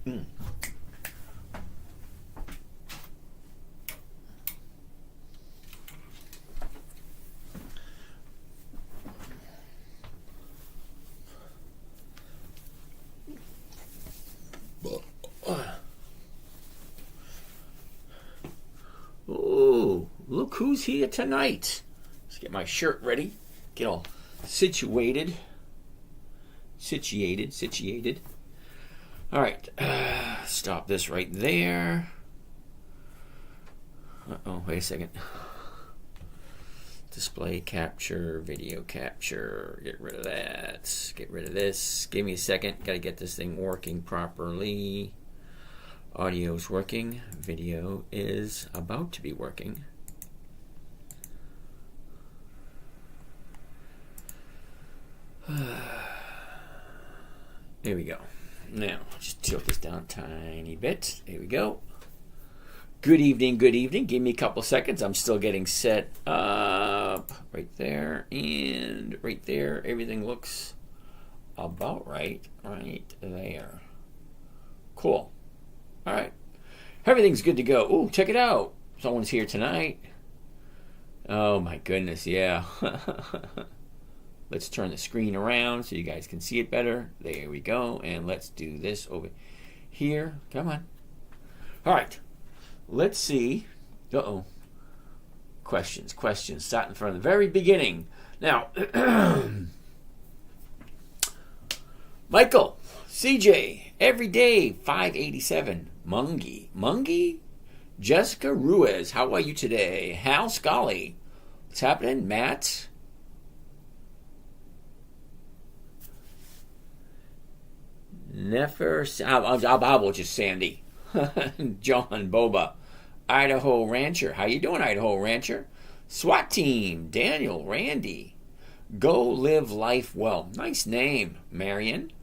Mm. Oh, look who's here tonight. Let's get my shirt ready. Get all situated. Situated. All right. Stop this right there. Uh-oh, wait a second. Display capture, video capture. Get rid of that. Get rid of this. Give me a second. Got to get this thing working properly. Audio's working. Video is about to be working. There we go. Now, just tilt this down a tiny bit. There we go. Good evening. Give me a couple seconds. I'm still getting set up. Right there and right there. Everything looks about right. Right there. Cool. All right. Everything's good to go. Ooh, check it out. Someone's here tonight. Oh, my goodness. Yeah. Let's turn the screen around so you guys can see it better. There we go. And let's do this over here. Come on. All right. Let's see. Uh-oh. Questions. Starting from the very beginning. Now, Michael, CJ, Everyday 587, Mungie, Jessica Ruiz, how are you today? Hal Scully, what's happening? Matt, Nefer, I'll just Sandy, John Boba, Idaho Rancher, how you doing, Idaho Rancher? SWAT Team, Daniel, Randy, Go Live Life Well, nice name, Marion.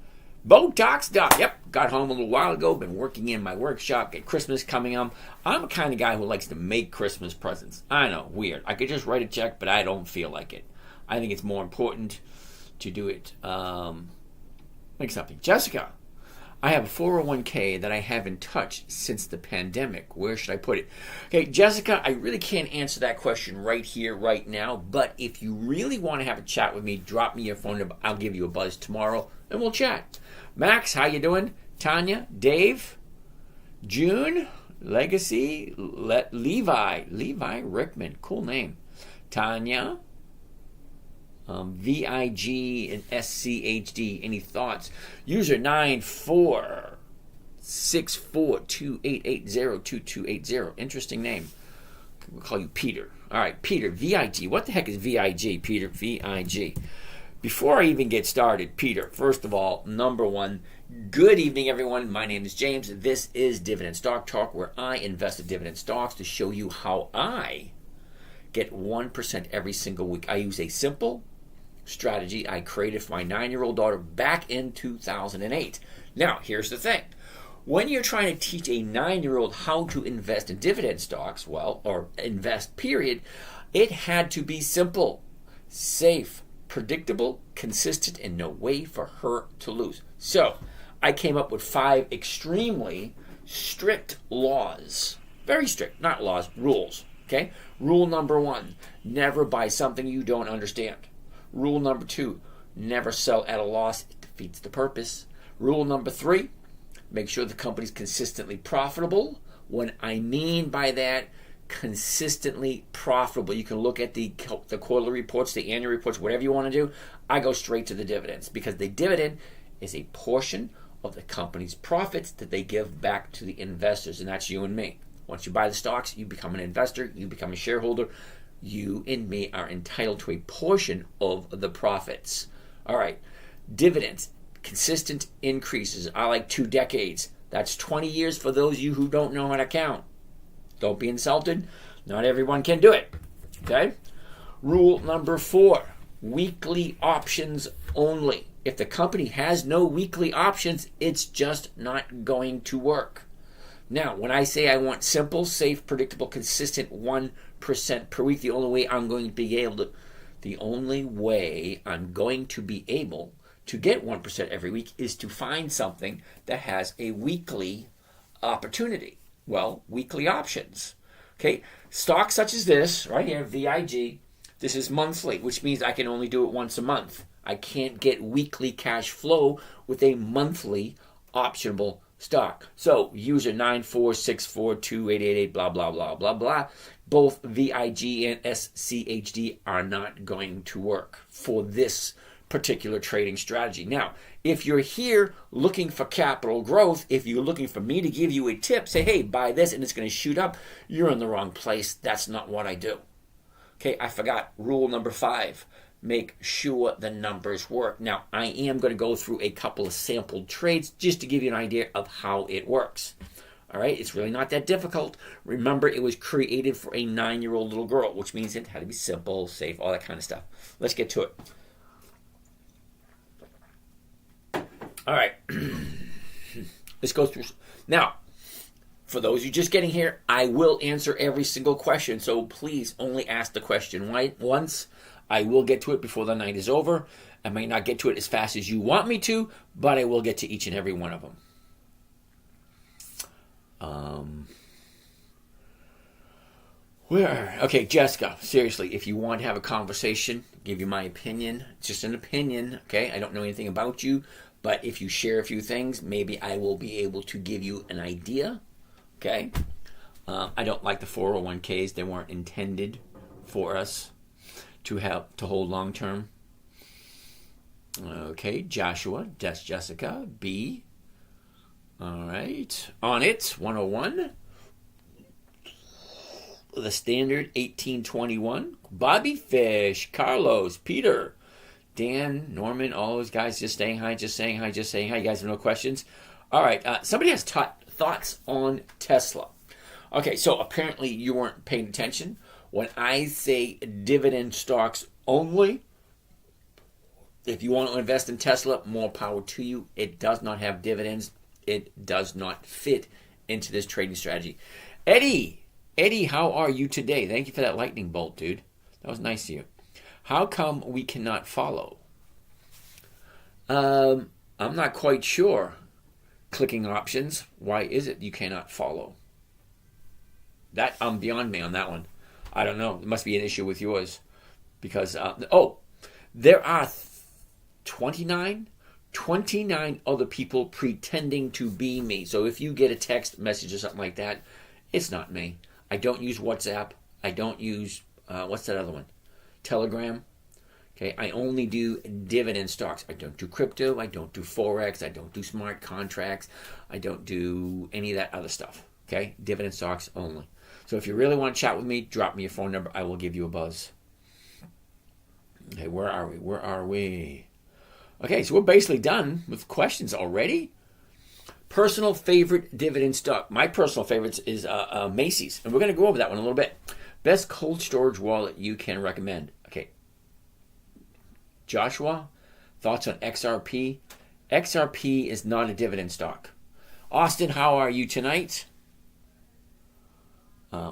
Botox Doc. Yep, got home a little while ago. Been working in my workshop. Get Christmas coming up. I'm the kind of guy who likes to make Christmas presents. I know, weird. I could just write a check, but I don't feel like it. I think it's more important to do it. Make something. Jessica, I have a 401k that I haven't touched since the pandemic. Where should I put it? Okay, Jessica, I really can't answer that question right here, right now. But if you really want to have a chat with me, drop me your phone number. I'll give you a buzz tomorrow, and we'll chat. Max, how you doing? Tanya, Dave, June, Legacy, Levi Rickman, cool name. Tanya, VIG and SCHD. Any thoughts? User 946428802280. Interesting name. We'll call you Peter. All right, Peter, VIG. What the heck is VIG, Peter? VIG. Before I even get started, Peter, first of all, number one, good evening, everyone. My name is James. This is Dividend Stock Talk, where I invest in dividend stocks to show you how I get 1% every single week. I use a simple strategy I created for my 9-year-old daughter back in 2008. Now, here's the thing. When you're trying to teach a 9-year-old how to invest in dividend stocks, or invest, period, it had to be simple, safe, predictable, consistent, and no way for her to lose. So, I came up with 5 extremely strict laws. Very strict, not laws, rules. Okay? Rule number 1, never buy something you don't understand. Rule number 2, never sell at a loss. It defeats the purpose. Rule number 3, make sure the company's consistently profitable. What I mean by that, consistently profitable. You can look at the quarterly reports, the annual reports, whatever you want to do. I go straight to the dividends because the dividend is a portion of the company's profits that they give back to the investors, and that's you and me. Once you buy the stocks, you become an investor, you become a shareholder. You and me are entitled to a portion of the profits. All right, dividends, consistent increases. I like 2 decades. That's 20 years for those of you who don't know how to count. Don't be insulted. Not everyone can do it. Okay? Rule number 4, weekly options only. If the company has no weekly options, it's just not going to work. Now, when I say I want simple, safe, predictable, consistent 1% per week, the only way I'm going to be able to get 1% every week is to find something that has a weekly opportunity. Well, weekly options. Okay, stocks such as this right here, VIG, this is monthly, which means I can only do it once a month. I can't get weekly cash flow with a monthly optionable stock. So user 946428888 blah blah blah blah blah. Both VIG and SCHD are not going to work for this particular trading strategy. Now, if you're here looking for capital growth, if you're looking for me to give you a tip, say, hey, buy this and it's going to shoot up, you're in the wrong place. That's not what I do. Okay, I forgot rule number 5. Make sure the numbers work. Now, I am going to go through a couple of sampled trades just to give you an idea of how it works. All right, it's really not that difficult. Remember, it was created for a 9-year-old little girl, which means it had to be simple, safe, all that kind of stuff. Let's get to it. All right, let's go through. Now, for those of you just getting here, I will answer every single question, so please only ask the question once. I will get to it before the night is over. I might not get to it as fast as you want me to, but I will get to each and every one of them. Okay, Jessica, seriously, if you want to have a conversation, give you my opinion. It's just an opinion, okay? I don't know anything about you, but if you share a few things, maybe I will be able to give you an idea, okay? I don't like the 401ks. They weren't intended for us to hold long term. Okay, Joshua, that's Jessica, B. All right, on it, 101. The Standard, 1821. Bobby Fish, Carlos, Peter, Dan, Norman, all those guys just saying hi, just saying hi, just saying hi. You guys have no questions? All right, somebody has thoughts on Tesla. Okay, so apparently you weren't paying attention. When I say dividend stocks only, if you want to invest in Tesla, more power to you. It does not have dividends. It does not fit into this trading strategy. Eddie, how are you today? Thank you for that lightning bolt, dude. That was nice of you. How come we cannot follow? I'm not quite sure. Clicking options. Why is it you cannot follow? That I'm beyond me on that one. I don't know. It must be an issue with yours. Because, there are 29 other people pretending to be me. So if you get a text message or something like that, it's not me. I don't use WhatsApp. I don't use, what's that other one? Telegram. Okay, I only do dividend stocks. I don't do crypto. I don't do Forex. I don't do smart contracts. I don't do any of that other stuff. Okay, dividend stocks only. So if you really want to chat with me, drop me your phone number. I will give you a buzz. Okay, where are we? Okay, so we're basically done with questions already. Personal favorite dividend stock. My personal favorite is Macy's, and we're going to go over that one a little bit. Best cold storage wallet you can recommend. Okay. Joshua, thoughts on XRP? XRP is not a dividend stock. Austin, how are you tonight?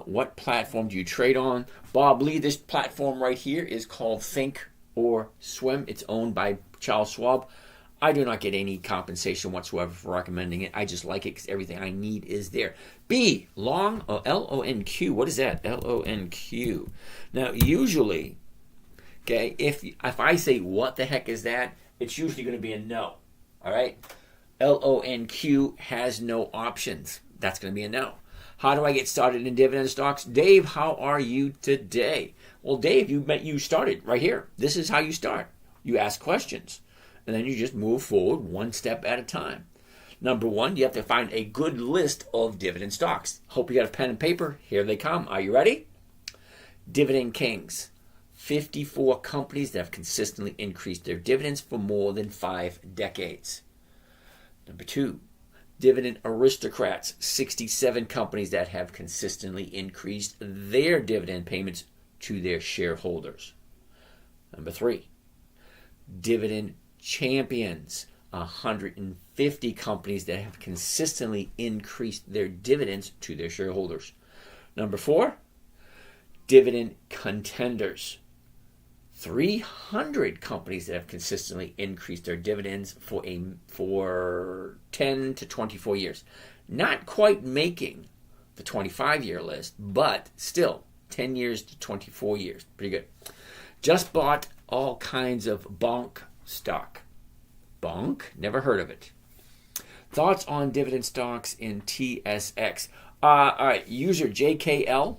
What platform do you trade on? Bob Lee, this platform right here is called Think or Swim. It's owned by Charles Schwab. I do not get any compensation whatsoever for recommending it. I just like it because everything I need is there. B, long, LONQ. What is that? LONQ. Now, usually, okay, if I say, what the heck is that? It's usually going to be a no. All right? LONQ has no options. That's going to be a no. How do I get started in dividend stocks? Dave, how are you today? Well, Dave, you started right here. This is how you start. You ask questions, and then you just move forward one step at a time. Number one, you have to find a good list of dividend stocks. Hope you got a pen and paper. Here they come. Are you ready? Dividend Kings. 54 companies that have consistently increased their dividends for more than 5 decades. Number two, Dividend Aristocrats. 67 companies that have consistently increased their dividend payments to their shareholders. Number three, Dividend Champions. 150 companies that have consistently increased their dividends to their shareholders. Number four, Dividend Contenders. 300 companies that have consistently increased their dividends for 10 to 24 years. Not quite making the 25-year list, but still 10 years to 24 years. Pretty good. Just bought all kinds of bonk stock. Bonk? Never heard of it. Thoughts on dividend stocks in TSX? All right, user JKL.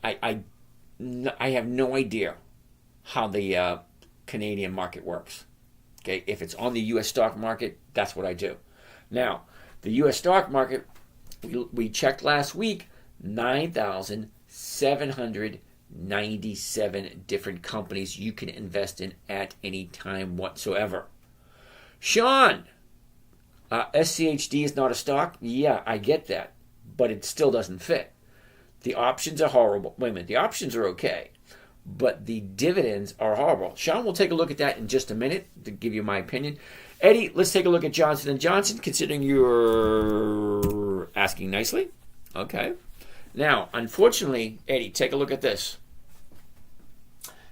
I have no idea how the Canadian market works. Okay, if it's on the U.S. stock market, that's what I do. Now, the U.S. stock market, we checked last week, 9,797 different companies you can invest in at any time whatsoever. Sean, SCHD is not a stock? Yeah, I get that, but it still doesn't fit. The options are horrible. Wait a minute, the options are okay, but the dividends are horrible. Sean, we'll take a look at that in just a minute to give you my opinion. Eddie, let's take a look at Johnson & Johnson, considering you're asking nicely. Okay. Now, unfortunately, Eddie, take a look at this.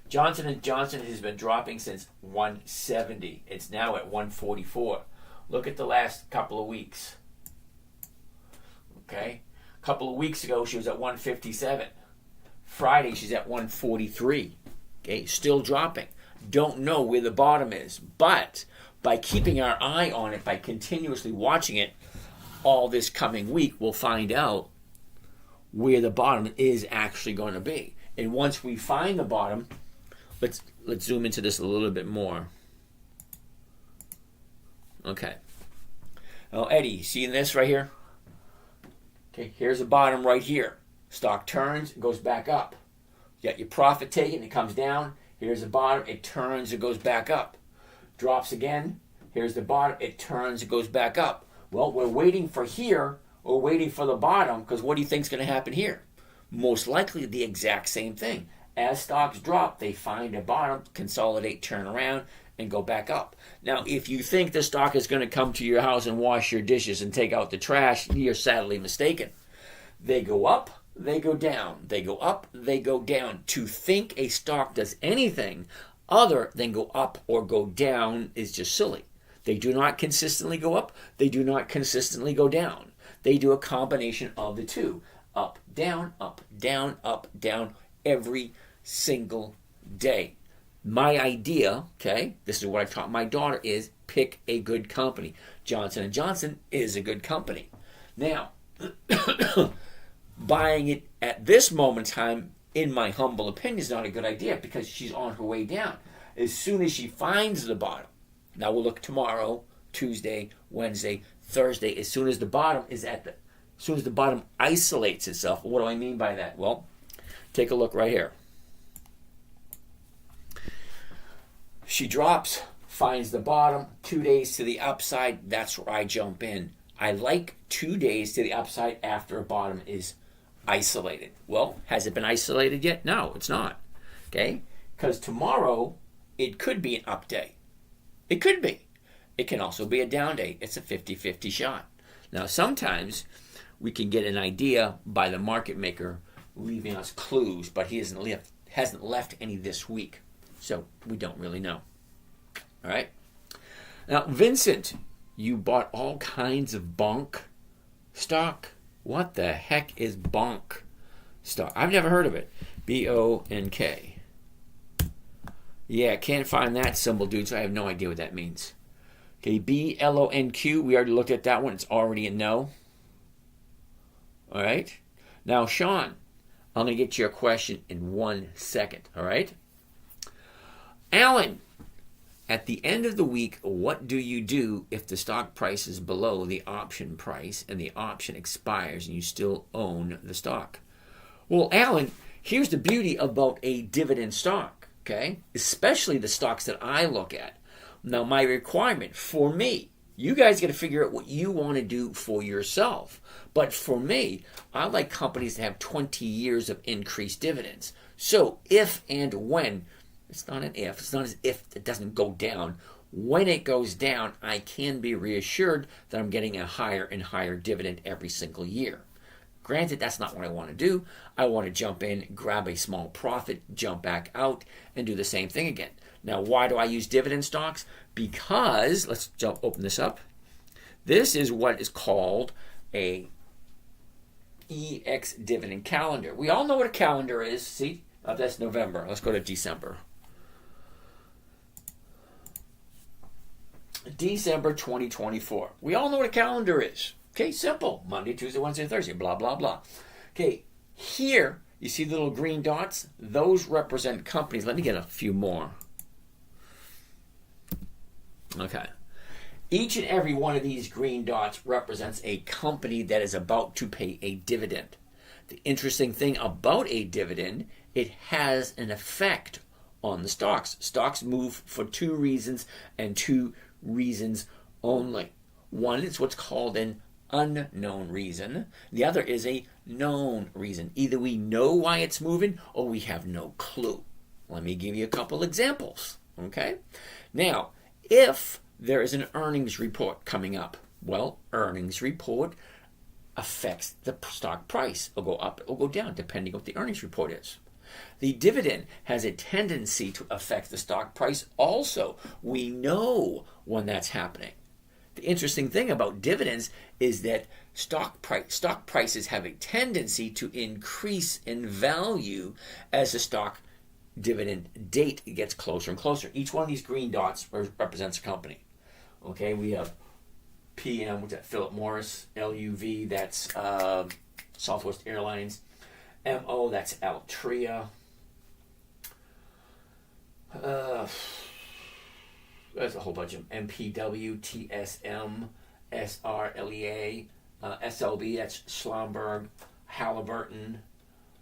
Johnson & Johnson has been dropping since 170. It's now at 144. Look at the last couple of weeks. Okay. A couple of weeks ago, she was at 157. Friday, she's at 143. Okay. Still dropping. Don't know where the bottom is. But by keeping our eye on it, by continuously watching it all this coming week, we'll find out where the bottom is actually going to be. And once we find the bottom, let's zoom into this a little bit more. Okay. Now, Eddie, seeing this right here? Okay, here's the bottom right here. Stock turns, it goes back up. You got your profit taken, it comes down. Here's the bottom, it turns, it goes back up. Drops again. Here's the bottom, it turns, it goes back up. Well, we're waiting for here, or waiting for the bottom, because what do you think is going to happen here? Most likely the exact same thing. As stocks drop, they find a bottom, consolidate, turn around, and go back up. Now, if you think the stock is going to come to your house and wash your dishes and take out the trash, you're sadly mistaken. They go up, they go down. They go up, they go down. To think a stock does anything other than go up or go down is just silly. They do not consistently go up. They do not consistently go down. They do a combination of the two. Up, down, every single day. My idea, okay, this is what I taught my daughter, is pick a good company. Johnson & Johnson is a good company. Now, buying it at this moment in time, in my humble opinion, is not a good idea because she's on her way down. As soon as she finds the bottom, now we'll look tomorrow, Tuesday, Wednesday, Thursday, as soon as the bottom isolates itself. What do I mean by that? Well, take a look right here. She drops, finds the bottom, 2 days to the upside, that's where I jump in. I like 2 days to the upside after a bottom is isolated. Well, has it been isolated yet? No, it's not. Okay? Because tomorrow, it could be an up day. It could be. It can also be a down day. It's a 50-50 shot. Now, sometimes we can get an idea by the market maker leaving us clues, but he hasn't left any this week. So we don't really know. All right. Now, Vincent, you bought all kinds of bonk stock. What the heck is bonk stock? I've never heard of it. B-O-N-K. Yeah, can't find that symbol, dude, so I have no idea what that means. Okay, B-L-O-N-Q. We already looked at that one. It's already a no. All right. Now, Sean, I'm going to get your question in 1 second. All right. Alan, at the end of the week, what do you do if the stock price is below the option price and the option expires and you still own the stock? Well, Alan, here's the beauty about a dividend stock, okay? Especially the stocks that I look at. Now, my requirement for me, you guys got to figure out what you want to do for yourself. But for me, I like companies that have 20 years of increased dividends. So if and when, it's not an if, it's not as if it doesn't go down. When it goes down, I can be reassured that I'm getting a higher and higher dividend every single year. Granted, that's not what I want to do. I want to jump in, grab a small profit, jump back out, and do the same thing again. Now, why do I use dividend stocks? Because, let's open this up. This is what is called a EX dividend calendar. We all know what a calendar is. See, that's November. Let's go to December. December 2024. We all know what a calendar is. Okay, simple. Monday, Tuesday, Wednesday, Thursday, blah, blah, blah. Okay, here, you see the little green dots? Those represent companies. Let me get a few more. Okay. Each and every one of these green dots represents a company that is about to pay a dividend. The interesting thing about a dividend, it has an effect on the stocks. Stocks move for two reasons and two reasons only. One is what's called an unknown reason. The other is a known reason. Either we know why it's moving or we have no clue. Let me give you a couple examples. Okay? Now, if there is an earnings report coming up, well, earnings report affects the stock price. It'll go up, it'll go down, depending on what the earnings report is. The dividend has a tendency to affect the stock price also. We know when that's happening. The interesting thing about dividends is that stock prices have a tendency to increase in value as the stock dividend date gets closer and closer. Each one of these green dots represents a company. Okay, we have PM, which is Philip Morris, LUV, that's Southwest Airlines, MO, that's Altria. There's a whole bunch of them. MPW, TSM, SRLEA, SLB, that's Schlumberg, Halliburton.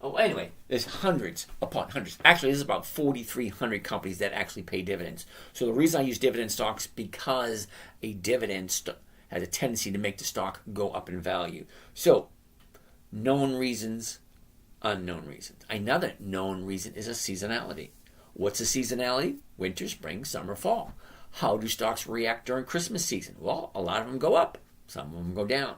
Oh, anyway, there's hundreds upon hundreds. Actually, there's about 4,300 companies that actually pay dividends. So the reason I use dividend stocks because a dividend has a tendency to make the stock go up in value. So, known reasons, unknown reasons. Another known reason is a seasonality. What's a seasonality? Winter, spring, summer, fall. How do stocks react during Christmas season? Well, a lot of them go up. Some of them go down.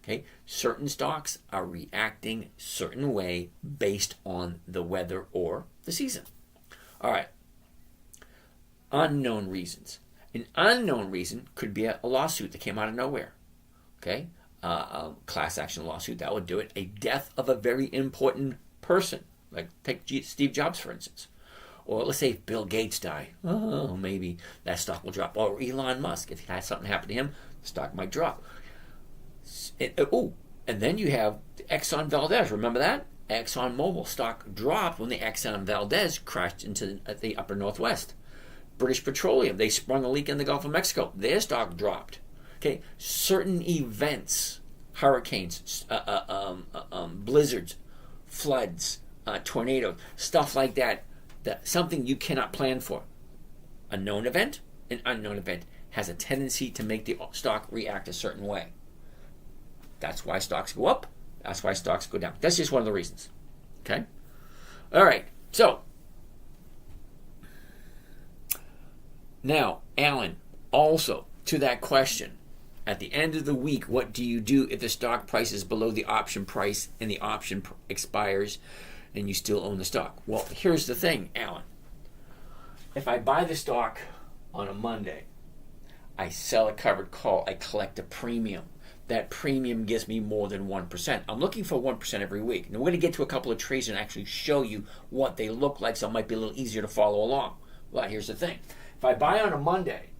Okay, certain stocks are reacting a certain way based on the weather or the season. All right. Unknown reasons. An unknown reason could be a lawsuit that came out of nowhere. Okay, a class action lawsuit, that would do it. A death of a very important person, like take Steve Jobs for instance. Or let's say if Bill Gates died, oh, maybe that stock will drop. Or Elon Musk, if something happened to him, the stock might drop. And then you have Exxon Valdez. Remember that? Exxon Mobil stock dropped when the Exxon Valdez crashed into the upper Northwest. British Petroleum, they sprung a leak in the Gulf of Mexico. Their stock dropped. Okay, certain events, hurricanes, blizzards, floods, tornadoes, stuff like that, something you cannot plan for. A known event, an unknown event, has a tendency to make the stock react a certain way. That's why stocks go up. That's why stocks go down. That's just one of the reasons. Okay? All right. So, now, Alan, also to that question, at the end of the week, what do you do if the stock price is below the option price and the option expires and you still own the stock? Well, here's the thing, Alan. If I buy the stock on a Monday, I sell a covered call, I collect a premium. That premium gives me more than 1%. I'm looking for 1% every week. Now, we're going to get to a couple of trades and actually show you what they look like, so it might be a little easier to follow along. Well, here's the thing. If I buy on a Monday,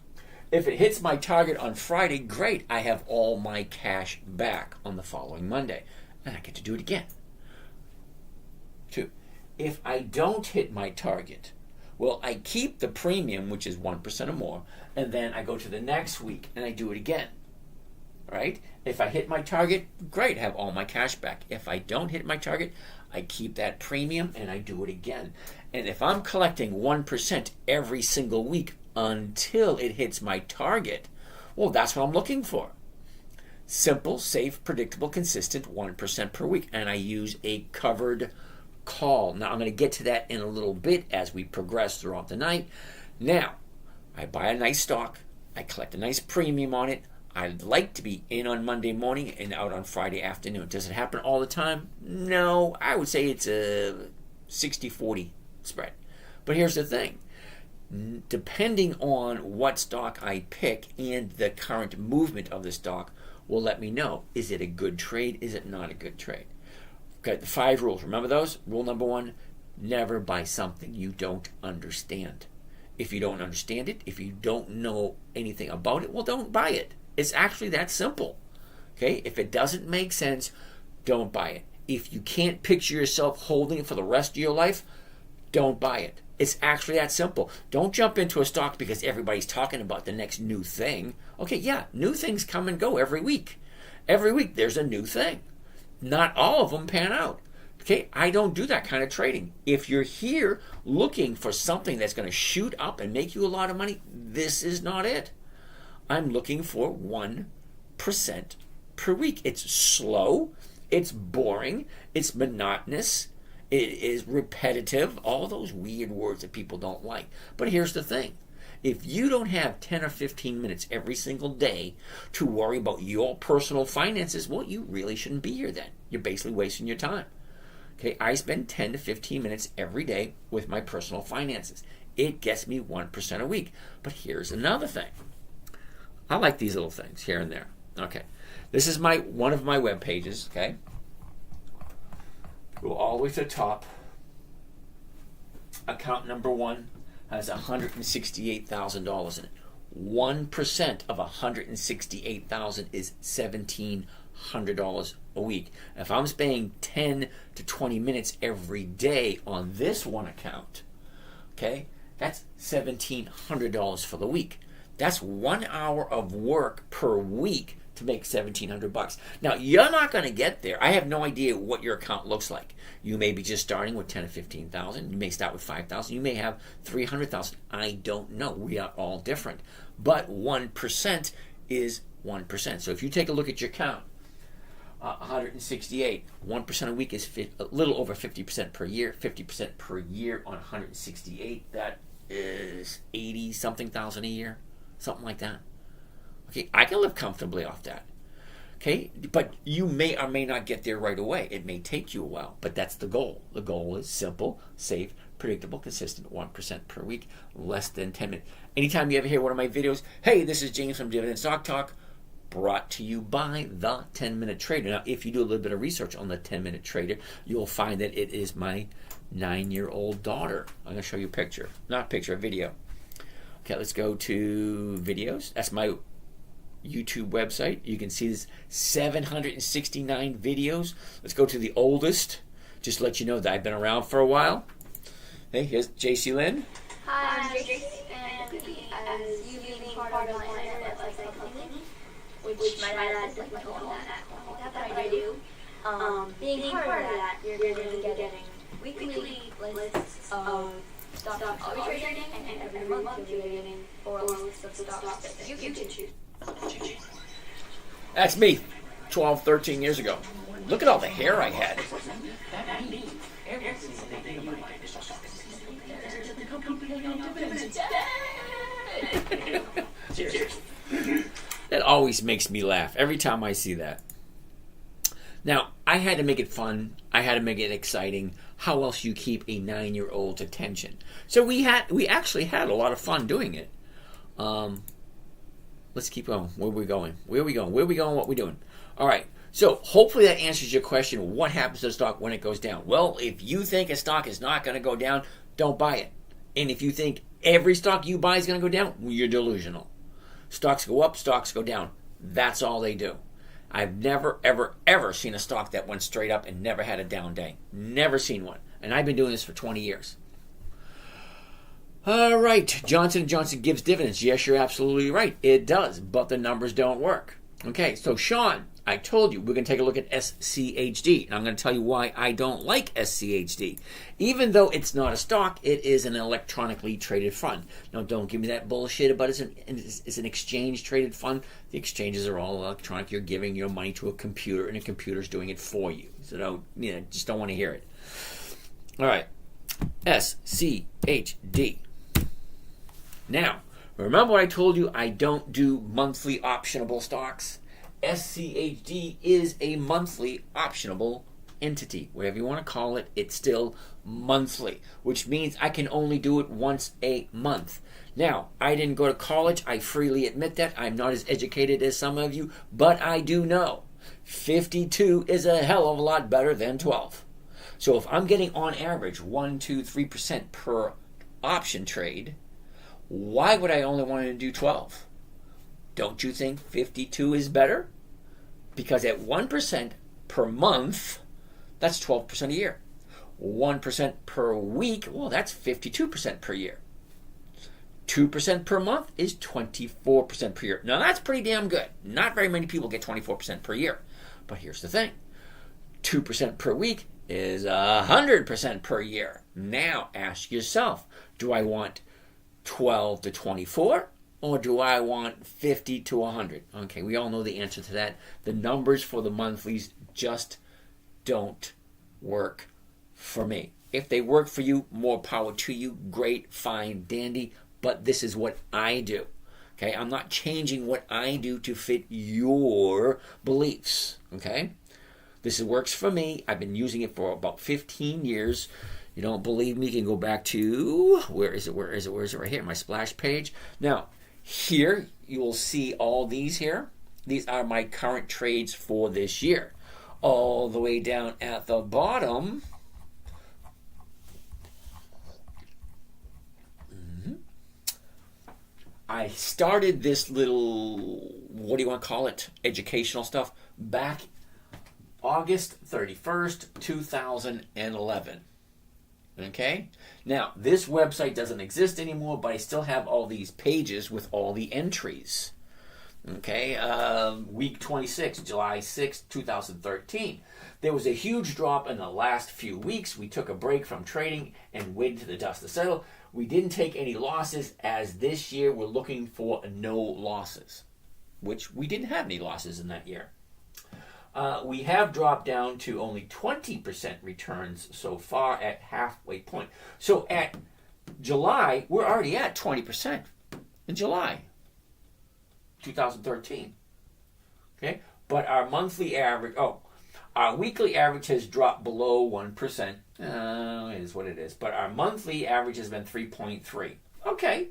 if it hits my target on Friday, great. I have all my cash back on the following Monday, and I get to do it again. 2, if I don't hit my target, well, I keep the premium, which is 1% or more, and then I go to the next week and I do it again. Right? If I hit my target, great, have all my cash back. If I don't hit my target, I keep that premium and I do it again. And if I'm collecting 1% every single week until it hits my target, well, that's what I'm looking for. Simple, safe, predictable, consistent 1% per week. And I use a covered call. Now, I'm going to get to that in a little bit as we progress throughout the night. Now, I buy a nice stock. I collect a nice premium on it. I'd like to be in on Monday morning and out on Friday afternoon. Does it happen all the time? No, I would say it's a 60-40 spread. But here's the thing. Depending on what stock I pick and the current movement of the stock will let me know, is it a good trade? Is it not a good trade? Okay, the 5 rules. Remember those? Rule number 1, never buy something you don't understand. If you don't understand it, if you don't know anything about it, well, don't buy it. It's actually that simple. Okay, if it doesn't make sense, don't buy it. If you can't picture yourself holding it for the rest of your life, don't buy it. It's actually that simple. Don't jump into a stock because everybody's talking about the next new thing. Okay, yeah, new things come and go every week. Every week there's a new thing. Not all of them pan out. Okay, I don't do that kind of trading. If you're here looking for something that's going to shoot up and make you a lot of money, this is not it. I'm looking for 1% per week. It's slow, it's boring, it's monotonous, it is repetitive, all those weird words that people don't like. But here's the thing. If you don't have 10 or 15 minutes every single day to worry about your personal finances, well, you really shouldn't be here then. You're basically wasting your time. Okay, I spend 10 to 15 minutes every day with my personal finances. It gets me 1% a week. But here's another thing. I like these little things here and there. Okay, this is one of my web pages, okay? Go all the way to the top. Account number 1 has $168,000 in it. 1% of $168,000 is $1,700 a week. If I'm spending 10 to 20 minutes every day on this one account, okay, that's $1,700 for the week. That's 1 hour of work per week to make $1,700. Now, you're not going to get there. I have no idea what your account looks like. You may be just starting with 10 or 15,000. You may start with 5,000. You may have 300,000. I don't know. We are all different. But 1% is 1%. So if you take a look at your account, 168, 1% a week is a little over 50% per year. 50% per year on 168, that is 80 something thousand a year, something like that. Okay, I can live comfortably off that. Okay, but you may or may not get there right away. It may take you a while, but that's the goal. The goal is simple, safe, predictable, consistent, 1% per week, less than 10 minutes. Anytime you ever hear one of my videos, hey, this is James from Dividend Stock Talk, brought to you by the 10-Minute Trader. Now, if you do a little bit of research on the 10-Minute Trader, you'll find that it is my 9-year-old daughter. I'm going to show you a picture. Not a picture, a video. Okay, let's go to videos. That's my YouTube website. You can see this 769 videos. Let's go to the oldest. Just to let you know that I've been around for a while. Hey, here's JC Lynn. Hi, I'm JC, and as you being part of my internet company, which my dad is like my home that I do. Being part of that, you're going to be getting weekly lists of stocks I'll be trading, and every month you'll be getting 4 lists of stocks that you can choose. That's me, 12, 13 years ago. Look at all the hair I had. That always makes me laugh every time I see that. Now, I had to make it fun. I had to make it exciting. How else you keep a 9-year-old's attention? So we actually had a lot of fun doing it. Let's keep going. Where are we going? Where are we going? What are we doing? All right. So hopefully that answers your question. What happens to the stock when it goes down? Well, if you think a stock is not going to go down, don't buy it. And if you think every stock you buy is going to go down, you're delusional. Stocks go up, stocks go down. That's all they do. I've never, ever, ever seen a stock that went straight up and never had a down day. Never seen one. And I've been doing this for 20 years. All right. Johnson & Johnson gives dividends. Yes, you're absolutely right. It does, but the numbers don't work. Okay, so Sean, I told you we're going to take a look at SCHD. And I'm going to tell you why I don't like SCHD. Even though it's not a stock, it is an electronically traded fund. Now, don't give me that bullshit about it's an exchange-traded fund. The exchanges are all electronic. You're giving your money to a computer, and a computer's doing it for you. So just don't want to hear it. All right, SCHD. Now, Remember what I told you? I don't do monthly optionable stocks. SCHD is a monthly optionable entity. Whatever you want to call it, it's still monthly, which means I can only do it once a month. Now, I didn't go to college. I freely admit that. I'm not as educated as some of you, but I do know 52 is a hell of a lot better than 12. So if I'm getting on average 1, 2, 3% per option trade, why would I only want to do 12? Don't you think 52 is better? Because at 1% per month, that's 12% a year. 1% per week, well, that's 52% per year. 2% per month is 24% per year. Now, that's pretty damn good. Not very many people get 24% per year. But here's the thing. 2% per week is 100% per year. Now, ask yourself, do I want 12 to 24? Or do I want 50 to 100? Okay, we all know the answer to that. The numbers for the monthlies just don't work for me. If they work for you, more power to you. Great, fine, dandy. But this is what I do. Okay, I'm not changing what I do to fit your beliefs. Okay, this works for me. I've been using it for about 15 years. You don't believe me? You can go back to, where is it? Right here, my splash page. Now, here you will see all these here. These are my current trades for this year. All the way down at the bottom, I started this little, what do you want to call it, educational stuff, back August 31st, 2011. Okay? Now, this website doesn't exist anymore, but I still have all these pages with all the entries. Okay? Week 26, July 6th, 2013. There was a huge drop in the last few weeks. We took a break from trading and waited for the dust to settle. We didn't take any losses, as this year we're looking for no losses, which we didn't have any losses in that year. We have dropped down to only 20% returns so far at halfway point. So at July, we're already at 20% in July 2013. Okay? But our monthly average, our weekly average has dropped below 1%. It is what it is. But our monthly average has been 3.3. Okay.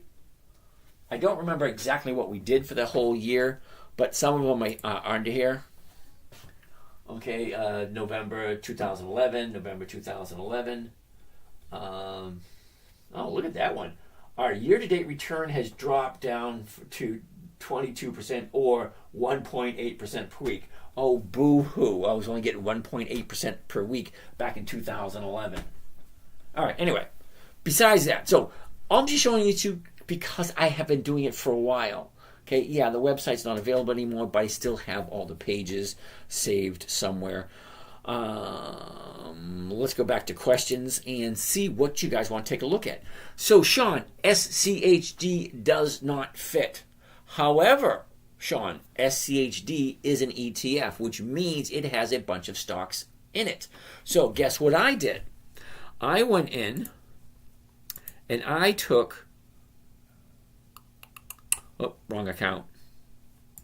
I don't remember exactly what we did for the whole year, but some of them are under here. Okay, November 2011, November 2011. Look at that one. Our year-to-date return has dropped down to 22% or 1.8% per week. Oh, boo-hoo. I was only getting 1.8% per week back in 2011. All right, anyway, besides that, so I'm just showing you two because I have been doing it for a while. Okay, yeah, the website's not available anymore, but I still have all the pages saved somewhere. Let's go back to questions and see what you guys want to take a look at. So, Sean, SCHD does not fit. However, Sean, SCHD is an ETF, which means it has a bunch of stocks in it. So, guess what I did? I went in and I took... Oh, wrong account.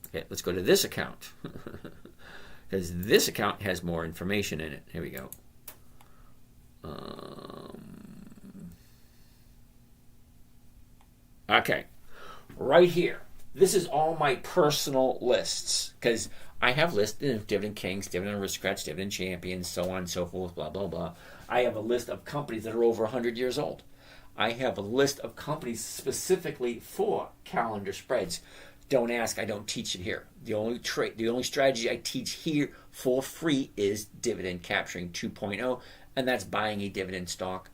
Okay, let's go to this account. Because this account has more information in it. Here we go. Okay. Right here. This is all my personal lists. Because I have lists of Dividend Kings, Dividend Aristocrats, Dividend Champions, so on and so forth, blah, blah, blah. I have a list of companies that are over 100 years old. I have a list of companies specifically for calendar spreads. Don't ask, I don't teach it here. The only strategy I teach here for free is dividend capturing 2.0, and that's buying a dividend stock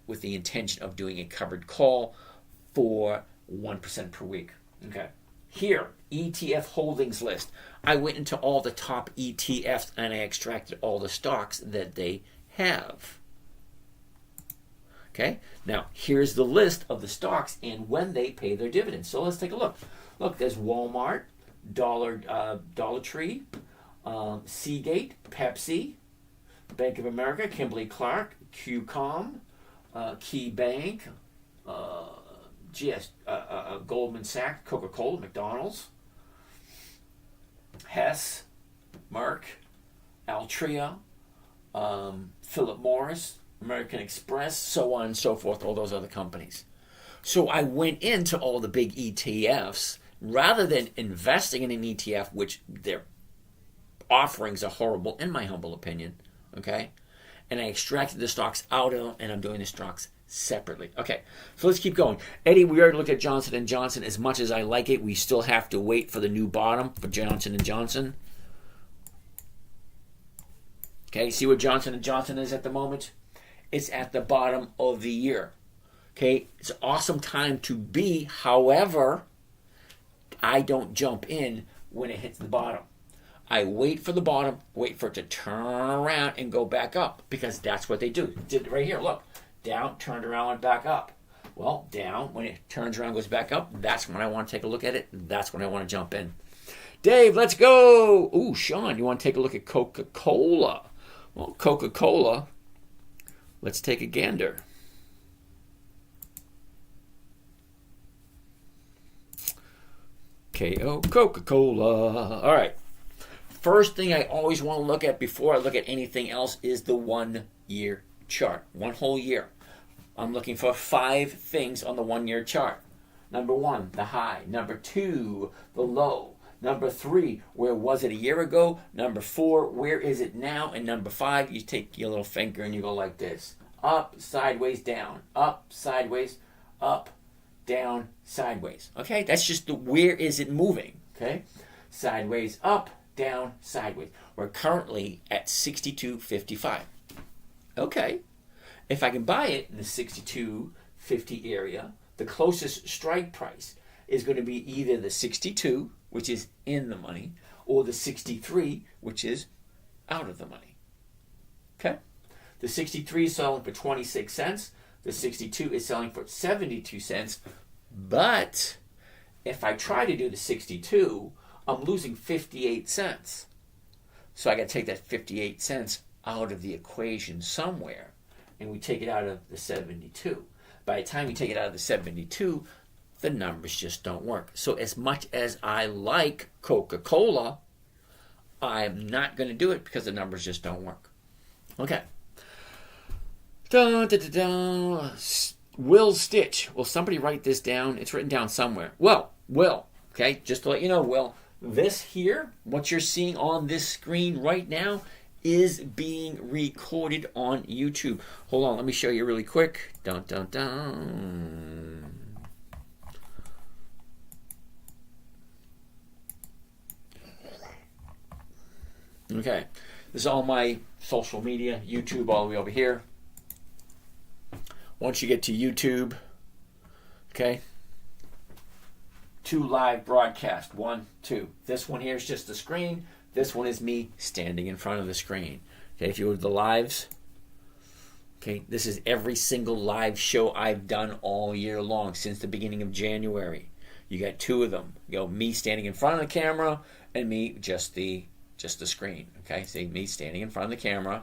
with the intention of doing a covered call for 1% per week. Okay. Here, ETF holdings list. I went into all the top ETFs and I extracted all the stocks that they have. Okay, now here's the list of the stocks and when they pay their dividends. So let's take a look. Look, there's Walmart, Dollar Tree, Seagate, Pepsi, Bank of America, Kimberly-Clark, QCOM, KeyBank, Goldman Sachs, Coca-Cola, McDonald's, Hess, Merck, Altria, Philip Morris, American Express, so on and so forth, all those other companies. So I went into all the big ETFs rather than investing in an ETF, which their offerings are horrible, in my humble opinion, okay? And I extracted the stocks out of them, and I'm doing the stocks separately. Okay, so let's keep going. Eddie, we already looked at Johnson & Johnson. As much as I like it, we still have to wait for the new bottom for Johnson & Johnson. Okay, see where Johnson & Johnson is at the moment? It's at the bottom of the year. Okay, it's an awesome time to be. However, I don't jump in when it hits the bottom. I wait for the bottom, wait for it to turn around and go back up, because that's what they do. Did it right here, look. Down, turned around, and back up. Well, down, when it turns around, goes back up, that's when I want to take a look at it. That's when I want to jump in. Dave, let's go. Ooh, Sean, you want to take a look at Coca-Cola? Well, Coca-Cola, let's take a gander. Coca-Cola. All right. First thing I always want to look at before I look at anything else is the 1 year chart. One whole year. I'm looking for 5 things on the 1 year chart. Number 1, the high. Number 2, the low. Number 3, where was it a year ago? Number 4, where is it now? And number 5, you take your little finger and you go like this. Up, sideways, down. Up, sideways, up, down, sideways. Okay, that's just the where is it moving. Okay, sideways, up, down, sideways. We're currently at 62.55. Okay, if I can buy it in the 62.50 area, the closest strike price is going to be either the 62, which is in the money, or the 63, which is out of the money. Okay, the 63 is selling for 26 cents. The 62 is selling for 72 cents. But if I try to do the 62, I'm losing 58 cents. So I got to take that 58 cents out of the equation somewhere, and we take it out of the 72. By the time we take it out of the 72, the numbers just don't work. So as much as I like Coca-Cola, I'm not going to do it because the numbers just don't work. Okay. Will Stitch. Will somebody write this down? It's written down somewhere. Well, Will, okay, just to let you know, Will, this here, what you're seeing on this screen right now, is being recorded on YouTube. Hold on, let me show you really quick. Dun, dun, dun. Okay, this is all my social media, YouTube all the way over here. Once you get to YouTube, okay, 2 live broadcasts, 1, 2. This one here is just the screen. This one is me standing in front of the screen. Okay, if you go to the lives, okay, this is every single live show I've done all year long since the beginning of January. You got 2 of them. You go me standing in front of the camera and me just the screen. Okay, see me standing in front of the camera.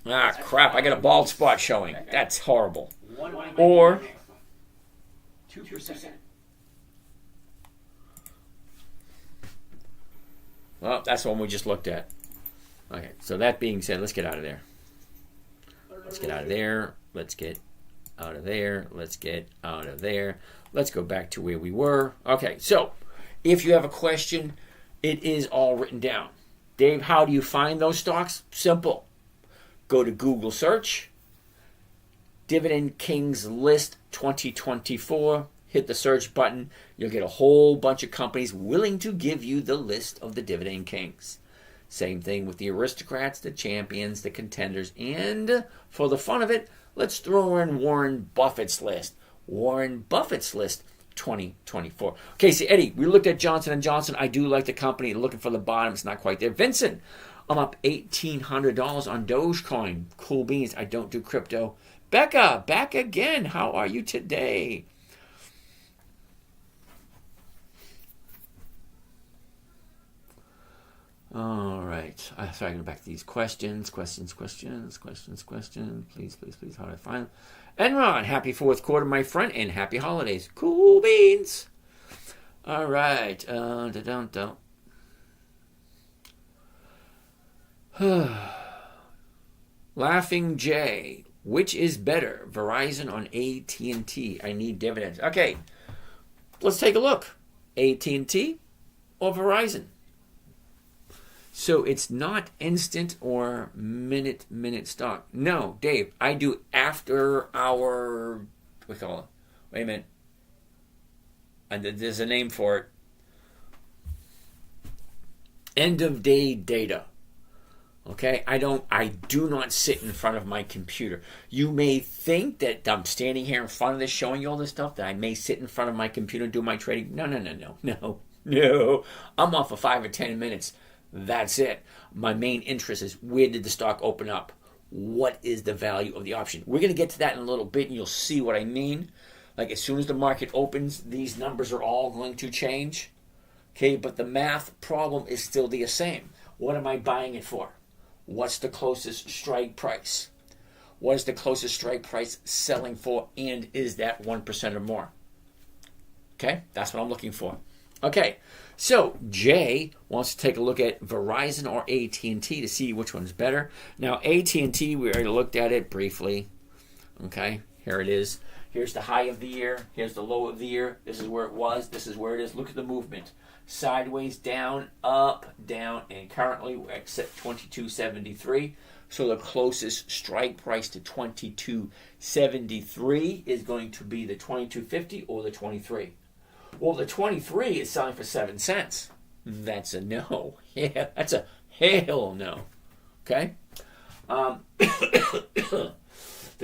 Ah, crap, I got a bald spot showing. That's horrible. Or 2%. Well, that's the one we just looked at. Okay, so that being said, let's get out of there. Let's get out of there. Let's get out of there. Let's get out of there. Let's go back to where we were. Okay, so if you have a question, it is all written down. Dave, how do you find those stocks? Simple. Go to Google search, Dividend Kings List 2024, hit the search button. You'll get a whole bunch of companies willing to give you the list of the Dividend Kings. Same thing with the aristocrats, the champions, the contenders, and for the fun of it, let's throw in Warren Buffett's list. Warren Buffett's list 2024. Okay, so Eddie, we looked at Johnson & Johnson. I do like the company. Looking for the bottom. It's not quite there. Vincent, I'm up $1,800 on Dogecoin. Cool beans. I don't do crypto. Becca, back again. How are you today? All right. Sorry, going back to these questions. Please. How do I find them? Enron, happy fourth quarter, my friend, and happy holidays. Cool beans. All right. Laughing Jay, which is better, Verizon on AT&T? I need dividends. Okay, let's take a look. AT&T or Verizon? So it's not instant or minute stock. No, Dave, I do after hour, what do we call it? Wait a minute. And there's a name for it. End of day data. Okay, I do not sit in front of my computer. You may think that I'm standing here in front of this showing you all this stuff, that I may sit in front of my computer and do my trading. No. I'm off for 5 or 10 minutes. That's it. My main interest is, where did the stock open up? What is the value of the option? We're going to get to that in a little bit, and you'll see what I mean. Like, as soon as the market opens, these numbers are all going to change. Okay, but the math problem is still the same. What am I buying it for? What's the closest strike price? What is the closest strike price selling for? And is that 1% or more? Okay, that's what I'm looking for. Okay, so Jay wants to take a look at Verizon or AT&T to see which one's better. Now, AT&T, we already looked at it briefly. Okay, here it is. Here's the high of the year. Here's the low of the year. This is where it was. This is where it is. Look at the movement. Sideways, down, up, down, and currently we're at 22.73. So the closest strike price to 22.73 is going to be the 22.50 or the 23. Well, the 23 is selling for 7 cents. That's a no. Yeah, that's a hell no. Okay? The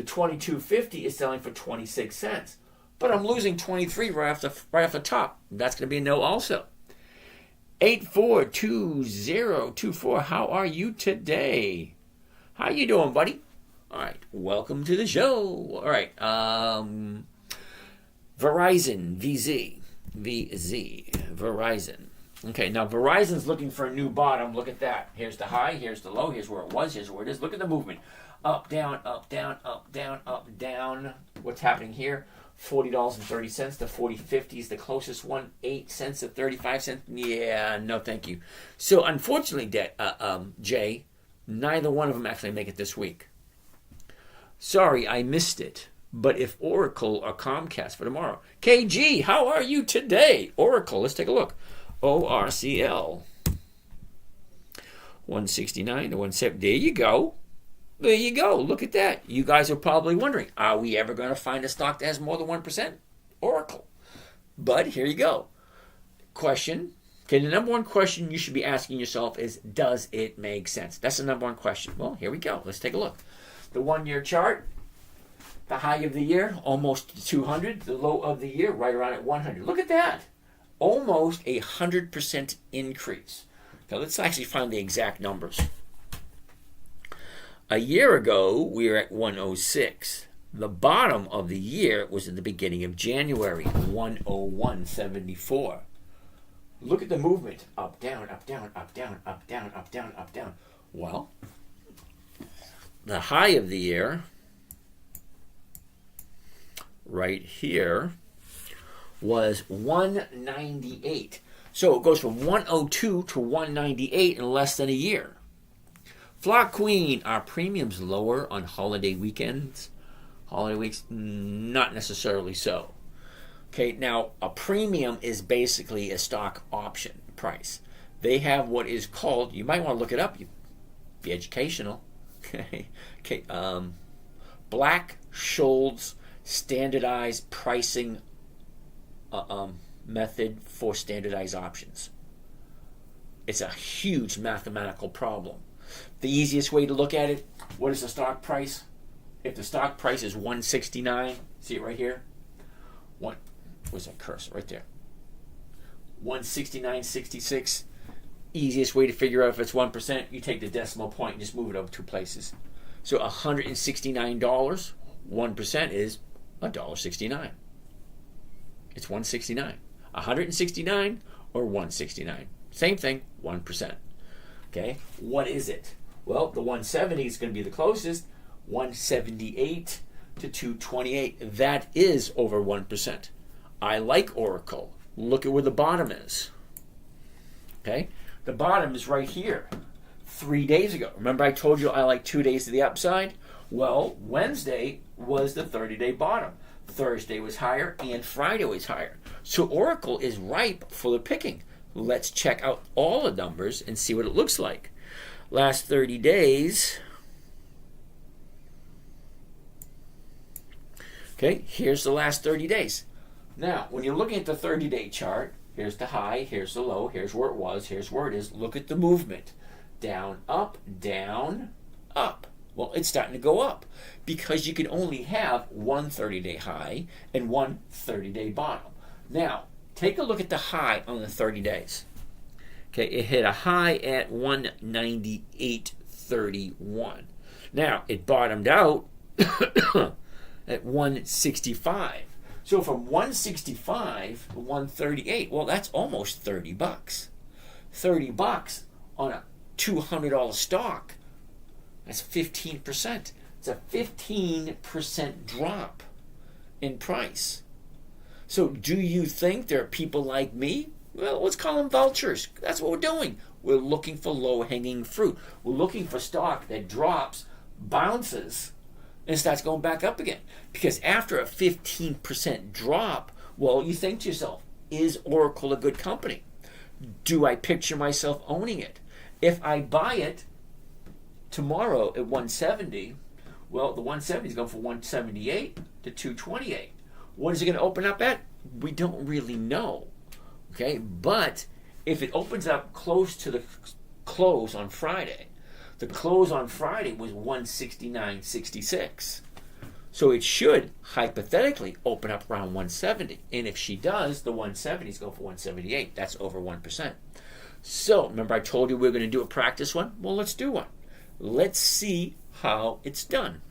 22.50 is selling for 26 cents. But I'm losing 23 right off the top. That's going to be a no also. 842024, how are you today? How you doing, buddy? All right, welcome to the show. All right, Verizon, VZ, Verizon. Okay, now Verizon's looking for a new bottom. Look at that. Here's the high, here's the low, here's where it was, here's where it is. Look at the movement. Up, down, up, down, up, down, up, down. What's happening here? $40.30. The 40.50 is the closest one. 8 cents to 35 cents. Yeah, no, thank you. So unfortunately, Jay, neither one of them actually make it this week. Sorry, I missed it. But if Oracle or Comcast for tomorrow. KG, how are you today? Oracle, let's take a look. ORCL. 169 to 170. There you go. There you go. Look at that. You guys are probably wondering, are we ever going to find a stock that has more than 1%? Oracle. But here you go. Question. Okay, the number one question you should be asking yourself is, does it make sense? That's the number one question. Well, here we go. Let's take a look. The 1-year chart, the high of the year, almost 200. The low of the year, right around at 100. Look at that. Almost 100% increase. Now, let's actually find the exact numbers. A year ago, we were at 106. The bottom of the year was at the beginning of January, 101.74. Look at the movement. Up, down, up, down, up, down, up, down, up, down, up, down. Well, the high of the year, right here, was 198. So it goes from 102 to 198 in less than a year. Flock Queen, are premiums lower on holiday weekends? Holiday weeks? Not necessarily so. Okay, now a premium is basically a stock option price. They have what is called, you might want to look it up, be educational. Okay, Black-Scholes standardized pricing method for standardized options. It's a huge mathematical problem. The easiest way to look at it, what is the stock price? If the stock price is 169, see it right here? Where's that cursor? Right there. 169.66. Easiest way to figure out if it's 1%, you take the decimal point and just move it over 2 places. So $169, 1% is $1.69. It's 169. 169 or 169. Same thing, 1%. Okay, what is it? Well, the 170 is going to be the closest, 178 to 228. That is over 1%. I like Oracle. Look at where the bottom is. Okay, the bottom is right here. 3 days ago. Remember I told you I like 2 days to the upside? Well, Wednesday was the 30-day bottom. Thursday was higher and Friday was higher. So Oracle is ripe for the picking. Let's check out all the numbers and see what it looks like. Last 30 days. Okay, here's the last 30 days. Now, when you're looking at the 30-day chart, here's the high, here's the low, here's where it was, here's where it is. Look at the movement. Down, up, down, up. Well, it's starting to go up because you can only have one 30-day high and one 30-day bottom. Now, take a look at the high on the 30 days. Okay, it hit a high at 198.31. Now, it bottomed out at 165. So from 165 to 138, well, that's almost $30. $30 on a $200 stock. That's 15%. It's a 15% drop in price. So do you think there are people like me? Well, let's call them vultures. That's what we're doing. We're looking for low-hanging fruit. We're looking for stock that drops, bounces, and starts going back up again. Because after a 15% drop, well, you think to yourself, is Oracle a good company? Do I picture myself owning it? If I buy it tomorrow at 170, well, the 170 is going from 178 to 228. What is it going to open up at? We don't really know. Okay, but if it opens up close to the close on Friday, the close on Friday was 169.66. So it should hypothetically open up around 170. And if she does, the 170 is going for 178. That's over 1%. So remember I told you we were going to do a practice one? Well, let's do one. Let's see how it's done.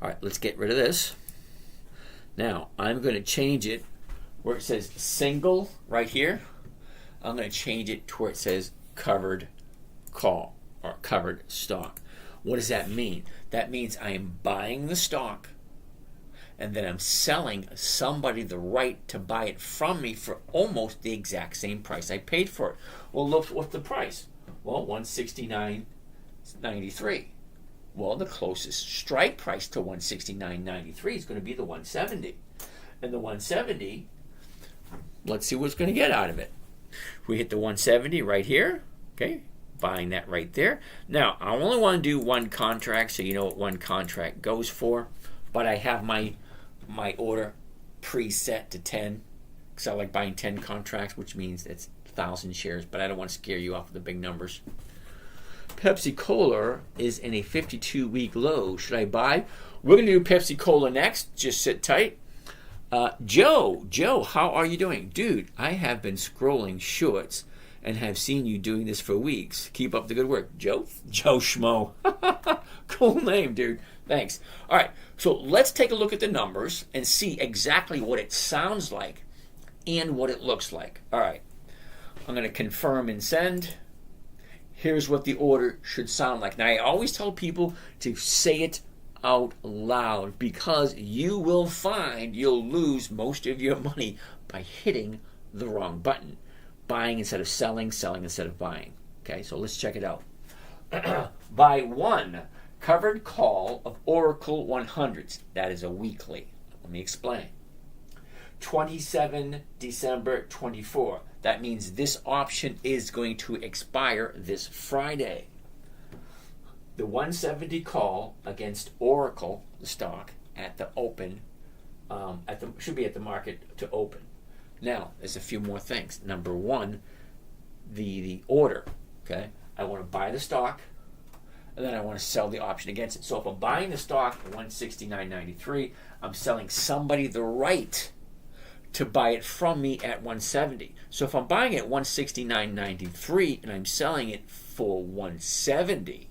All right, let's get rid of this. Now, I'm going to change it where it says single right here. I'm going to change it to where it says covered call or covered stock. What does that mean? That means I am buying the stock and then I'm selling somebody the right to buy it from me for almost the exact same price I paid for it. Well, look, what's the price? Well, $169.93. Well, the closest strike price to $169.93 is going to be the 170. And the 170, let's see what's going to get out of it. We hit the 170 right here. Okay, buying that right there. Now, I only want to do one contract, so you know what one contract goes for. But I have my order preset to 10, because I like buying 10 contracts, which means it's 1,000 shares, but I don't want to scare you off with the big numbers. Pepsi Cola is in a 52-week low. Should I buy? We're going to do Pepsi Cola next. Just sit tight. Joe, how are you doing? Dude, I have been scrolling shorts and have seen you doing this for weeks. Keep up the good work. Joe Schmo. Cool name, dude. Thanks. All right, so let's take a look at the numbers and see exactly what it sounds like and what it looks like. All right, I'm going to confirm and send. Here's what the order should sound like. Now, I always tell people to say it out loud because you will find you'll lose most of your money by hitting the wrong button. Buying instead of selling, selling instead of buying. Okay, so let's check it out. Buy one covered call of Oracle 100s. That is a weekly. Let me explain. 27 December 24. That means this option is going to expire this Friday. The 170 call against Oracle, the stock, at the open, should be at the market to open. Now, there's a few more things. Number one, the order. Okay, I want to buy the stock, and then I want to sell the option against it. So if I'm buying the stock at 169.93, I'm selling somebody the right to buy it from me at 170. So if I'm buying it at 169.93 and I'm selling it for 170,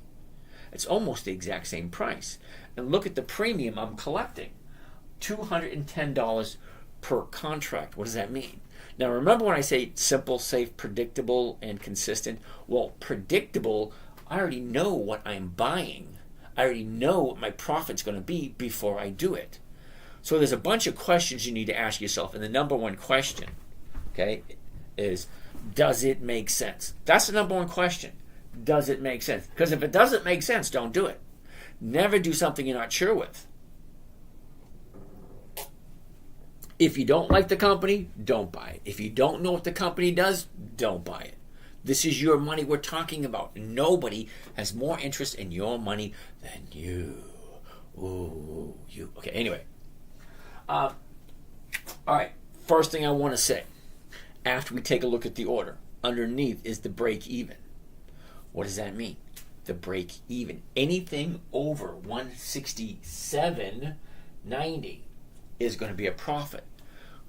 it's almost the exact same price. And look at the premium I'm collecting. $210 per contract. What does that mean? Now, remember when I say simple, safe, predictable, and consistent? Well, predictable, I already know what I'm buying. I already know what my profit's going to be before I do it. So there's a bunch of questions you need to ask yourself. And the number one question, okay, is, does it make sense? That's the number one question. Does it make sense? Because if it doesn't make sense, don't do it. Never do something you're not sure with. If you don't like the company, don't buy it. If you don't know what the company does, don't buy it. This is your money we're talking about. Nobody has more interest in your money than you. Ooh, you. Okay, anyway. All right, first thing I want to say, after we take a look at the order, underneath is the break even. What does that mean? The break even. Anything over 167.90 is going to be a profit.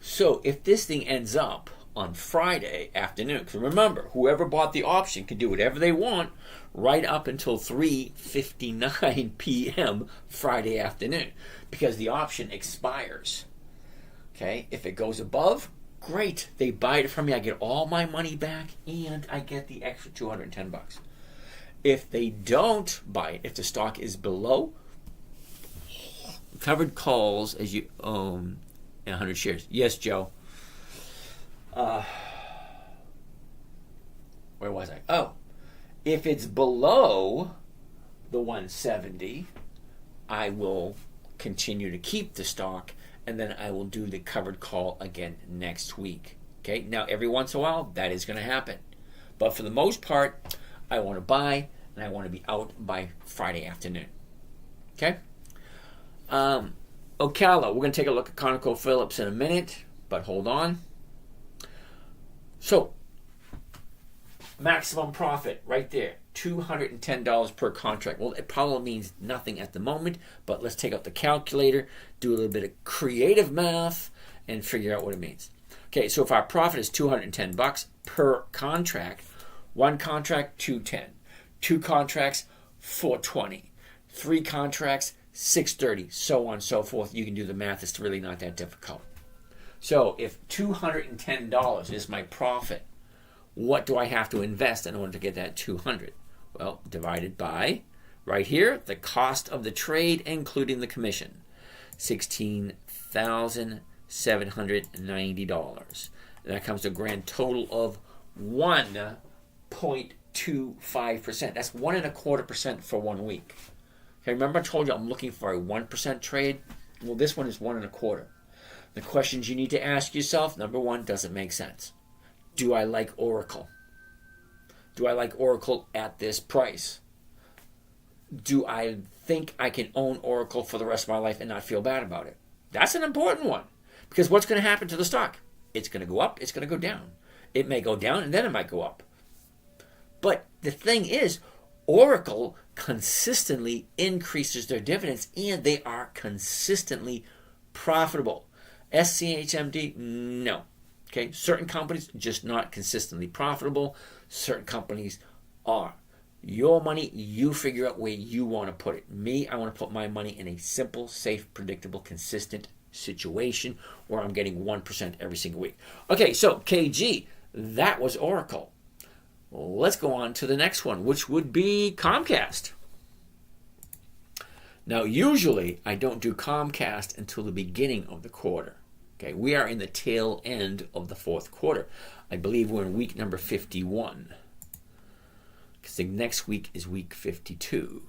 So if this thing ends up on Friday afternoon, because remember, whoever bought the option can do whatever they want right up until 3:59 p.m. Friday afternoon, because the option expires. Okay, if it goes above, great. They buy it from me. I get all my money back, and I get the extra $210. If they don't buy it, if the stock is below, covered calls as you own 100 shares. Yes, Joe. Where was I? Oh, if it's below the 170, I will continue to keep the stock, and then I will do the covered call again next week. Okay, now every once in a while, that is going to happen. But for the most part, I want to buy, and I want to be out by Friday afternoon. Okay? Ocala, we're going to take a look at ConocoPhillips in a minute, but hold on. So, maximum profit right there, $210 per contract. Well, it probably means nothing at the moment, but let's take out the calculator, do a little bit of creative math, and figure out what it means. Okay, so if our profit is $210 per contract, one contract, $210. Two contracts, $420. Three contracts, $630. So on and so forth. You can do the math. It's really not that difficult. So if $210 is my profit, what do I have to invest in order to get that $200? Well, divided by, right here, the cost of the trade, including the commission, $16,790. That comes to a grand total of 1.25%. That's 1.25% for 1 week. Okay, remember I told you I'm looking for a 1% trade? Well, this one is 1.25%. The questions you need to ask yourself, number one, does it make sense? Do I like Oracle? Do I like Oracle at this price? Do I think I can own Oracle for the rest of my life and not feel bad about it? That's an important one. Because what's going to happen to the stock? It's going to go up, it's going to go down. It may go down, and then it might go up. But the thing is, Oracle consistently increases their dividends, and they are consistently profitable. SCHMD, no. Okay, certain companies just not consistently profitable. Certain companies are. Your money, you figure out where you want to put it. Me, I want to put my money in a simple, safe, predictable, consistent situation where I'm getting 1% every single week. Okay, so KG, that was Oracle. Let's go on to the next one, which would be Comcast. Now, usually I don't do Comcast until the beginning of the quarter. Okay, we are in the tail end of the fourth quarter. I believe we're in week number 51. Because the next week is week 52.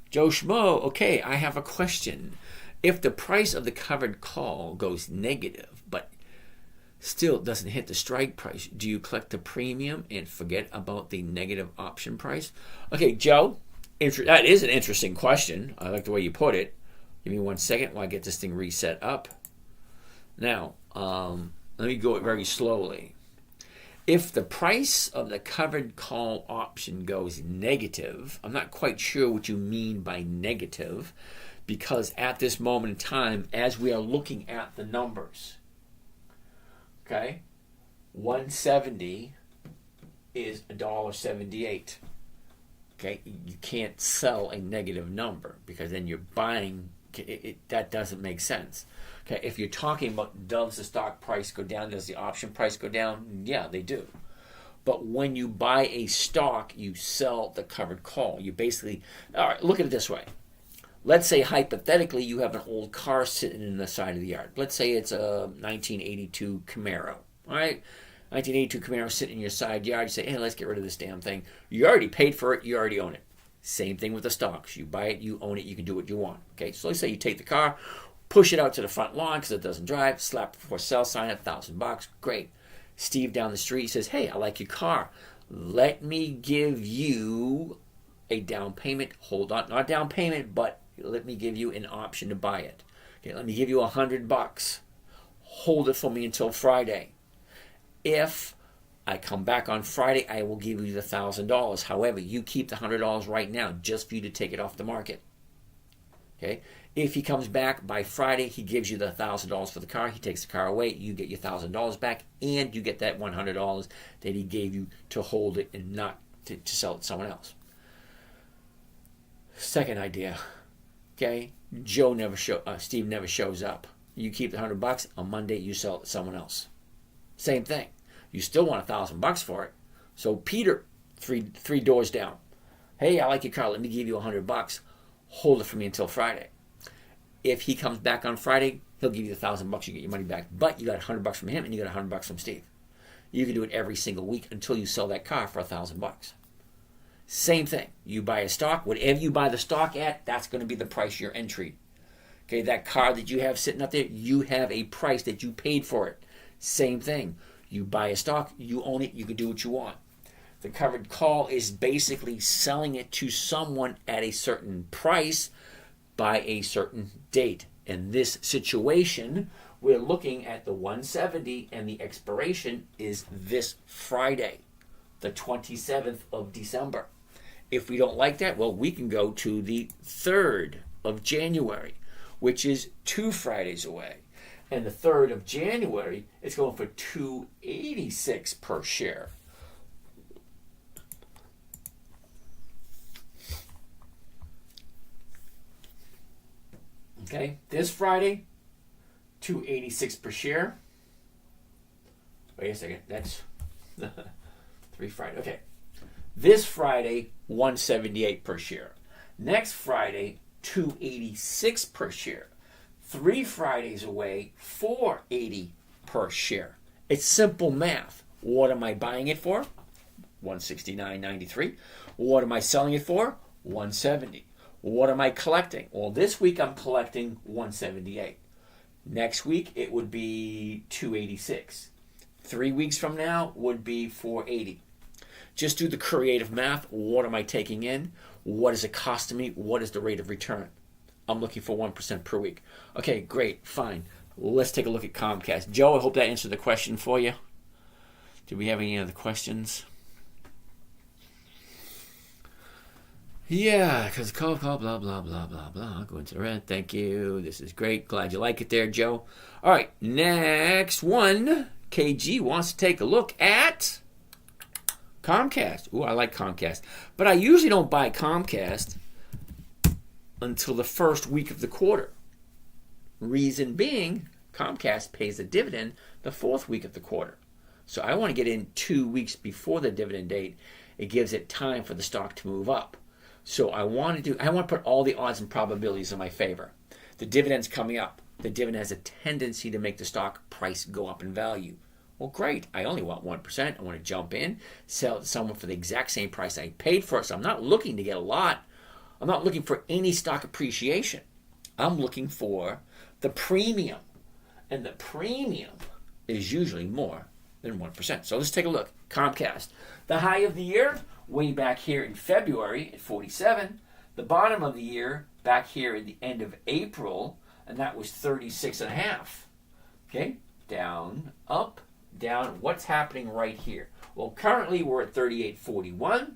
Joe Schmo, okay, I have a question. If the price of the covered call goes negative, but still doesn't hit the strike price, do you collect the premium and forget about the negative option price? Okay, Joe, that is an interesting question. I like the way you put it. Give me 1 second while I get this thing reset up. Now, let me go very slowly. If the price of the covered call option goes negative, I'm not quite sure what you mean by negative, because at this moment in time, as we are looking at the numbers, okay, 170 is $1.78. Okay, you can't sell a negative number because then you're buying That doesn't make sense. Okay, if you're talking about does the stock price go down, does the option price go down? Yeah, they do. But when you buy a stock, you sell the covered call. You basically, all right, look at it this way. Let's say hypothetically you have an old car sitting in the side of the yard. Let's say it's a 1982 Camaro. All right, 1982 Camaro sitting in your side yard. You say, hey, let's get rid of this damn thing. You already paid for it. You already own it. Same thing with the stocks. You buy it, you own it, you can do what you want. Okay, so let's say you take the car, push it out to the front lawn because it doesn't drive, slap a for sale sign at $1,000. Great. Steve down the street says, hey, I like your car. Let me give you a down payment. Hold on, not down payment, but let me give you an option to buy it. Okay, let me give you $100. Hold it for me until Friday. If I come back on Friday, I will give you the $1,000. However, you keep the $100 right now just for you to take it off the market. Okay? If he comes back by Friday, he gives you the $1,000 for the car. He takes the car away. You get your $1,000 back, and you get that $100 that he gave you to hold it and not to sell it to someone else. Second idea. Okay? Steve never shows up. You keep the $100. On Monday, you sell it to someone else. Same thing. You still want $1,000 for it. So Peter, three doors down. Hey, I like your car. Let me give you $100. Hold it for me until Friday. If he comes back on Friday, he'll give you the $1,000. You get your money back. But you got $100 from him, and you got $100 from Steve. You can do it every single week until you sell that car for $1,000. Same thing. You buy a stock. Whatever you buy the stock at, that's going to be the price you're entry. Okay, that car that you have sitting up there, you have a price that you paid for it. Same thing. You buy a stock, you own it, you can do what you want. The covered call is basically selling it to someone at a certain price by a certain date. In this situation, we're looking at the 170 and the expiration is this Friday, the 27th of December. If we don't like that, well, we can go to the 3rd of January, which is 2 Fridays away. And the 3rd of January, it's going for $2.86 per share. Okay, this Friday, $2.86 per share. Wait a second, that's 3 Friday. Okay, this Friday, $1.78 per share. Next Friday, $2.86 per share. 3 Fridays away, $4.80 per share. It's simple math. What am I buying it for? $169.93. What am I selling it for? $170. What am I collecting? Well, this week I'm collecting $178. Next week it would be $286. 3 weeks from now would be $480. Just do the creative math. What am I taking in? What is it costing me? What is the rate of return? I'm looking for 1% per week. Okay, great, fine. Let's take a look at Comcast. Joe, I hope that answered the question for you. Do we have any other questions? Yeah, because call, blah, blah, blah, blah, blah. Go into the red. Thank you. This is great. Glad you like it there, Joe. All right, next one. KG wants to take a look at Comcast. Ooh, I like Comcast. But I usually don't buy Comcast until the first week of the quarter. Reason being, Comcast pays a dividend the 4th week of the quarter. So I want to get in 2 weeks before the dividend date. It gives it time for the stock to move up. So I want to put all the odds and probabilities in my favor. The dividend's coming up. The dividend has a tendency to make the stock price go up in value. Well, great. I only want 1%. I want to jump in, sell it to someone for the exact same price I paid for it. So I'm not looking to get a lot. I'm not looking for any stock appreciation. I'm looking for the premium. And the premium is usually more than 1%. So let's take a look. Comcast. The high of the year, way back here in February at 47. The bottom of the year, back here at the end of April, and that was 36.5. Okay? Down, up, down. What's happening right here? Well, currently we're at 38.41.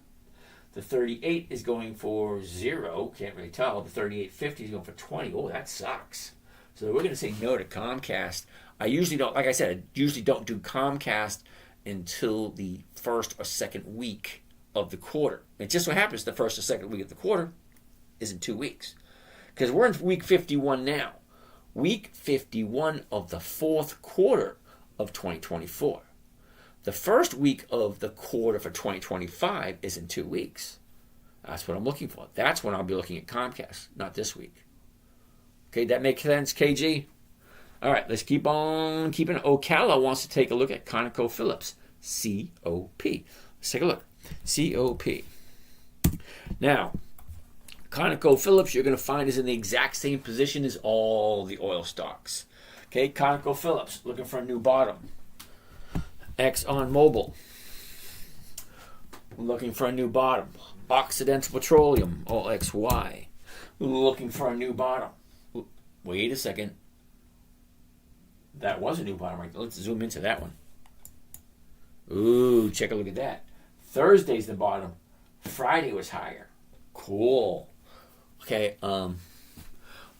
The 38 is going for 0. Can't really tell. The 38.50 is going for 20. Oh, that sucks. So we're going to say no to Comcast. I usually don't, like I said, I usually don't do Comcast until the 1st or 2nd week of the quarter. It just so happens the 1st or 2nd week of the quarter is in 2 weeks. Because we're in week 51 now. Week 51 of the fourth quarter of 2024. The first week of the quarter for 2025 is in 2 weeks. That's what I'm looking for. That's when I'll be looking at Comcast, not this week. Okay, that makes sense, KG? All right, let's keep on keeping. Ocala wants to take a look at ConocoPhillips, COP. Let's take a look. COP. Now, ConocoPhillips, you're going to find is in the exact same position as all the oil stocks. Okay, ConocoPhillips, looking for a new bottom. ExxonMobil, looking for a new bottom. Occidental Petroleum, OXY, looking for a new bottom. Wait a second. That was a new bottom right there. Let's zoom into that one. Ooh, check a look at that. Thursday's the bottom. Friday was higher. Cool. Okay,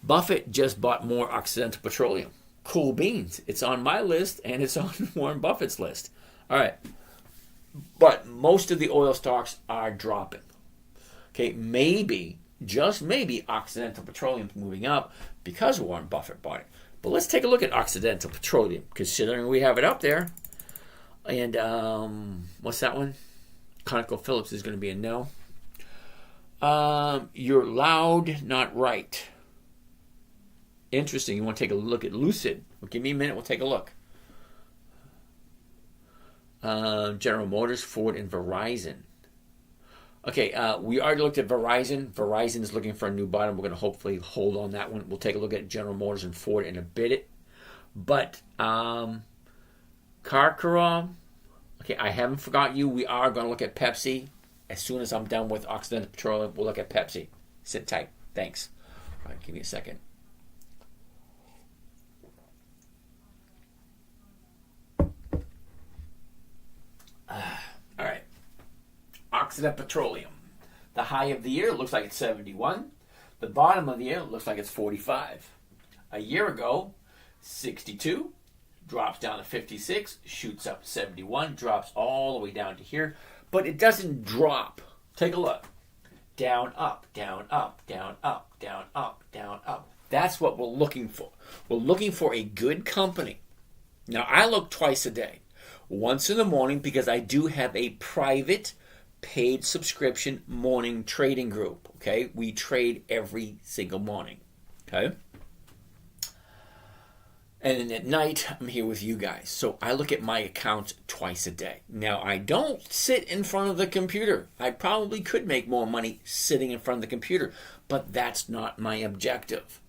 Buffett just bought more Occidental Petroleum. Cool beans. It's on my list and it's on Warren Buffett's list. All right. But most of the oil stocks are dropping. Okay, maybe, just maybe, Occidental Petroleum's moving up because Warren Buffett bought it. But let's take a look at Occidental Petroleum, considering we have it up there. And what's that one? ConocoPhillips is going to be a no. You're loud, not right. Interesting. You want to take a look at Lucid? Well, give me a minute. We'll take a look. General Motors, Ford, and Verizon. Okay, we already looked at Verizon. Verizon is looking for a new bottom. We're going to hopefully hold on that one. We'll take a look at General Motors and Ford in a bit. But Carcará, okay, I haven't forgot you. We are going to look at Pepsi. As soon as I'm done with Occidental Petroleum, we'll look at Pepsi. Sit tight. Thanks. All right, give me a second. All right. Occidental Petroleum. The high of the year looks like it's 71. The bottom of the year looks like it's 45. A year ago, 62, drops down to 56, shoots up to 71, drops all the way down to here. But it doesn't drop. Take a look. Down, up, down, up, down, up, down, up, down, up. That's what we're looking for. We're looking for a good company. Now, I look twice a day. Once in the morning because I do have a private paid subscription morning trading group. Okay? We trade every single morning. Okay? And then at night, I'm here with you guys. So I look at my account twice a day. Now, I don't sit in front of the computer. I probably could make more money sitting in front of the computer, but that's not my objective.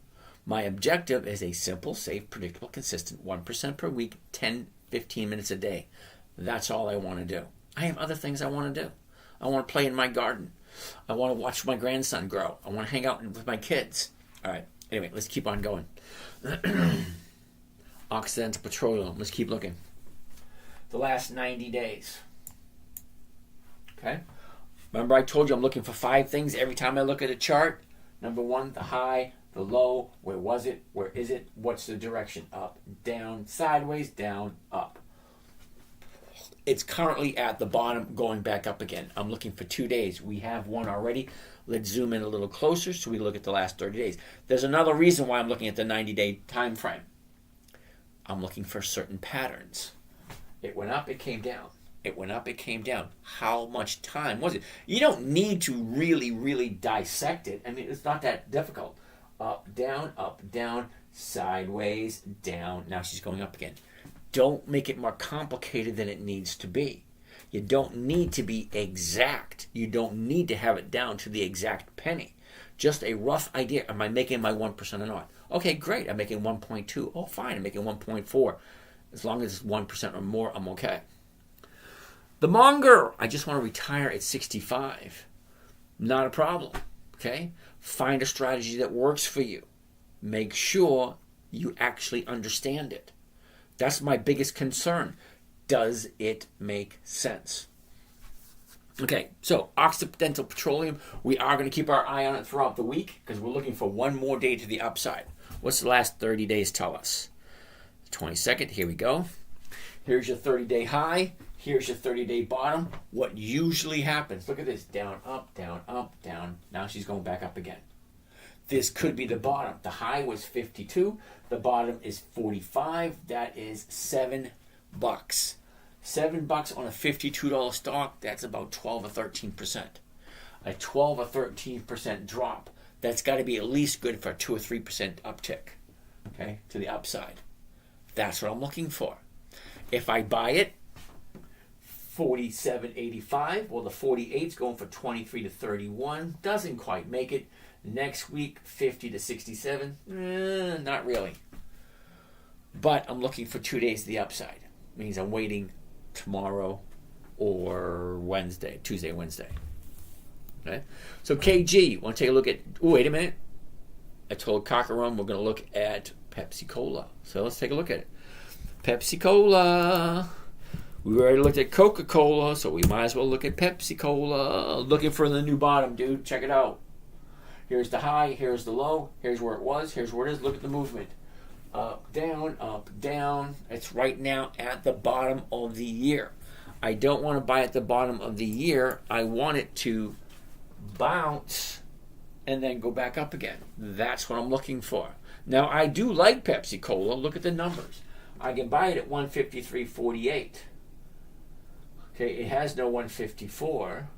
My objective is a simple, safe, predictable, consistent 1% per week, 10, 15 minutes a day. That's all I want to do. I have other things I want to do. I want to play in my garden. I want to watch my grandson grow. I want to hang out with my kids. All right. Anyway, let's keep on going. Occidental Petroleum. Let's keep looking. The last 90 days. Okay? Remember I told you I'm looking for 5 things every time I look at a chart? Number 1, the high, the low, where was it, where is it, what's the direction, up, down, sideways, down, up. It's currently at the bottom, going back up again. I'm looking for 2 days. We have one already. Let's zoom in a little closer so we look at the last 30 days. There's another reason why I'm looking at the 90-day time frame. I'm looking for certain patterns. It went up, it came down. It went up, it came down. How much time was it? You don't need to really, really dissect it. I mean, it's not that difficult. Up, down, sideways, down. Now she's going up again. Don't make it more complicated than it needs to be. You don't need to be exact. You don't need to have it down to the exact penny. Just a rough idea. Am I making my 1% or not? Okay, great. I'm making 1.2. Oh, fine. I'm making 1.4. As long as it's 1% or more, I'm okay. The Monger. I just want to retire at 65. Not a problem. Okay? Find a strategy that works for you. Make sure you actually understand it. That's my biggest concern. Does it make sense? Okay, so Occidental Petroleum, we are going to keep our eye on it throughout the week because we're looking for one more day to the upside. What's the last 30 days tell us? 22nd, here we go. Here's your 30-day high. Here's your 30-day bottom. What usually happens, look at this, down, up, down, up, down. Now she's going back up again. this could be the bottom. The high was 52. The bottom is 45. That is $7. $7 on a $52 stock. That's about 12 or 13%. A 12 or 13% drop. That's got to be at least good for a 2 or 3% uptick. Okay, to the upside. That's what I'm looking for. If I buy it, 47.85. Well, the 48's going for 23 to 31. Doesn't quite make it. Next week, 50 to 67. Not really. But I'm looking for 2 days to the upside. Means I'm waiting tomorrow or Wednesday, Tuesday, Wednesday. Okay. So KG, want to take a look at? Oh, wait a minute. I told Cockerham we're going to look at Pepsi Cola. So let's take a look at it. Pepsi Cola. We already looked at Coca-Cola, so we might as well look at Pepsi Cola. Looking for the new bottom, dude. Check it out. Here's the high. Here's the low. Here's where it was. Here's where it is. Look at the movement. Up, down, up, down. It's right now at the bottom of the year. I don't want to buy at the bottom of the year. I want it to bounce and then go back up again. That's what I'm looking for. Now, I do like Pepsi Cola. Look at the numbers. I can buy it at 153.48. Okay, it has no 154.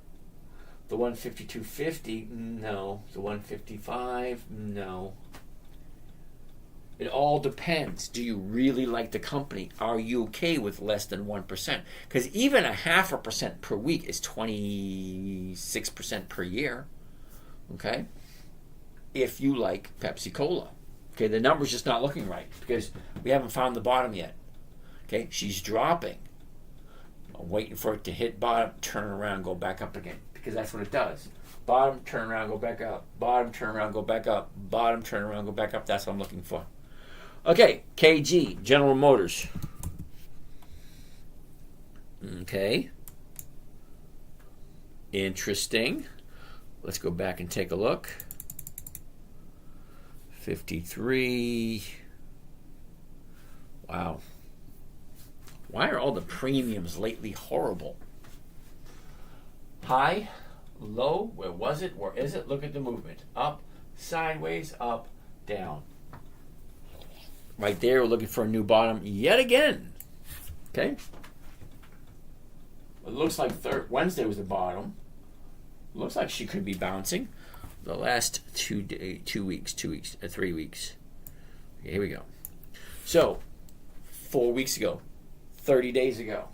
The 152.50, no. The 155, no. It all depends. Do you really like the company? Are you okay with less than 1%? Because even a 0.5% per week is 26% per year. Okay? If you like Pepsi Cola. Okay, the number's just not looking right because we haven't found the bottom yet. Okay, she's dropping. I'm waiting for it to hit bottom, turn around, go back up again. Because that's what it does. Bottom, turn around, go back up. Bottom, turn around, go back up. Bottom, turn around, go back up. That's what I'm looking for. Okay, KG, General Motors. Okay. Interesting. Let's go back and take a look. 53. Wow. Why are all the premiums lately horrible? High, low, where was it? Where is it? Look at the movement. Up, sideways, up, down. Right there, we're looking for a new bottom yet again. Okay? It looks like Wednesday was the bottom. Looks like she could be bouncing. The last 3 weeks. Okay, here we go. So, 4 weeks ago, 30 days ago,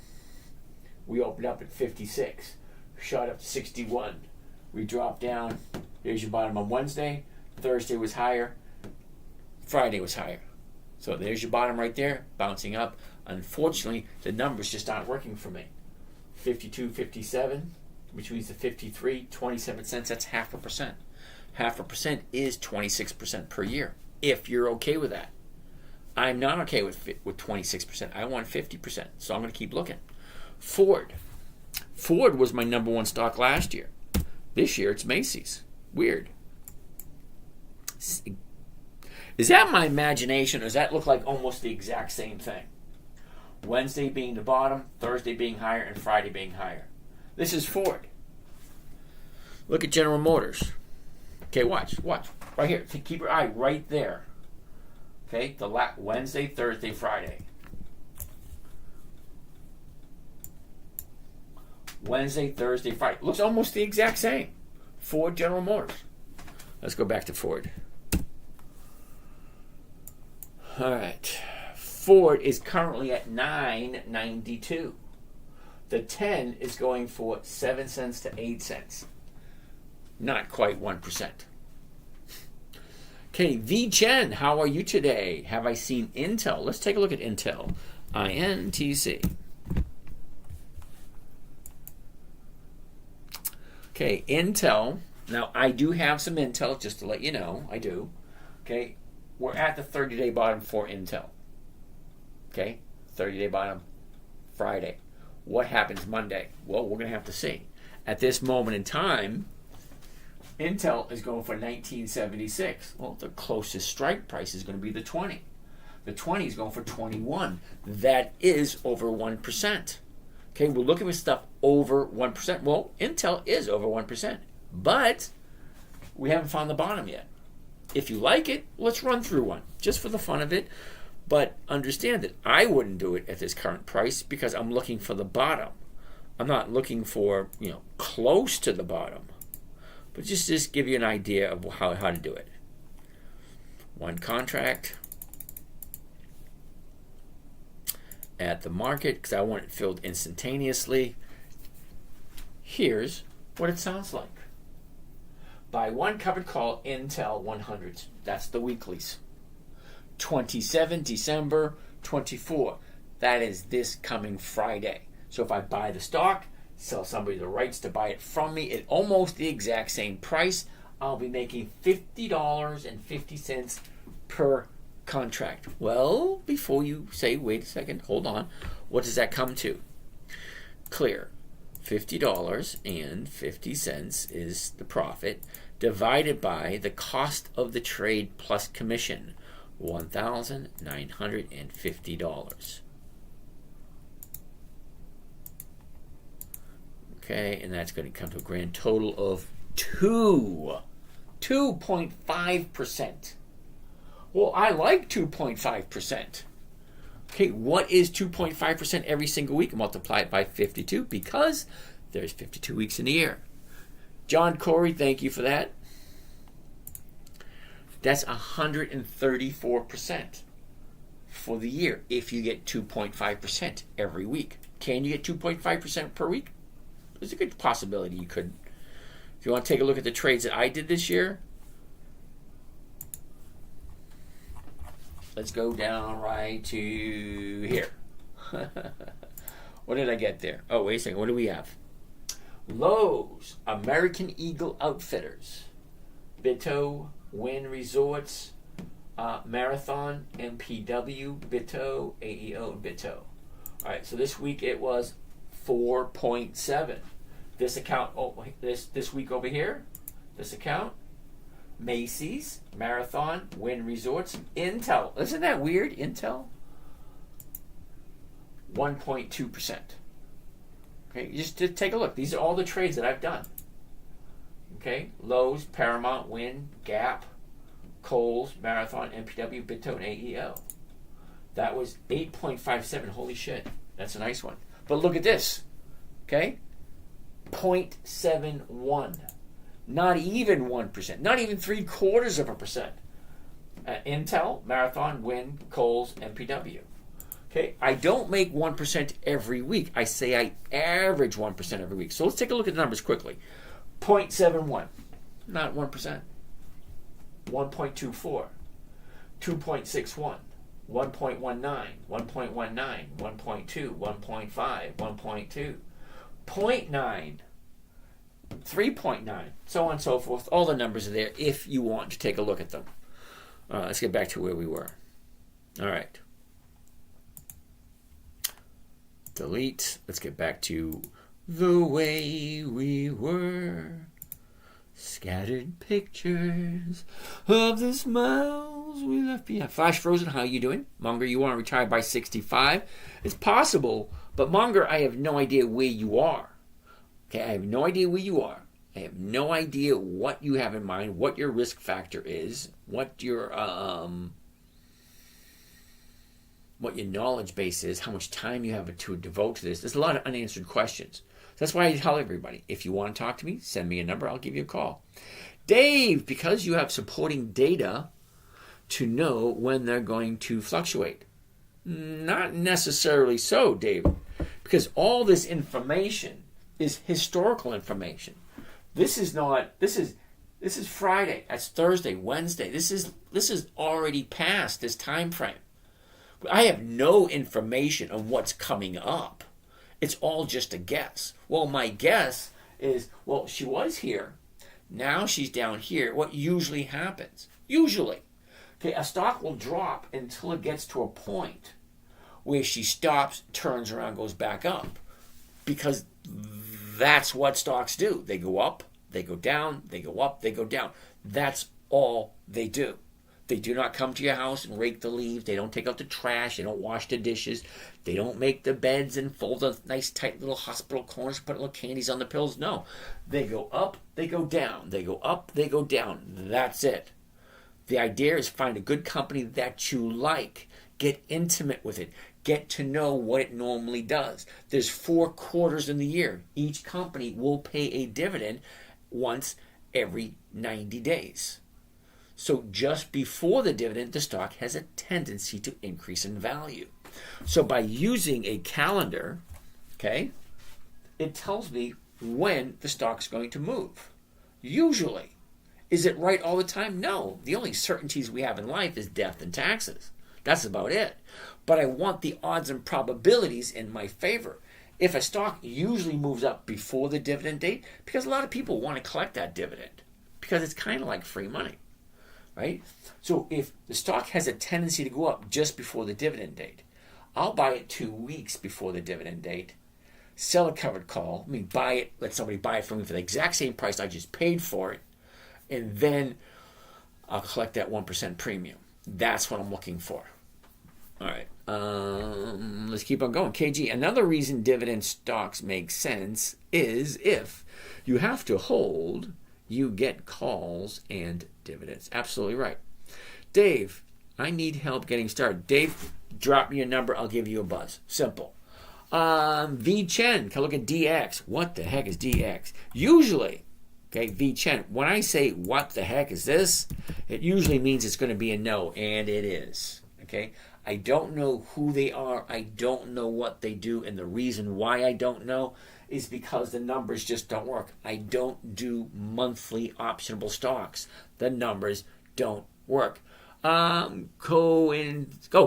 we opened up at 56, shot up to 61. We dropped down. Here's your bottom on Wednesday. Thursday was higher. Friday was higher. So there's your bottom right there, bouncing up. Unfortunately, the numbers just aren't working for me. 52, 57, which means the 53, 27 cents, that's 0.5%. 0.5% is 26% per year, if you're okay with that. I'm not okay with 26%. I want 50%, so I'm going to keep looking. Ford. Ford was my number one stock last year. This year, it's Macy's. Weird. Is that my imagination, or does that look like almost the exact same thing? Wednesday being the bottom, Thursday being higher, and Friday being higher. This is Ford. Look at General Motors. Okay, watch. Right here. Keep your eye right there. Okay, the Wednesday, Thursday, Friday. Wednesday, Thursday, Friday. Looks almost the exact same. Ford, General Motors. Let's go back to Ford. All right. Ford is currently at $9.92. The 10 is going for 7 cents to 8 cents. Not quite 1%. Okay, VGen, how are you today? Have I seen Intel? Let's take a look at Intel. INTC. Okay, Intel. Now, I do have some Intel, just to let you know. I do. Okay, we're at the 30-day bottom for Intel. Okay, 30-day bottom Friday. What happens Monday? Well, we're going to have to see. At this moment in time, Intel is going for $19.76. Well, the closest strike price is going to be the 20. The 20 is going for 21. That is over 1%. Okay, we're looking for stuff over 1%. Well, Intel is over 1%. But we haven't found the bottom yet. If you like it, let's run through one, just for the fun of it. But understand that I wouldn't do it at this current price because I'm looking for the bottom. I'm not looking for, close to the bottom. But just give you an idea of how to do it. One contract at the market because I want it filled instantaneously. Here's what it sounds like. Buy one covered call Intel 100s. That's the weeklies. 27 December 24. That is this coming Friday. So if I buy the stock, sell somebody the rights to buy it from me at almost the exact same price, I'll be making $50.50 per contract. Well, before you say, wait a second, hold on, what does that come to? Clear. $50.50 is the profit divided by the cost of the trade plus commission, $1,950. Okay, and that's going to come to a grand total of 2.5%. Well, I like 2.5%. Okay, what is 2.5% every single week? Multiply it by 52 because there's 52 weeks in the year. John Corey, thank you for that. That's 134% for the year if you get 2.5% every week. Can you get 2.5% per week? There's a good possibility you could. If you want to take a look at the trades that I did this year, let's go down right to here. What did I get there? Oh, wait a second. What do we have? Lowe's, American Eagle Outfitters, Bitto, Wynn Resorts, Marathon, MPW, Bitto, AEO, and Bitto. All right, so this week it was 4.7. This account, this week over here, this account, Macy's, Marathon, Wynn Resorts, Intel. Isn't that weird? Intel? 1.2%. Okay, just to take a look. These are all the trades that I've done. Okay, Lowe's, Paramount, Wynn, Gap, Kohl's, Marathon, MPW, Bitto, and AEO. That was 8.57. Holy shit. That's a nice one. But look at this. Okay? 0.71. Not even 1%. Not even 0.75%. Intel, Marathon, Wynn, Kohl's, MPW. Okay? I don't make 1% every week. I say I average 1% every week. So let's take a look at the numbers quickly. 0.71. Not 1%. 1.24. 2.61. 1.19, 1.19, 1.2, 1.5, 1.2, 0.9, 3.9, so on and so forth. All the numbers are there if you want to take a look at them. Let's get back to where we were. All right. Delete. Let's get back to the way we were. Scattered pictures of the smiles we left behind. Flash Frozen, how you doing? Monger, you want to retire by 65? It's possible, but Monger, I have no idea where you are. Okay, I have no idea where you are. I have no idea what you have in mind, what your risk factor is, what your knowledge base is, how much time you have to devote to this. There's a lot of unanswered questions. That's why I tell everybody, if you want to talk to me, send me a number, I'll give you a call. Dave, because you have supporting data to know when they're going to fluctuate. Not necessarily so, Dave, because all this information is historical information. This is Friday, that's Thursday, Wednesday. This is already past this time frame. I have no information on what's coming up. It's all just a guess. Well, my guess is, well, she was here. Now she's down here. What usually happens? Usually. Okay, a stock will drop until it gets to a point where she stops, turns around, goes back up. Because that's what stocks do. They go up, they go down, they go up, they go down. That's all they do. They do not come to your house and rake the leaves. They don't take out the trash. They don't wash the dishes. They don't make the beds and fold the nice tight little hospital corners, put little candies on the pills. No. They go up, they go down. They go up, they go down. That's it. The idea is find a good company that you like. Get intimate with it. Get to know what it normally does. There's 4 quarters in the year. Each company will pay a dividend once every 90 days. So just before the dividend, the stock has a tendency to increase in value. So by using a calendar, okay, it tells me when the stock's going to move. Usually. Is it right all the time? No. The only certainties we have in life is death and taxes. That's about it. But I want the odds and probabilities in my favor. If a stock usually moves up before the dividend date, because a lot of people want to collect that dividend, because it's kind of like free money, right? So if the stock has a tendency to go up just before the dividend date, I'll buy it 2 weeks before the dividend date, sell a covered call, buy it, let somebody buy it from me for the exact same price I just paid for it, and then I'll collect that 1% premium. That's what I'm looking for. All right. Let's keep on going. KG, another reason dividend stocks make sense is if you have to hold, you get calls and dividends. Absolutely right. Dave, I need help getting started. Dave, drop me your number. I'll give you a buzz. Simple. V Chen, can look at DX. What the heck is DX? Usually, okay, V Chen, when I say what the heck is this, it usually means it's going to be a no, and it is. Okay, I don't know who they are. I don't know what they do, and the reason why I don't know is because the numbers just don't work. I don't do monthly optionable stocks. The numbers don't work.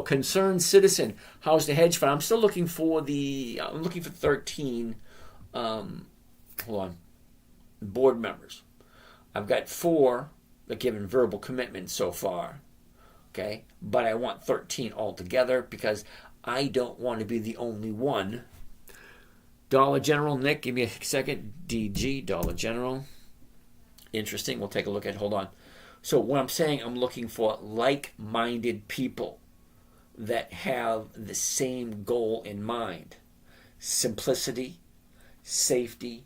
Concerned Citizen. How's the hedge fund? I'm still looking for 13 board members. I've got 4 that given verbal commitments so far. Okay? But I want 13 altogether because I don't want to be the only one. Dollar General, Nick, give me a second. DG, Dollar General. Interesting. We'll take a look at, hold on. So what I'm saying, I'm looking for like-minded people that have the same goal in mind. Simplicity, safety,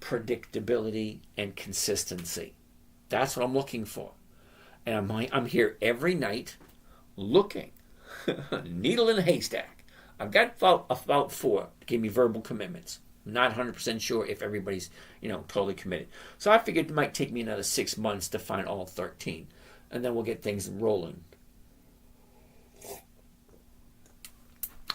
predictability, and consistency. That's what I'm looking for. And I'm here every night looking. Needle in a haystack. I've got about 4 to give me verbal commitments. Not 100% sure if everybody's, totally committed. So I figured it might take me another 6 months to find all 13. And then we'll get things rolling.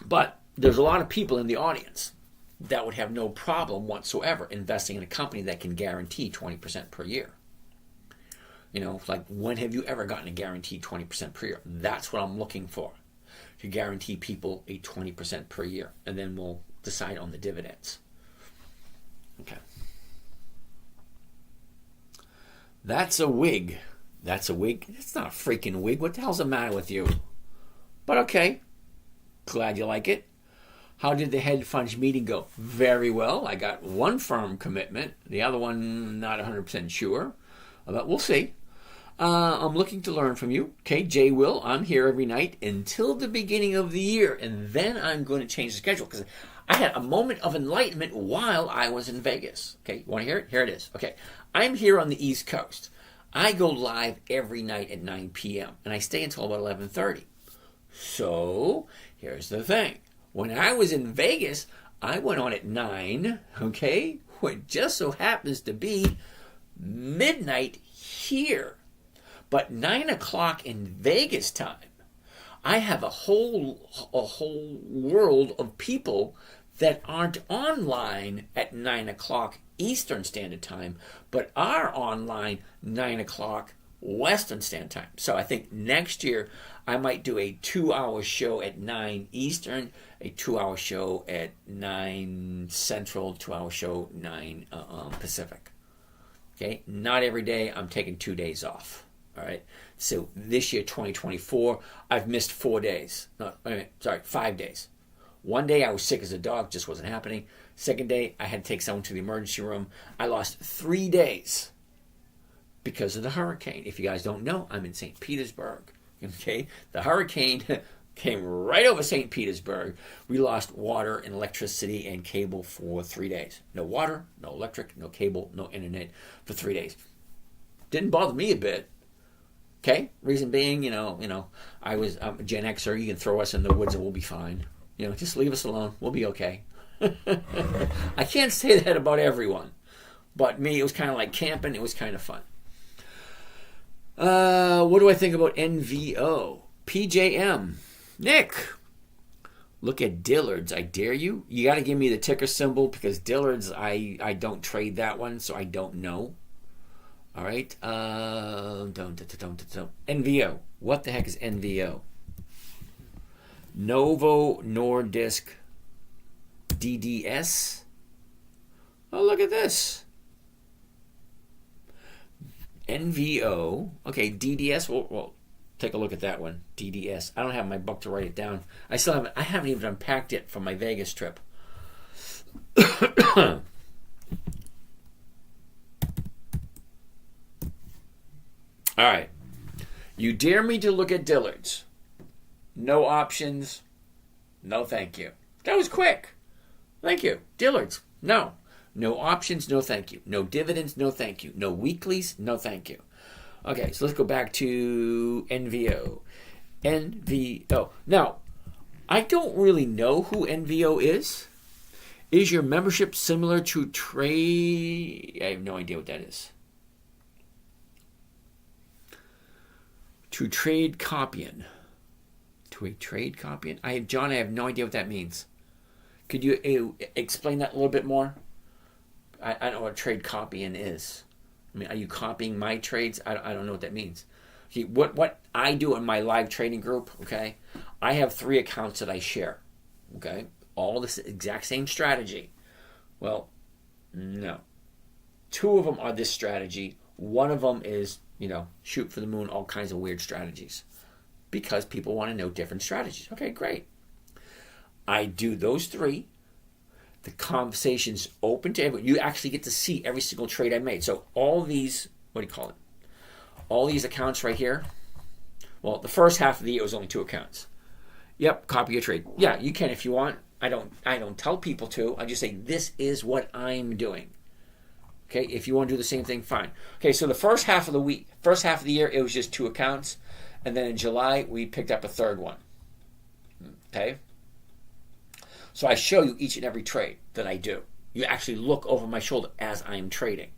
But there's a lot of people in the audience that would have no problem whatsoever investing in a company that can guarantee 20% per year. Like when have you ever gotten a guaranteed 20% per year? That's what I'm looking for. To guarantee people a 20% per year. And then we'll decide on the dividends. Okay. That's a wig. That's a wig. It's not a freaking wig. What the hell's the matter with you? But okay. Glad you like it. How did the hedge funds meeting go? Very well. I got 1 firm commitment. The other one, not 100% sure. But we'll see. I'm looking to learn from you. Okay, Jay Will, I'm here every night until the beginning of the year. And then I'm going to change the schedule because I had a moment of enlightenment while I was in Vegas. Okay, you want to hear it? Here it is. Okay, I'm here on the East Coast. I go live every night at 9 p.m. and I stay until about 11:30. So, here's the thing. When I was in Vegas, I went on at 9, okay? What just so happens to be midnight here. But 9 o'clock in Vegas time, I have a whole world of people that aren't online at 9 o'clock Eastern Standard Time, but are online 9 o'clock Western Standard Time. So I think next year I might do a 2-hour show at 9 Eastern, a 2-hour show at 9 Central, 2-hour show 9 Pacific. Okay, not every day. I'm taking 2 days off. All right. So this year, 2024, I've missed 4 days. No, 5 days. One day I was sick as a dog, just wasn't happening. Second day, I had to take someone to the emergency room. I lost 3 days because of the hurricane. If you guys don't know, I'm in St. Petersburg. Okay, the hurricane came right over St. Petersburg. We lost water and electricity and cable for 3 days. No water, no electric, no cable, no internet for 3 days. Didn't bother me a bit. Okay, reason being, I'm a Gen Xer. You can throw us in the woods and we'll be fine. Just leave us alone. We'll be okay. I can't say that about everyone, but me, it was kind of like camping. It was kind of fun. What do I think about NVO? PJM. Nick, look at Dillard's. I dare you. You got to give me the ticker symbol because Dillard's, I don't trade that one, so I don't know. All right. NVO. What the heck is NVO? Novo Nordisk DDS. Oh, look at this. NVO. Okay, DDS. Well, take a look at that one. DDS. I don't have my book to write it down. I haven't even unpacked it from my Vegas trip. All right. You dare me to look at Dillard's. No options. No thank you. That was quick. Thank you. Dillard's. No. No options. No thank you. No dividends. No thank you. No weeklies. No thank you. Okay, so let's go back to NVO. NVO. Now, I don't really know who NVO is. Is your membership similar to Trade? I have no idea what that is. To Trade Copying. To a Trade Copying? John, I have no idea what that means. Could you explain that a little bit more? I don't know what trade copying is. I mean, are you copying my trades? I don't know what that means. See, what I do in my live trading group, okay, I have 3 accounts that I share, okay, all this exact same strategy. Well, no. 2 of them are this strategy. 1 of them is, shoot for the moon, all kinds of weird strategies. Because people want to know different strategies. Okay, great. I do those 3. The conversation's open to everyone. You actually get to see every single trade I made. So all these, all these accounts right here. Well, the first half of the year was only 2 accounts. Yep, copy your trade. Yeah, you can if you want. I don't tell people to. I just say this is what I'm doing. Okay, if you want to do the same thing, fine. Okay, so the first half of the year, it was just 2 accounts. And then in July, we picked up a 3rd one. Okay? So I show you each and every trade that I do. You actually look over my shoulder as I'm trading.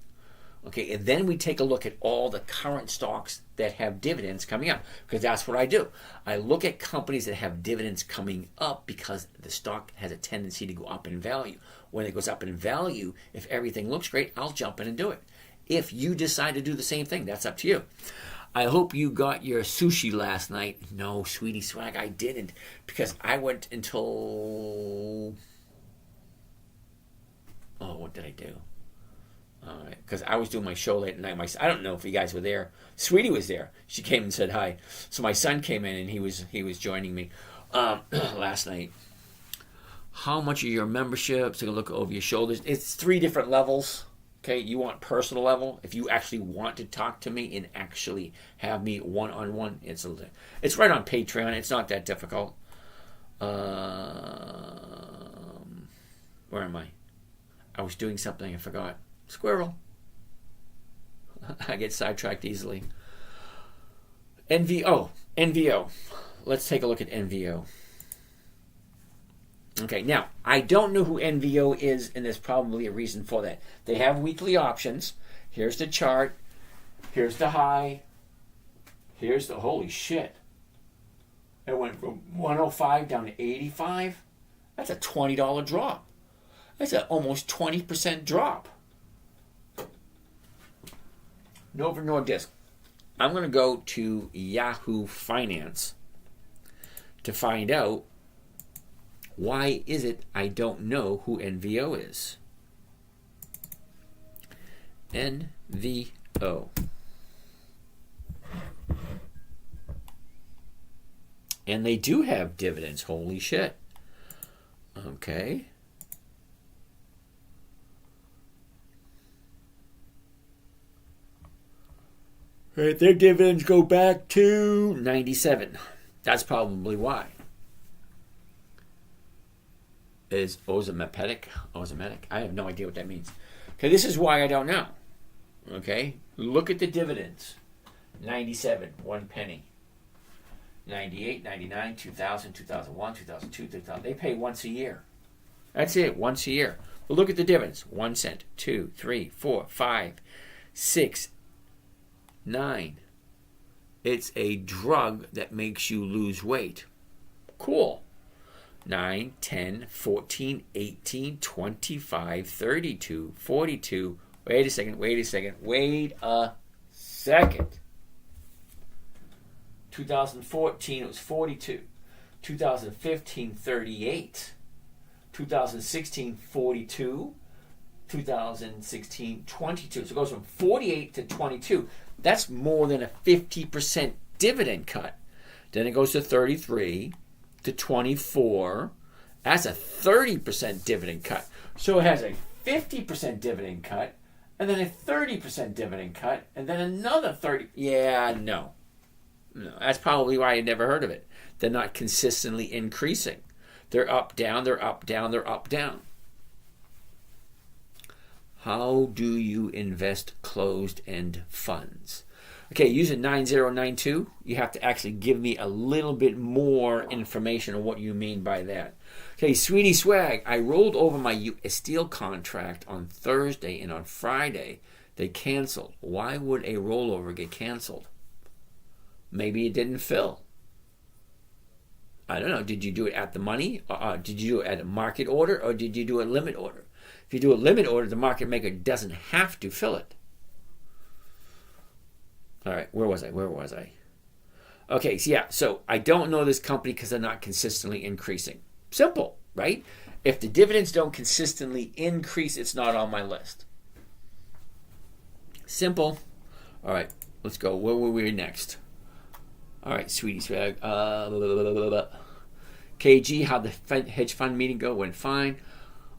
Okay, and then we take a look at all the current stocks that have dividends coming up, because that's what I do. I look at companies that have dividends coming up because the stock has a tendency to go up in value. When it goes up in value, if everything looks great, I'll jump in and do it. If you decide to do the same thing, that's up to you. I hope you got your sushi last night. No, sweetie swag, I didn't, because I went until... Oh, what did I do? All right, because I was doing my show late at night. I don't know if you guys were there. Sweetie was there. She came and said hi. So my son came in and he was joining me last night. How much are your memberships? Take a look over your shoulders. It's 3 different levels. Okay, you want personal level. If you actually want to talk to me and actually have me one-on-one, it's right on Patreon. It's not that difficult. Where am I? I was doing something. I forgot. Squirrel. I get sidetracked easily. NVO. Let's take a look at NVO. Okay, now, I don't know who NVO is, and there's probably a reason for that. They have weekly options. Here's the chart. Here's the high. Here's the... Holy shit. It went from 105 down to 85. That's a $20 drop. That's an almost 20% drop. Novo Nordisk. I'm going to go to Yahoo Finance to find out why is it I don't know who NVO is. NVO. And they do have dividends. Holy shit. Okay. Right, their dividends go back to 97. That's probably why. Is Ozempic? I have no idea what that means. Okay, this is why I don't know. Okay, look at the dividends. 97, 1 penny. 98, 99, 2000, 2001, 2002, 2000. They pay once a year. That's it, once a year. But look at the dividends. 1 cent, 2, 3, 4, 5, 6, 9. It's a drug that makes you lose weight. Cool. 9, 10, 14, 18, 25, 32, 42. Wait a second. 2014, it was 42. 2015, 38. 2016, 42. 2016, 22. So it goes from 48 to 22. That's more than a 50% dividend cut. Then it goes to 33 to 24. That's a 30% dividend cut. So it has a 50% dividend cut, and then a 30% dividend cut, and then another 30. Yeah, no. That's probably why I never heard of it. They're not consistently increasing. They're up, down, they're up, down, they're up, down. How do you invest closed-end funds? Okay, using 9092, you have to actually give me a little bit more information on what you mean by that. Okay, Sweetie Swag, I rolled over my U.S. Steel contract on Thursday, and on Friday they canceled. Why would a rollover get canceled? Maybe it didn't fill. I don't know. Did you do it at the money? Did you do it at a market order, or did you do a limit order? If you do a limit order, the market maker doesn't have to fill it. All right, where was I? Okay, so I don't know this company because they're not consistently increasing. Simple, right? If the dividends don't consistently increase, it's not on my list. Simple. All right, let's go. Where were we next? All right, Sweetie Swag. KG, how'd the hedge fund meeting go? Went fine.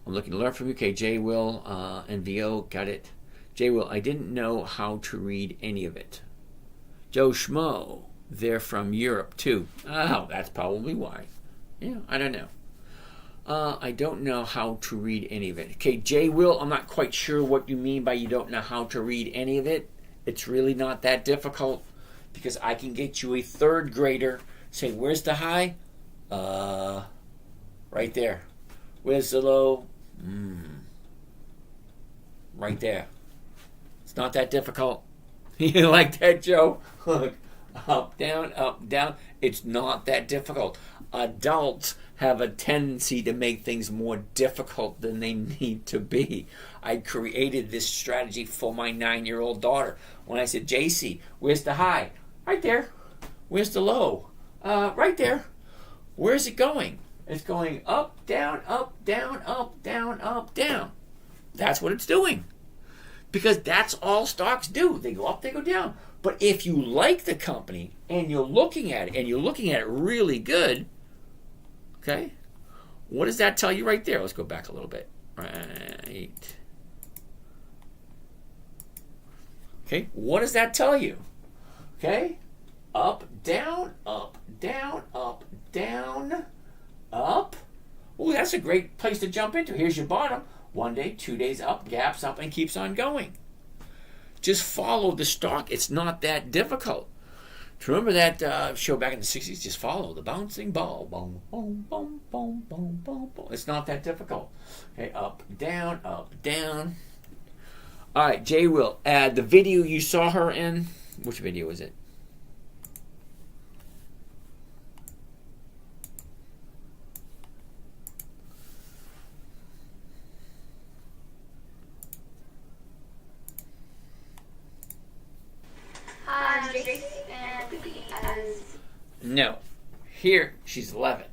I'm looking to learn from you. Okay, J. Will, NVO, got it. J. Will, I didn't know how to read any of it. Joe Schmo, they're from Europe too. Oh, that's probably why. Yeah, I don't know. I don't know how to read any of it. Okay, J. Will, I'm not quite sure what you mean by you don't know how to read any of it. It's really not that difficult because I can get you a third grader saying, where's the high? Right there. Where's the low? Right there. It's not that difficult. You like that, Joe? Look, up, down, up, down. It's not that difficult. Adults have a tendency to make things more difficult than they need to be. I created this strategy for my 9-year-old daughter. When I said, JC, where's the high? Right there. Where's the low? Right there. Where's it going? It's going up, down, up, down, up, down, up, down. That's what it's doing. Because that's all stocks do. They go up, they go down. But if you like the company and you're looking at it, and you're looking at it really good, okay, what does that tell you right there? Let's go back a little bit. Right. Okay, what does that tell you? Okay, up, down, up, down, up, down, up. Oh, that's a great place to jump into. Here's your bottom. 1 day, 2 days up, gaps up, and keeps on going. Just follow the stock. It's not that difficult. Remember that show back in the 60s? Just follow the bouncing ball. Boom, boom, boom, boom, boom, boom, boom. It's not that difficult. Okay, up, down, up, down. All right, Jay Will, the video you saw her in, which video was it? No. Here, she's 11.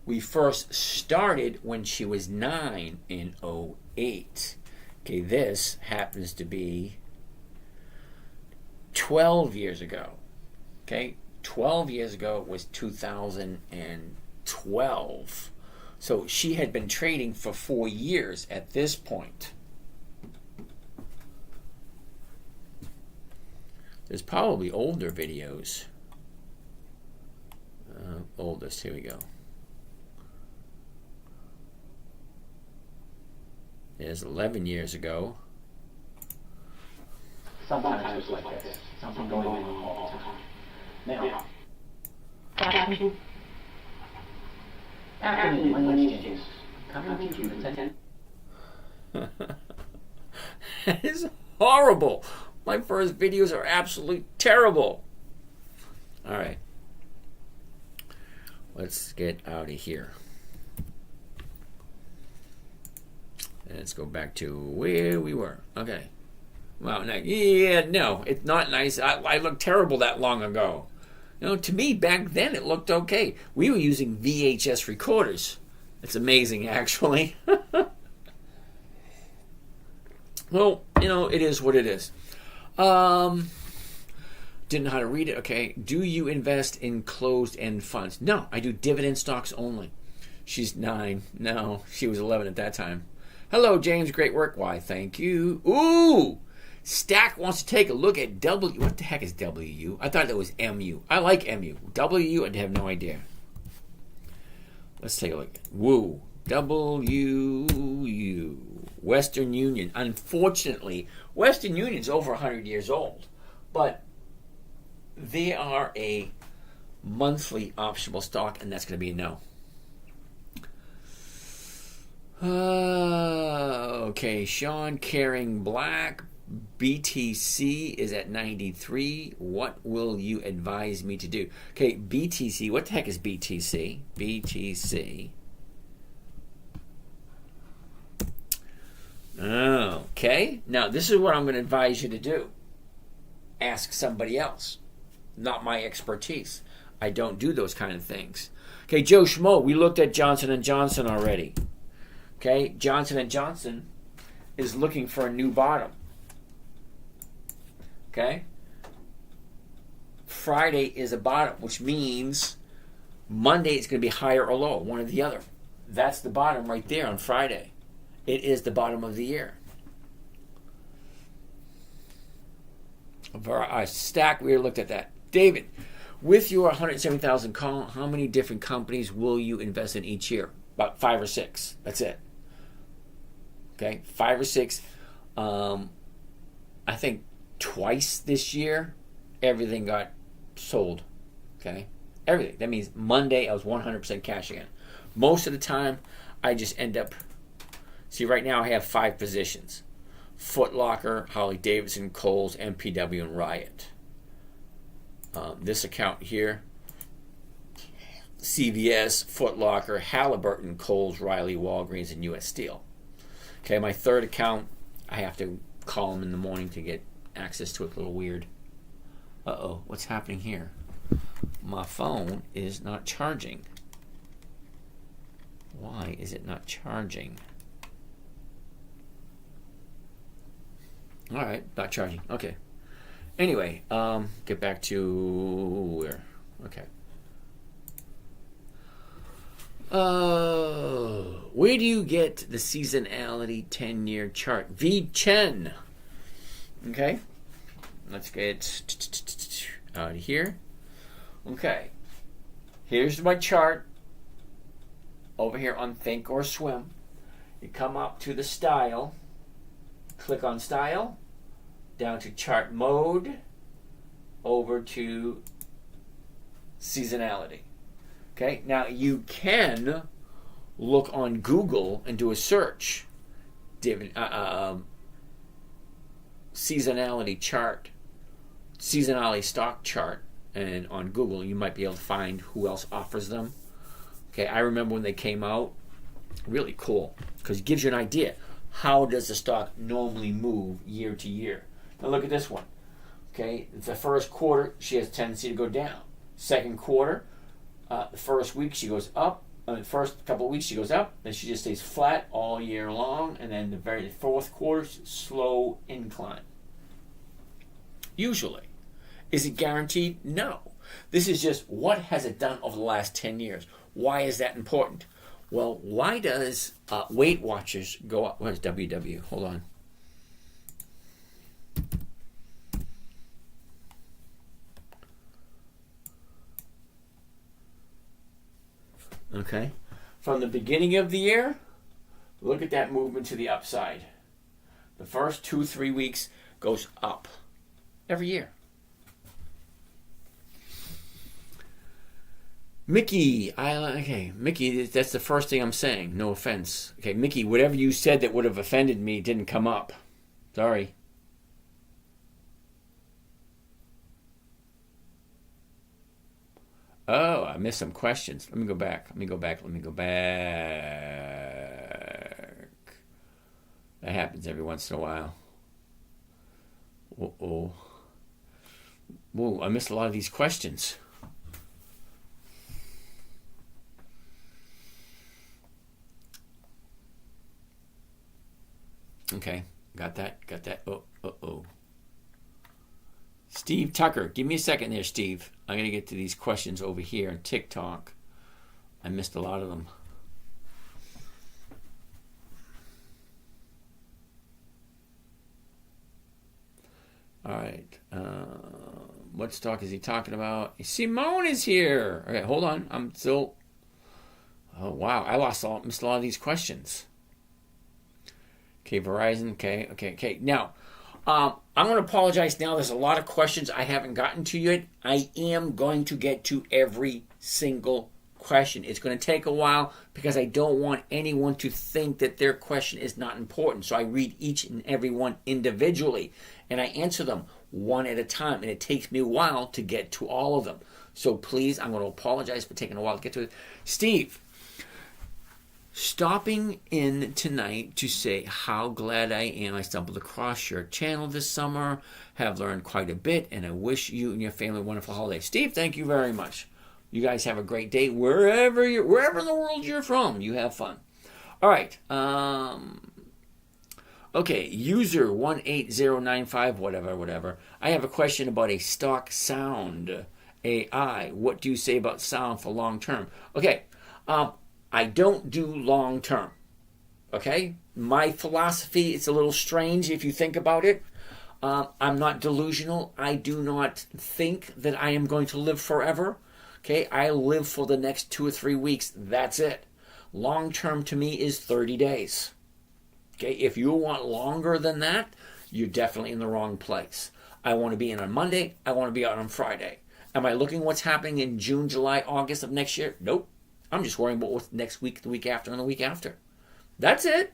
We first started when she was 9 in 08. Okay, this happens to be 12 years ago. Okay, 12 years ago was 2012. So she had been trading for 4 years at this point. There's probably older videos. Oldest, here we go. There's 11 years ago. Sometimes it was like this. something going on all the time. Now, after the language changes, coming to the 10. That is horrible. My first videos are absolutely terrible. All right. Let's get out of here. And let's go back to where we were. Okay. Well, no, it's not nice. I looked terrible that long ago. To me, back then, it looked okay. We were using VHS recorders. It's amazing, actually. Well, it is what it is. Didn't know how to read it. Okay. Do you invest in closed-end funds? No, I do dividend stocks only. She's 9. No, she was 11 at that time. Hello, James. Great work. Why, thank you. Ooh! Stack wants to take a look at W. What the heck is WU? I thought that was MU. I like MU. WU, I have no idea. Let's take a look. Woo. WU. Western Union. Unfortunately, Western Union's over 100 years old. But they are a monthly optional stock, and that's going to be a no. Okay, Sean Caring Black. BTC is at 93. What will you advise me to do? Okay, BTC. What the heck is BTC? BTC. Okay. Now, this is what I'm going to advise you to do. Ask somebody else. Not my expertise. I don't do those kind of things. Okay, Joe Schmo, we looked at Johnson & Johnson already. Okay, Johnson & Johnson is looking for a new bottom. Okay? Friday is a bottom, which means Monday is going to be higher or lower, one or the other. That's the bottom right there on Friday. It is the bottom of the year. Stack, we looked at that. David, with your 170,000 call, how many different companies will you invest in each year? About 5 or 6. That's it. Okay, 5 or 6. I think twice this year, everything got sold. Okay, everything. That means Monday I was 100% cashing in. Most of the time, I just end up. See, right now I have 5 positions: Foot Locker, Harley Davidson, Kohl's, MPW, and Riot. This account here: CVS, Foot Locker, Halliburton, Kohl's, Riley, Walgreens, and U.S. Steel. Okay, my third account, I have to call them in the morning to get access to it. A little weird. Uh-oh, what's happening here? My phone is not charging. Why is it not charging? All right, not charging. Okay. Anyway, get back to where? Okay. Where do you get the seasonality 10-year chart? V Chen. Okay. Let's get out of here. Okay. Here's my chart. Over here on Think or Swim. You come up to the style. Click on style. Down to chart mode. Over to seasonality. Okay, now you can look on Google and do a search. Seasonality chart, seasonality stock chart, and on Google you might be able to find who else offers them. Okay, I remember when they came out, really cool, because it gives you an idea. How does the stock normally move year to year? Now look at this one. Okay, the first quarter, she has a tendency to go down. Second quarter, the first week she goes up. The first couple of weeks she goes up. Then she just stays flat all year long. And then the very fourth quarter, slow incline. Usually. Is it guaranteed? No. This is just what has it done over the last 10 years. Why is that important? Well, why does Weight Watchers go up? What is WW? Hold on. Okay. From the beginning of the year, look at that movement to the upside. The first 2-3 weeks goes up every year. Mickey, okay, Mickey, that's the first thing I'm saying. No offense. Okay, Mickey, whatever you said that would have offended me didn't come up. Sorry. Oh, I missed some questions. Let me go back. That happens every once in a while. Uh-oh. Whoa, I missed a lot of these questions. Okay, got that. Oh. Steve Tucker, give me a second there, Steve. I'm going to get to these questions over here on TikTok. I missed a lot of them. All right. What stock is he talking about? Simone is here. Okay, hold on. I'm still... Oh, wow. I missed a lot of these questions. Okay, Verizon. Okay. Now, I'm going to apologize now. There's a lot of questions I haven't gotten to yet. I am going to get to every single question. It's going to take a while because I don't want anyone to think that their question is not important. So I read each and every one individually, and I answer them one at a time, and it takes me a while to get to all of them. So please, I'm going to apologize for taking a while to get to it. Steve, stopping in tonight to say how glad I am I stumbled across your channel this summer, have learned quite a bit, and I wish you and your family a wonderful holiday. Steve, thank you very much. You guys have a great day wherever in the world you're from. You have fun. All right. Okay, user 18095, whatever. I have a question about a stock sound AI. What do you say about sound for long term? Okay, I don't do long term. Okay, my philosophy is a little strange if you think about it. I'm not delusional. I do not think that I am going to live forever. Okay, I live for the next 2 or 3 weeks. That's it. Long term to me is 30 days. Okay, if you want longer than that, you're definitely in the wrong place. I want to be in on Monday. I want to be out on Friday. Am I looking what's happening in June, July, August of next year? Nope. I'm just worrying about what's next week, the week after, and the week after. That's it.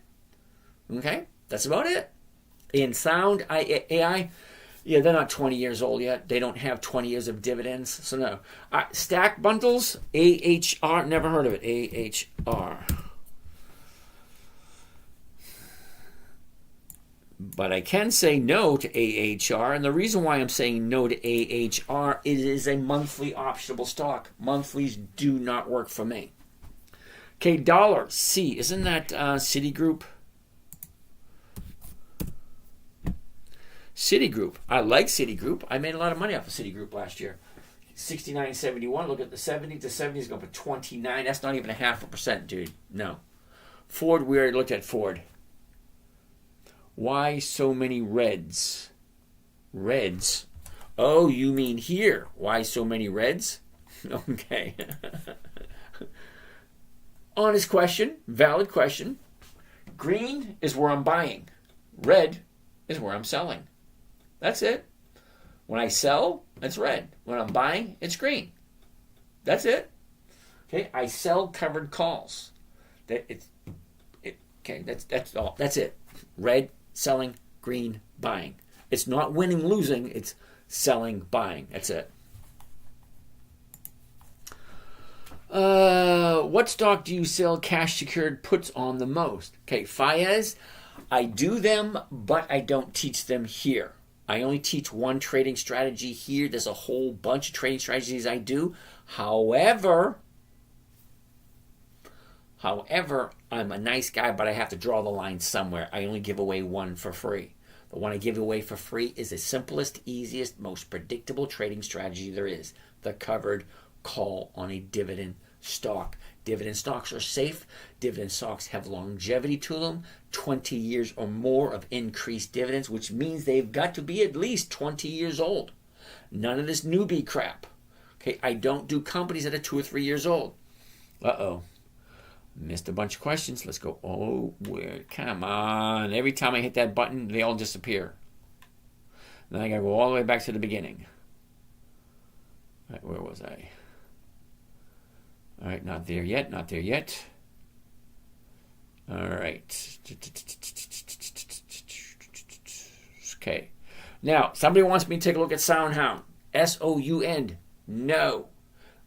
Okay, that's about it. In sound, AI, yeah, they're not 20 years old yet. They don't have 20 years of dividends. So no. Stack bundles, AHR, never heard of it. AHR. But I can say no to AHR, and the reason why I'm saying no to AHR is it is a monthly optionable stock. Monthlies do not work for me. Okay, Dollar C, isn't that Citigroup? Citigroup. I like Citigroup. I made a lot of money off of Citigroup last year. 69.71. Look at the 70. The 70 is going for 29. That's not even 0.5%, dude. No. Ford, we already looked at Ford. Why so many reds? Reds? Oh, you mean here. Why so many reds? Okay. Honest question. Valid question. Green is where I'm buying. Red is where I'm selling. That's it. When I sell, it's red. When I'm buying, it's green. That's it. Okay, I sell covered calls. Okay, that's all. That's it. Red, selling, green, buying. It's not winning, losing. It's selling, buying. That's it. What stock do you sell cash secured puts on the most? Okay, Faiz, I do them, but I don't teach them here. I only teach one trading strategy here. There's a whole bunch of trading strategies I do. However, I'm a nice guy, but I have to draw the line somewhere. I only give away one for free. The one I give away for free is the simplest, easiest, most predictable trading strategy there is. The covered call on a dividend stock. Dividend stocks are safe. Dividend stocks have longevity to them, 20 years or more of increased dividends, which means they've got to be at least 20 years old. None of this newbie crap. Okay, I don't do companies that are 2 or 3 years old. Uh-oh. Missed a bunch of questions. Let's go. Oh, come on. Every time I hit that button, they all disappear. Then I got to go all the way back to the beginning. All right, where was I? All right, not there yet. Not there yet. All right. Okay. Now, somebody wants me to take a look at SoundHound. SOUN. No.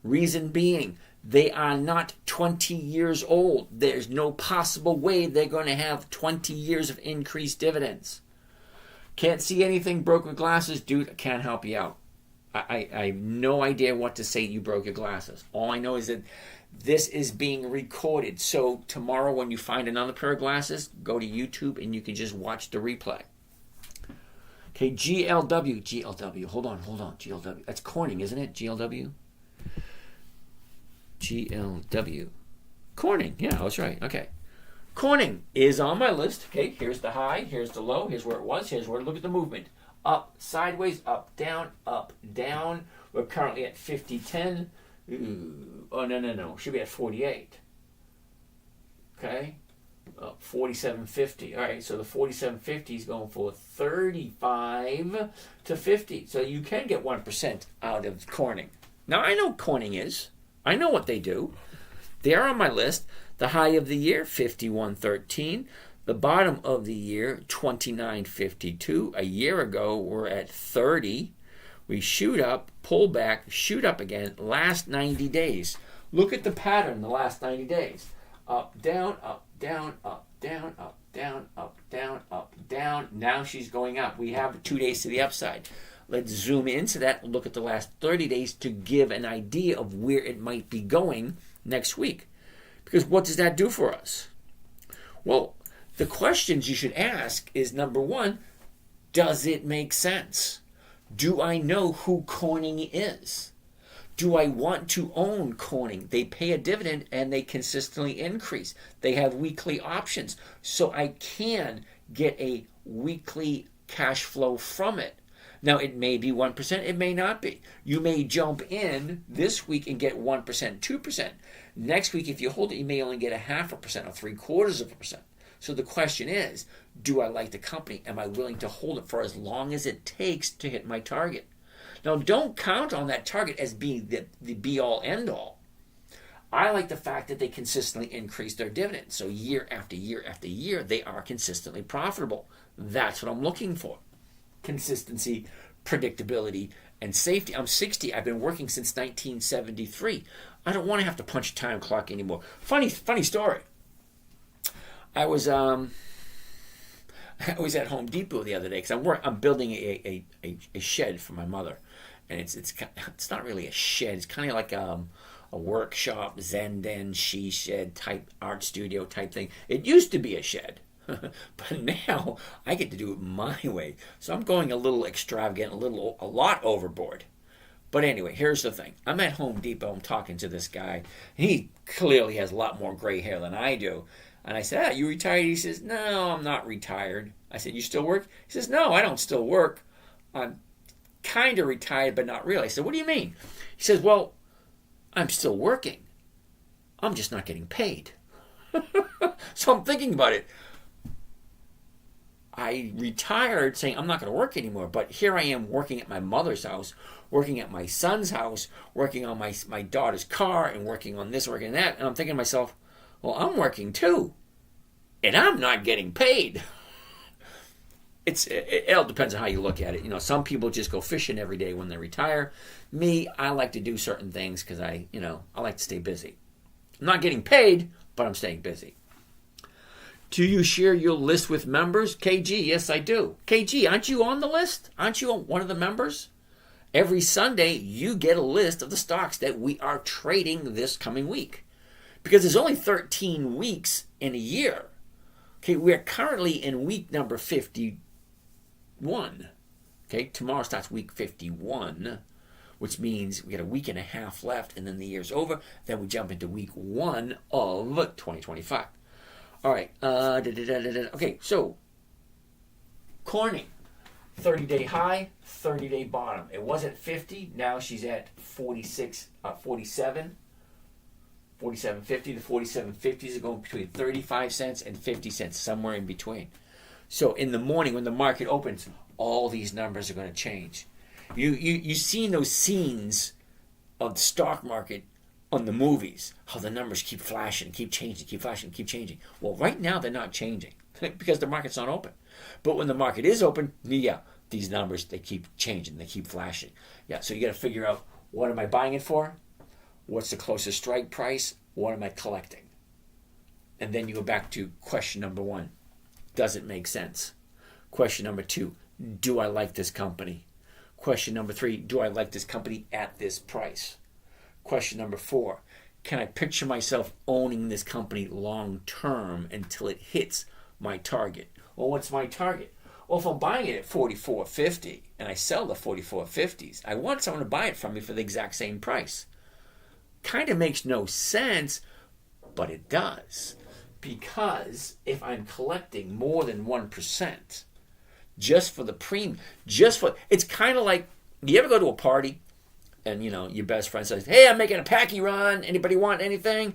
Reason being, they are not 20 years old. There's no possible way they're going to have 20 years of increased dividends. Can't see anything, broke with glasses. Dude, I can't help you out. I have no idea what to say. You broke your glasses. All I know is that this is being recorded. So tomorrow when you find another pair of glasses, go to YouTube and you can just watch the replay. Okay, GLW. Hold on. GLW. That's Corning, isn't it? GLW? GLW. Corning. Yeah, that's right. Okay. Corning is on my list. Okay, here's the high. Here's the low. Here's where it was. Here's where, look at the movement. Up, sideways, up, down, up, down. We're currently at 50.10. Ooh. Oh, no. Should be at 48. Okay. 47.50. All right, so the 47.50 is going for 35 to 50. So you can get 1% out of Corning. Now, I know Corning is. I know what they do. They are on my list. The high of the year, 51.13. The bottom of the year, 29.52. A year ago, we're at 30. We shoot up, pull back, shoot up again. Last 90 days. Look at the pattern the last 90 days. Up, down, up, down, up, down, up, down, up, down, up, down. Now she's going up. We have 2 days to the upside. Let's zoom into that and look at the last 30 days to give an idea of where it might be going next week. Because what does that do for us? Well, the questions you should ask is, number one, does it make sense? Do I know who Corning is? Do I want to own Corning? They pay a dividend and they consistently increase. They have weekly options. So I can get a weekly cash flow from it. Now, it may be 1%. It may not be. You may jump in this week and get 1%, 2%. Next week, if you hold it, you may only get 0.5% or 0.75%. So the question is, do I like the company? Am I willing to hold it for as long as it takes to hit my target? Now, don't count on that target as being the be-all, end-all. I like the fact that they consistently increase their dividends. So year after year after year, they are consistently profitable. That's what I'm looking for. Consistency, predictability, and safety. I'm 60. I've been working since 1973. I don't want to have to punch a time clock anymore. Funny story. I was at Home Depot the other day because I'm building a shed for my mother, and it's not really a shed. It's kind of like a workshop, Zenden, she shed type art studio type thing. It used to be a shed, but now I get to do it my way. So I'm going a little extravagant, a lot overboard. But anyway, here's the thing. I'm at Home Depot. I'm talking to this guy. He clearly has a lot more gray hair than I do. And I said, you retired? He says, no, I'm not retired. I said, you still work? He says, no, I don't still work. I'm kind of retired, but not really. I said, what do you mean? He says, well, I'm still working. I'm just not getting paid. So I'm thinking about it. I retired saying I'm not going to work anymore, but here I am working at my mother's house, working at my son's house, working on my daughter's car, and working on this, working on that. And I'm thinking to myself, well, I'm working too, and I'm not getting paid. It all depends on how you look at it. You know, some people just go fishing every day when they retire. Me, I like to do certain things because I like to stay busy. I'm not getting paid, but I'm staying busy. Do you share your list with members? KG, yes, I do. KG, aren't you on the list? Aren't you one of the members? Every Sunday, you get a list of the stocks that we are trading this coming week. Because there's only 13 weeks in a year. Okay, we're currently in week number 51. Okay, tomorrow starts week 51, which means we got a week and a half left, and then the year's over. Then we jump into week 1 of 2025. All right. Okay, so Corning, 30-day high, 30-day bottom. It was at 50. Now she's at 47. 47.50. The 47.50s are going between 35 cents and 50 cents, somewhere in between. So in the morning when the market opens, all these numbers are going to change. You've seen those scenes of the stock market on the movies, how the numbers keep flashing, keep changing, keep flashing, keep changing. Well, right now they're not changing because the market's not open. But when the market is open, yeah, these numbers, they keep changing, they keep flashing. Yeah, so you got to figure out, what am I buying it for? What's the closest strike price? What am I collecting? And then you go back to question number 1. Does it make sense? Question number 2, do I like this company? Question number 3, do I like this company at this price? Question number 4, can I picture myself owning this company long term until it hits my target? Well, what's my target? Well, if I'm buying it at $44.50 and I sell the $44.50s, I want someone to buy it from me for the exact same price. Kind of makes no sense, but it does. Because if I'm collecting more than 1% just for the premium, it's kind of like, you ever go to a party and, your best friend says, hey, I'm making a packy run. Anybody want anything?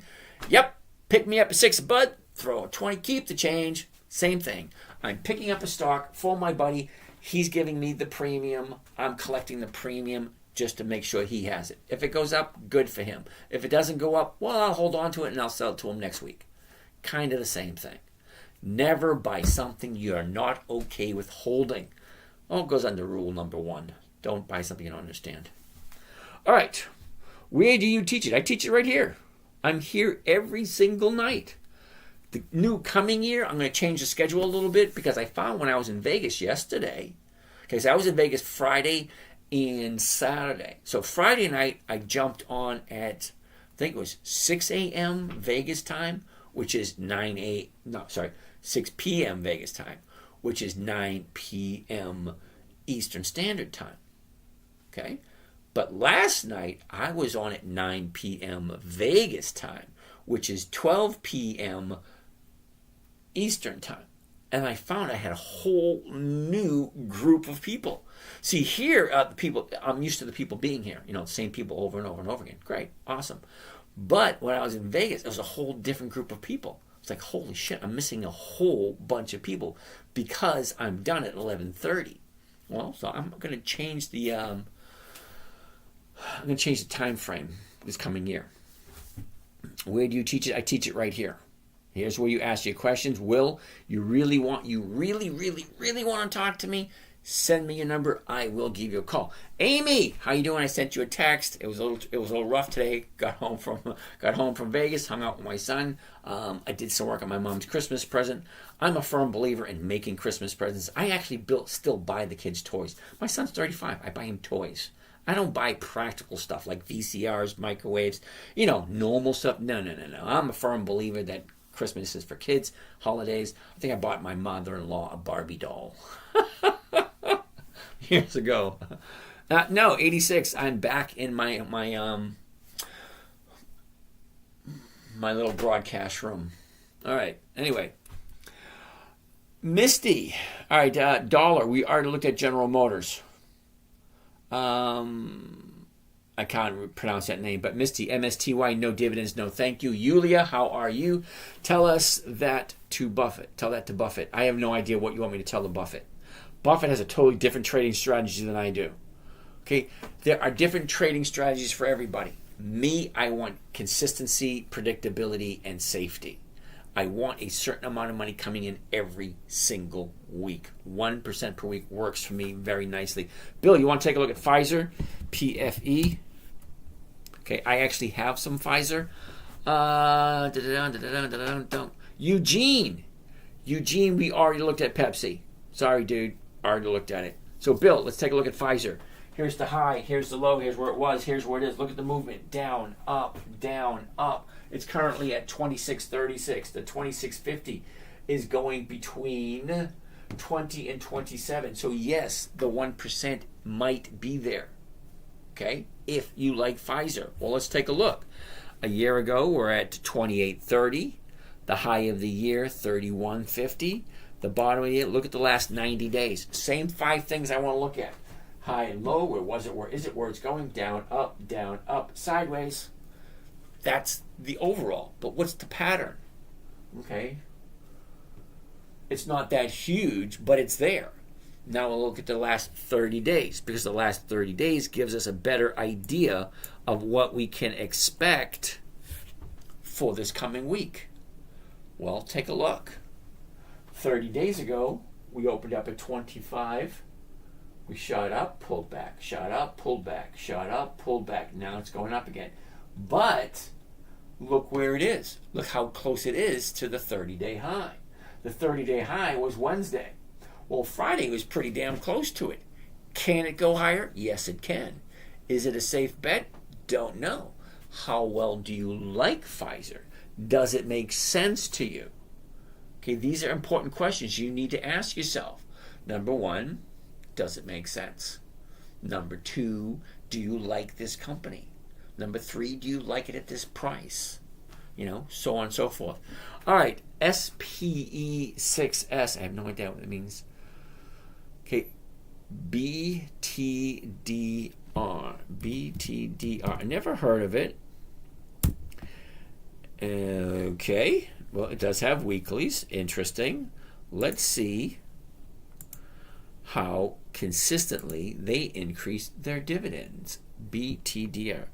Yep. Pick me up a 6 bud, throw a 20, keep the change. Same thing. I'm picking up a stock for my buddy. He's giving me the premium. I'm collecting the premium just to make sure he has it. If it goes up, good for him. If it doesn't go up, well, I'll hold on to it and I'll sell it to him next week. Kind of the same thing. Never buy something you're not okay with holding. Well, it goes under rule number 1. Don't buy something you don't understand. All right. Where do you teach it? I teach it right here. I'm here every single night. The new coming year, I'm going to change the schedule a little bit because I found when I was in Vegas yesterday, so I was in Vegas Friday and Saturday. So Friday night, I jumped on at, I think it was 6 a.m. Vegas time, which is 6 p.m. Vegas time, which is 9 p.m. Eastern Standard Time. Okay? But last night, I was on at 9 p.m. Vegas time, which is 12 p.m. Eastern time. And I found I had a whole new group of people. See, here, I'm used to the people being here. The same people over and over and over again. Great. Awesome. But when I was in Vegas, it was a whole different group of people. It's like, holy shit, I'm missing a whole bunch of people because I'm done at 11:30. Well, so I'm going to change the time frame this coming year. Where do you teach it? I teach it right here. Here's where you ask your questions. Will, you really want to talk to me? Send me your number. I will give you a call. Amy, how you doing? I sent you a text. It was a little rough today. Got home from Vegas. Hung out with my son. I did some work on my mom's Christmas present. I'm a firm believer in making Christmas presents. I actually still buy the kids toys. My son's 35. I buy him toys. I don't buy practical stuff like VCRs, microwaves, normal stuff. No. I'm a firm believer that Christmas is for kids, holidays. I think I bought my mother-in-law a Barbie doll years ago. No, 86. I'm back in my little broadcast room. All right. Anyway, Misty. All right, Dollar. We already looked at General Motors. I can't pronounce that name, but Misty, MSTY, no dividends, no thank you. Yulia, how are you? Tell us that to Buffett. Tell that to Buffett. I have no idea what you want me to tell to Buffett. Buffett has a totally different trading strategy than I do. Okay? There are different trading strategies for everybody. Me, I want consistency, predictability, and safety. I want a certain amount of money coming in every single week. 1% per week works for me very nicely. Bill, you want to take a look at Pfizer? PFE. Okay, I actually have some Pfizer. Eugene, we already looked at Pepsi. Sorry, dude. Already looked at it. So, Bill, let's take a look at Pfizer. Here's the high. Here's the low. Here's where it was. Here's where it is. Look at the movement. Down, up, down, up. It's currently at 26.36. The 26.50 is going between 20 and 27. So, yes, the 1% might be there. Okay? If you like Pfizer. Well, let's take a look. A year ago, we're at 28.30. The high of the year, 31.50. The bottom of the year, look at the last 90 days. Same 5 things I want to look at. High and low, where was it, where is it, where it's going, down, up, sideways. That's the overall. But what's the pattern? Okay? It's not that huge, but it's there. Now we'll look at the last 30 days, because the last 30 days gives us a better idea of what we can expect for this coming week. Well, take a look. 30 days ago, we opened up at 25. We shot up, pulled back, shot up, pulled back, shot up, pulled back. Now it's going up again. But look where it is. Look how close it is to the 30-day high. The 30-day high was Wednesday. Well, Friday was pretty damn close to it. Can it go higher? Yes, it can. Is it a safe bet? Don't know. How well do you like Pfizer? Does it make sense to you? Okay, these are important questions you need to ask yourself. Number one, does it make sense? Number two, do you like this company? Number three, do you like it at this price? So on and so forth. All right, SPE6S. I have no idea what it means. Okay, BTDR. BTDR. I never heard of it. Okay, well, it does have weeklies. Interesting. Let's see how consistently they increase their dividends. BTDR.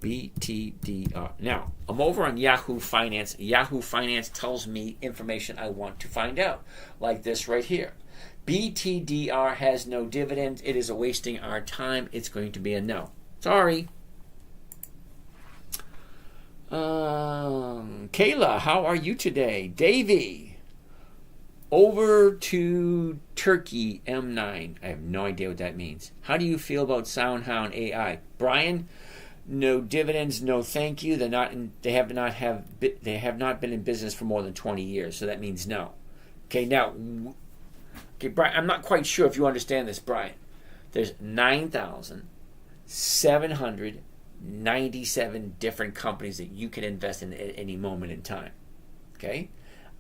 BTDR. Now, I'm over on Yahoo Finance. Yahoo Finance tells me information I want to find out, like this right here. BTDR has no dividends. It is a wasting our time. It's going to be a no. Sorry. Kayla, how are you today? Davey, over to Turkey M9. I have no idea what that means. How do you feel about SoundHound AI? Brian, no dividends, no thank you. They have not been in business for more than 20 years, so that means no. Okay, now, Brian, I'm not quite sure if you understand this, Brian. There's 9,797 different companies that you can invest in at any moment in time. Okay?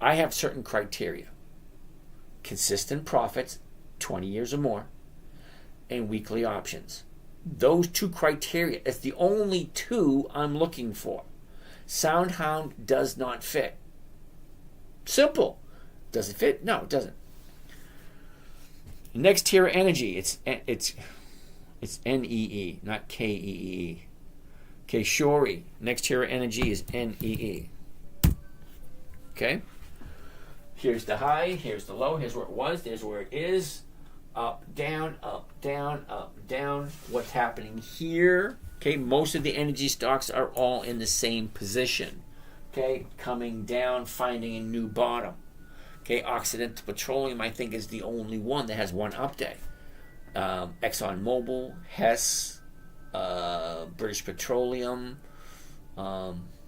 I have certain criteria. Consistent profits, 20 years or more, and weekly options. Those two criteria, it's the only two I'm looking for. SoundHound does not fit. Simple. Does it fit? No, it doesn't. NextEra Energy, it's NEE, not KEE. Okay, Shori, NextEra Energy is NEE. Okay? Here's the high, here's the low, here's where it was, there's where it is. Up, down, up, down, up, down. What's happening here? Okay, most of the energy stocks are all in the same position. Okay, coming down, finding a new bottom. Okay, Occidental Petroleum, I think, is the only one that has one update. ExxonMobil, Hess, British Petroleum,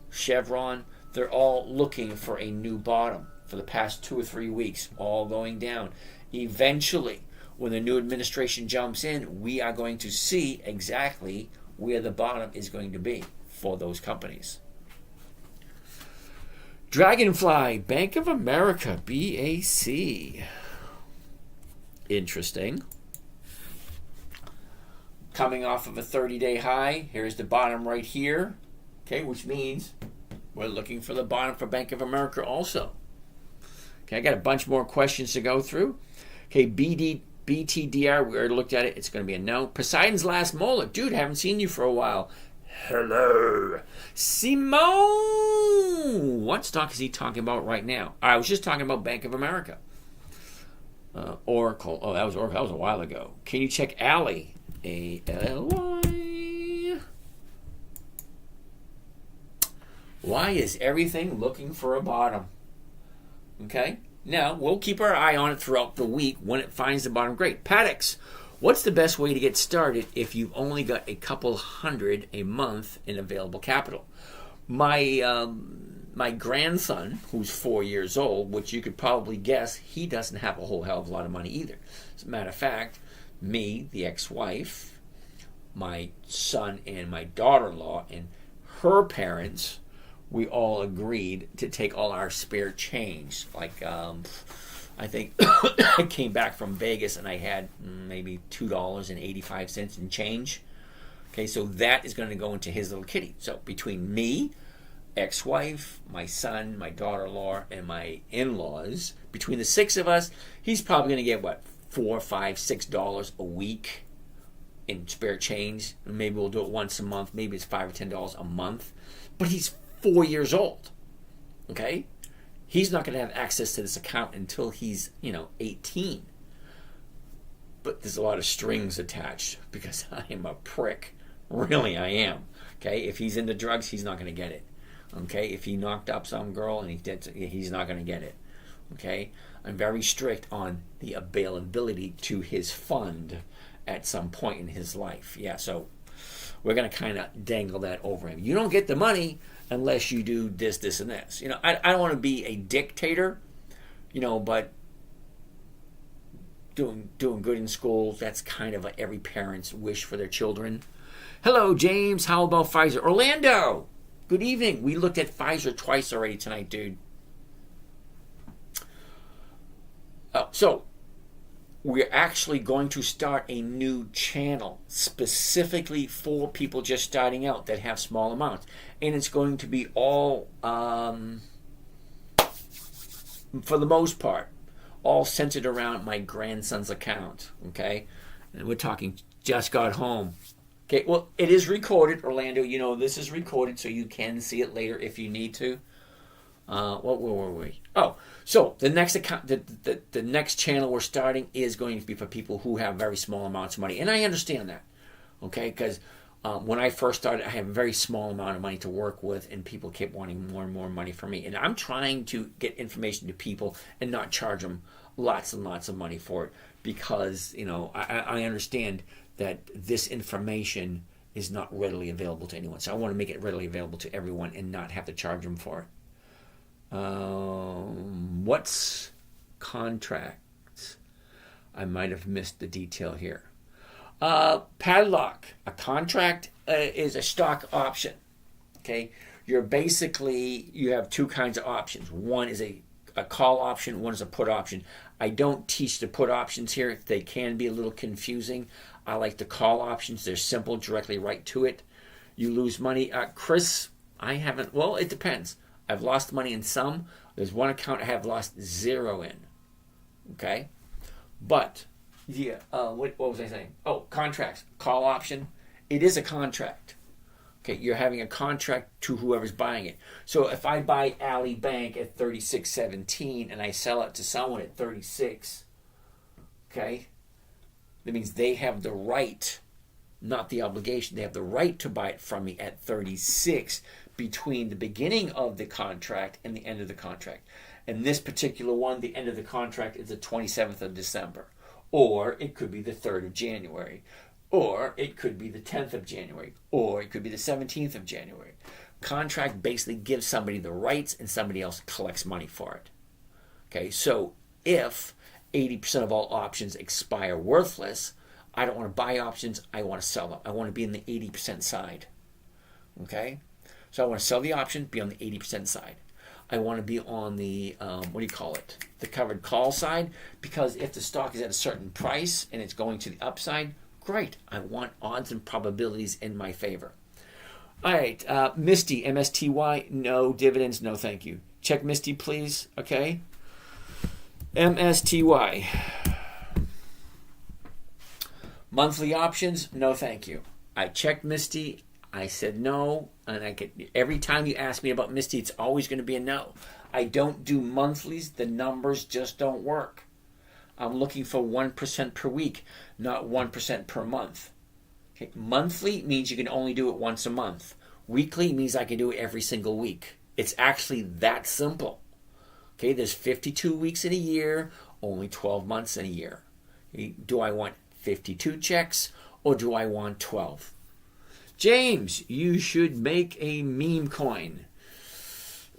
Chevron, they're all looking for a new bottom for the past 2 or 3 weeks, all going down. Eventually, when the new administration jumps in, we are going to see exactly where the bottom is going to be for those companies. Dragonfly, Bank of America, BAC. Interesting. Coming off of a 30-day high. Here's the bottom right here. Okay, which means we're looking for the bottom for Bank of America also. Okay, I got a bunch more questions to go through. Okay, BTDR, we already looked at it. It's going to be a no. Poseidon's Last Molar. Dude, haven't seen you for a while. Hello. Simone. What stock is he talking about right now? I was just talking about Bank of America. Oracle. Oh, that was Oracle. That was a while ago. Can you check Ally? ALLY. Why is everything looking for a bottom? Okay. Now, we'll keep our eye on it throughout the week. When it finds the bottom, great. Paddocks, what's the best way to get started if you've only got a couple hundred a month in available capital? My grandson, who's 4 years old, which you could probably guess, he doesn't have a whole hell of a lot of money either. As a matter of fact, me, the ex-wife, my son and my daughter-in-law, and her parents, we all agreed to take all our spare change. Like, I think I came back from Vegas and I had maybe $2.85 in change. Okay, so that is going to go into his little kitty. So between me, ex-wife, my son, my daughter-in-law, and my in-laws, between the 6 of us, he's probably going to get, what, $4, $5, $6 a week in spare change. Maybe we'll do it once a month. Maybe it's $5 or $10 a month. But he's 4 years old. Okay? He's not going to have access to this account until he's, 18. But there's a lot of strings attached because I am a prick. Really, I am. Okay? If he's into drugs, he's not going to get it. Okay? If he knocked up some girl and he's not going to get it. Okay? I'm very strict on the availability to his fund at some point in his life. Yeah, so we're going to kind of dangle that over him. You don't get the money unless you do this, this, and this. I don't want to be a dictator, but doing good in school, that's kind of every parent's wish for their children. Hello, James. How about Pfizer? Orlando, good evening. We looked at Pfizer twice already tonight, dude. So we're actually going to start a new channel specifically for people just starting out that have small amounts. And it's going to be all, for the most part, all centered around my grandson's account. Okay? And we're talking just got home. Okay, well, it is recorded, Orlando. This is recorded, so you can see it later if you need to. What were we? Oh, so the next account, the next channel we're starting is going to be for people who have very small amounts of money, and I understand that, okay? Because when I first started, I had a very small amount of money to work with, and people kept wanting more and more money from me, and I'm trying to get information to people and not charge them lots and lots of money for it, because I understand that this information is not readily available to anyone, so I want to make it readily available to everyone and not have to charge them for it. What's contracts? I might have missed the detail here. Padlock. A contract is a stock option. Okay, you have two kinds of options. One is a call option. One is a put option. I don't teach the put options here. They can be a little confusing. I like the call options. They're simple, directly right to it. You lose money. Chris, I haven't. Well, it depends. I've lost money in some. There's one account I have lost zero in. Okay? But, yeah, what was I saying? Oh, contracts. Call option. It is a contract. Okay, you're having a contract to whoever's buying it. So if I buy Ali Bank at $36.17 and I sell it to someone at $36, okay, that means they have the right, not the obligation, they have the right to buy it from me at $36 between the beginning of the contract and the end of the contract. And this particular one, the end of the contract is the 27th of December. Or it could be the 3rd of January. Or it could be the 10th of January. Or it could be the 17th of January. Contract basically gives somebody the rights and somebody else collects money for it. Okay, so if 80% of all options expire worthless, I don't want to buy options, I want to sell them. I want to be in the 80% side. Okay? So I want to sell the option, be on the 80% side. I want to be on the, the covered call side, because if the stock is at a certain price and it's going to the upside, great. I want odds and probabilities in my favor. All right, Misty, MSTY, no dividends, no thank you. Check Misty, please, okay? MSTY. Monthly options, no thank you. I checked Misty. I said no, and every time you ask me about Misty, it's always going to be a no. I don't do monthlies. The numbers just don't work. I'm looking for 1% per week, not 1% per month. Okay? Monthly means you can only do it once a month. Weekly means I can do it every single week. It's actually that simple. Okay, there's 52 weeks in a year, only 12 months in a year. Okay? Do I want 52 checks or do I want 12? James, you should make a meme coin.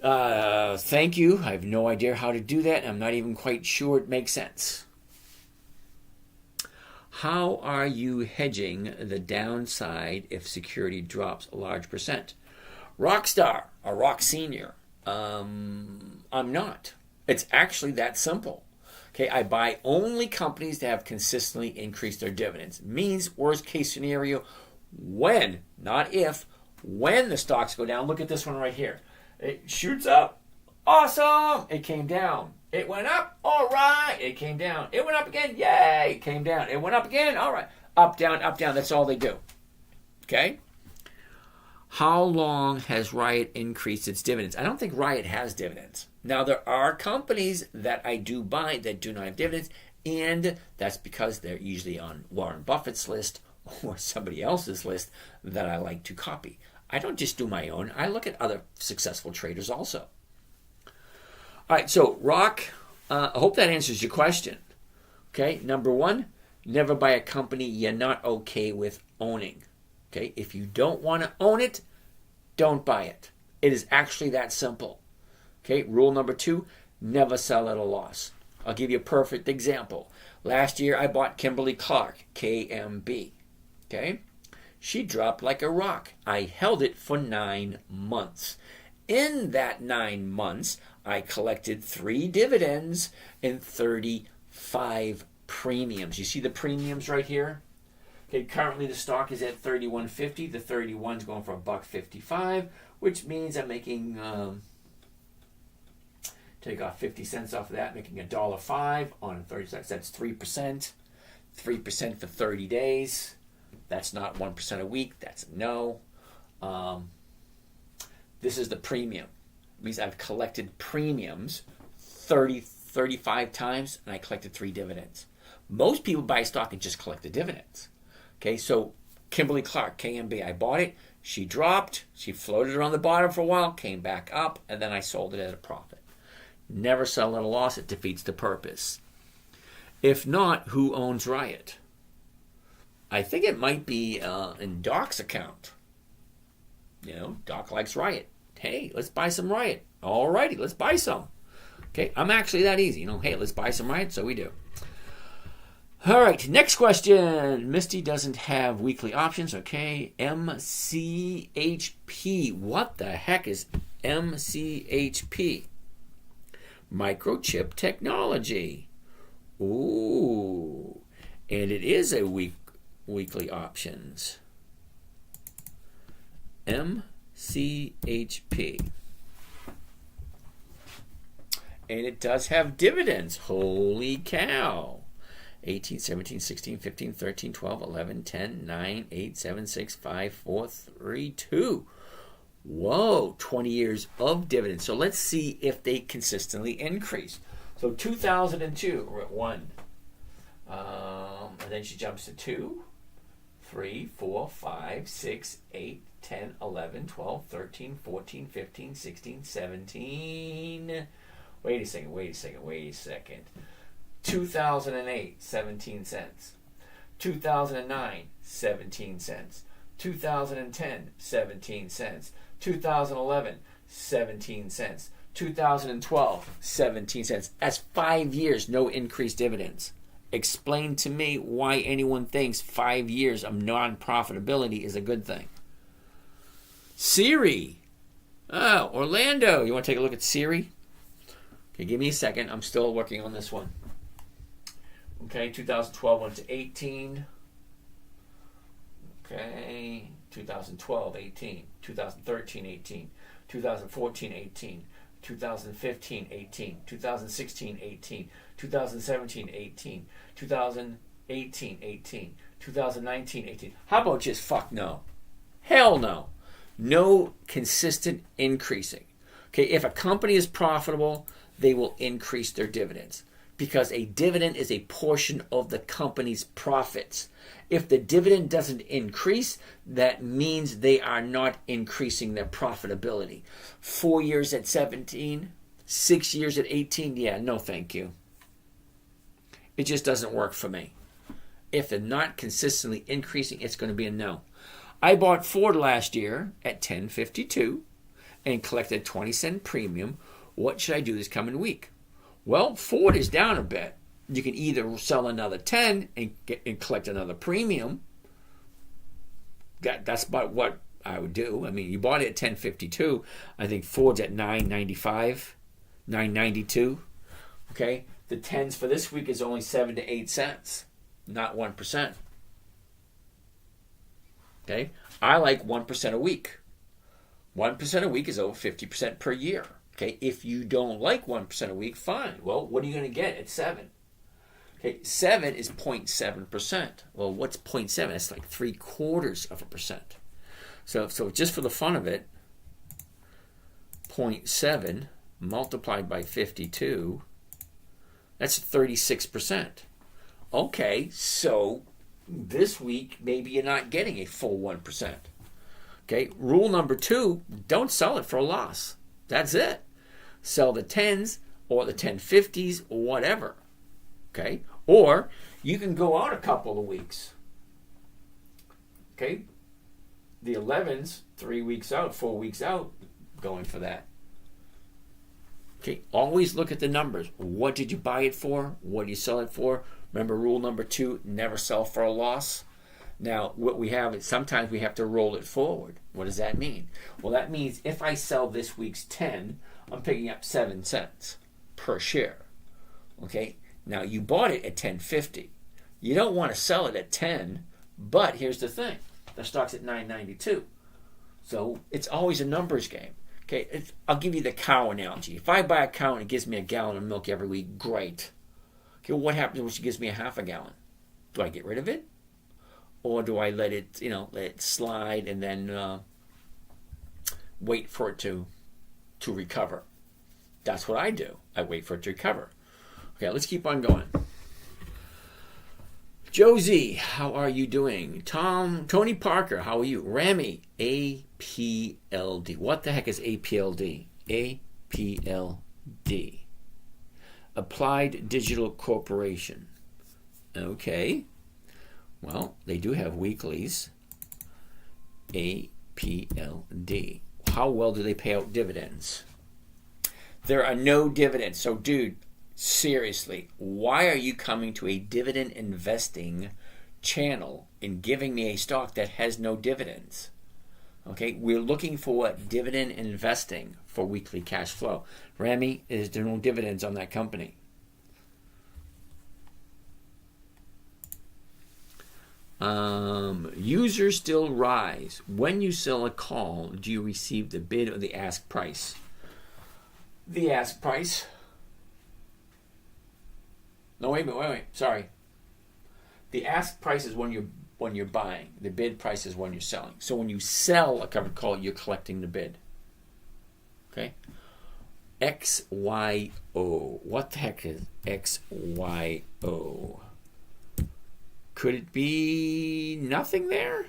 Thank you. I have no idea how to do that. I'm not even quite sure it makes sense. How are you hedging the downside if security drops a large percent? Rockstar, a rock senior. I'm not. It's actually that simple. Okay, I buy only companies that have consistently increased their dividends. Means worst case scenario, when, not if, when the stocks go down. Look at this one right here. It shoots up. Awesome! It came down. It went up. All right. It came down. It went up again. Yay! It came down. It went up again. All right. Up, down, up, down. That's all they do. Okay? How long has Riot increased its dividends? I don't think Riot has dividends. Now, there are companies that I do buy that do not have dividends, and that's because they're usually on Warren Buffett's list or somebody else's list that I like to copy. I don't just do my own. I look at other successful traders also. All right, so Rock, I hope that answers your question. Okay, number one, never buy a company you're not okay with owning. Okay, if you don't want to own it, don't buy it. It is actually that simple. Okay, rule number two, never sell at a loss. I'll give you a perfect example. Last year I bought Kimberly-Clark, KMB. Okay, she dropped like a rock. I held it for 9 months. In that 9 months, I collected 3 dividends and 35 premiums. You see the premiums right here? Okay, currently the stock is at $31.50. The 31's going for $1.55, which means I'm making, take off 50 cents off of that, making $1.05 on 30 cents. That's 3%. 3% for 30 days. That's not 1% a week. That's a no. This is the premium. It means I've collected premiums 35 times, and I collected 3 dividends. Most people buy stock and just collect the dividends. Okay, so Kimberly-Clark, KMB, I bought it. She dropped. She floated around the bottom for a while, came back up, and then I sold it at a profit. Never sell at a loss. It defeats the purpose. If not, who owns Riot? I think it might be in Doc's account. You know, Doc likes Riot. Hey, let's buy some Riot. All righty, let's buy some. Okay, I'm actually that easy. You know, hey, let's buy some Riot, so we do. All right, next question. Misty doesn't have weekly options. Okay, MCHP. What the heck is MCHP? Microchip technology. Ooh, and it is a weekly options. MCHP. And it does have dividends. Holy cow. 18, 17, 16, 15, 13, 12, 11, 10, 9, 8, 7, 6, 5, 4, 3, 2. Whoa, 20 years of dividends. So let's see if they consistently increase. So 2002, we're at 1. And then she jumps to 2, 3, 4, 5, 6, 8, 10, 11, 12, 13, 14, 15, 16, 17. Wait a second. 2008, 17 cents. 2009, 17 cents. 2010, 17 cents. 2011, 17 cents. 2012, 17 cents. That's 5 years, no increased dividends. Explain to me why anyone thinks 5 years of non-profitability is a good thing. Siri. Oh, Orlando. You want to take a look at Siri? Okay, give me a second. I'm still working on this one. Okay, 2012 went to 18. Okay, 2012, 18. 2013, 18. 2014, 18. 2015, 18. 2016, 18. 2017, 18. 2018, 18. 2019, 18. How about just fuck no? Hell no. No consistent increasing. Okay, if a company is profitable, they will increase their dividends because a dividend is a portion of the company's profits. If the dividend doesn't increase, that means they are not increasing their profitability. 4 years at 17, 6 years at 18, yeah, no thank you. It just doesn't work for me. If they're not consistently increasing, it's going to be a no. I bought Ford last year at $10.52 and collected a 20-cent premium. What should I do this coming week? Well, Ford is down a bit. You can either sell another 10 and collect another premium. That's about what I would do. I mean, you bought it at $10.52. I think Ford's at $9.95, $9.92. Okay, the 10s for this week is only 7 to 8 cents, not 1%. Okay, I like 1% a week. 1% a week is over 50% per year. Okay, if you don't like 1% a week, fine. Well, what are you going to get at 7? Okay, 7 is 0.7%. Well, what's 0.7? It's like 0.75%. So just for the fun of it, 0.7 multiplied by 52, that's 36%. Okay, so this week maybe you're not getting a full 1%. Okay, rule number 2, don't sell it for a loss. That's it. Sell the 10s or the 1050s or whatever. Okay, or you can go out a couple of weeks. Okay, the 11s, 3 weeks out, 4 weeks out, going for that. Okay, always look at the numbers. What did you buy it for? What do you sell it for? Remember rule number 2, never sell for a loss. Now, what we have is sometimes we have to roll it forward. What does that mean? Well, that means if I sell this week's 10, I'm picking up 7 cents per share. Okay, now you bought it at 10.50. You don't want to sell it at 10, but here's the thing. The stock's at 9.92. So it's always a numbers game. Okay, I'll give you the cow analogy. If I buy a cow and it gives me a gallon of milk every week, great. Okay, what happens when she gives me a half a gallon? Do I get rid of it? Or do I let it, let it slide and then wait for it to recover? That's what I do. I wait for it to recover. Okay, let's keep on going. Josie, how are you doing? Tony Parker, how are you? Rami, APLD. What the heck is APLD? APLD. Applied Digital Corporation. Okay. Well, they do have weeklies. APLD. How well do they pay out dividends? There are no dividends. So, dude, seriously, why are you coming to a dividend investing channel and giving me a stock that has no dividends? Okay, we're looking for dividend investing for weekly cash flow. Rami, is there no dividends on that company? Users still rise. When you sell a call, do you receive the bid or the ask price? The ask price. No, wait. Sorry. The ask price is when you're buying. The bid price is when you're selling. So when you sell a covered call, you're collecting the bid. Okay. XYO. What the heck is XYO? Could it be nothing there?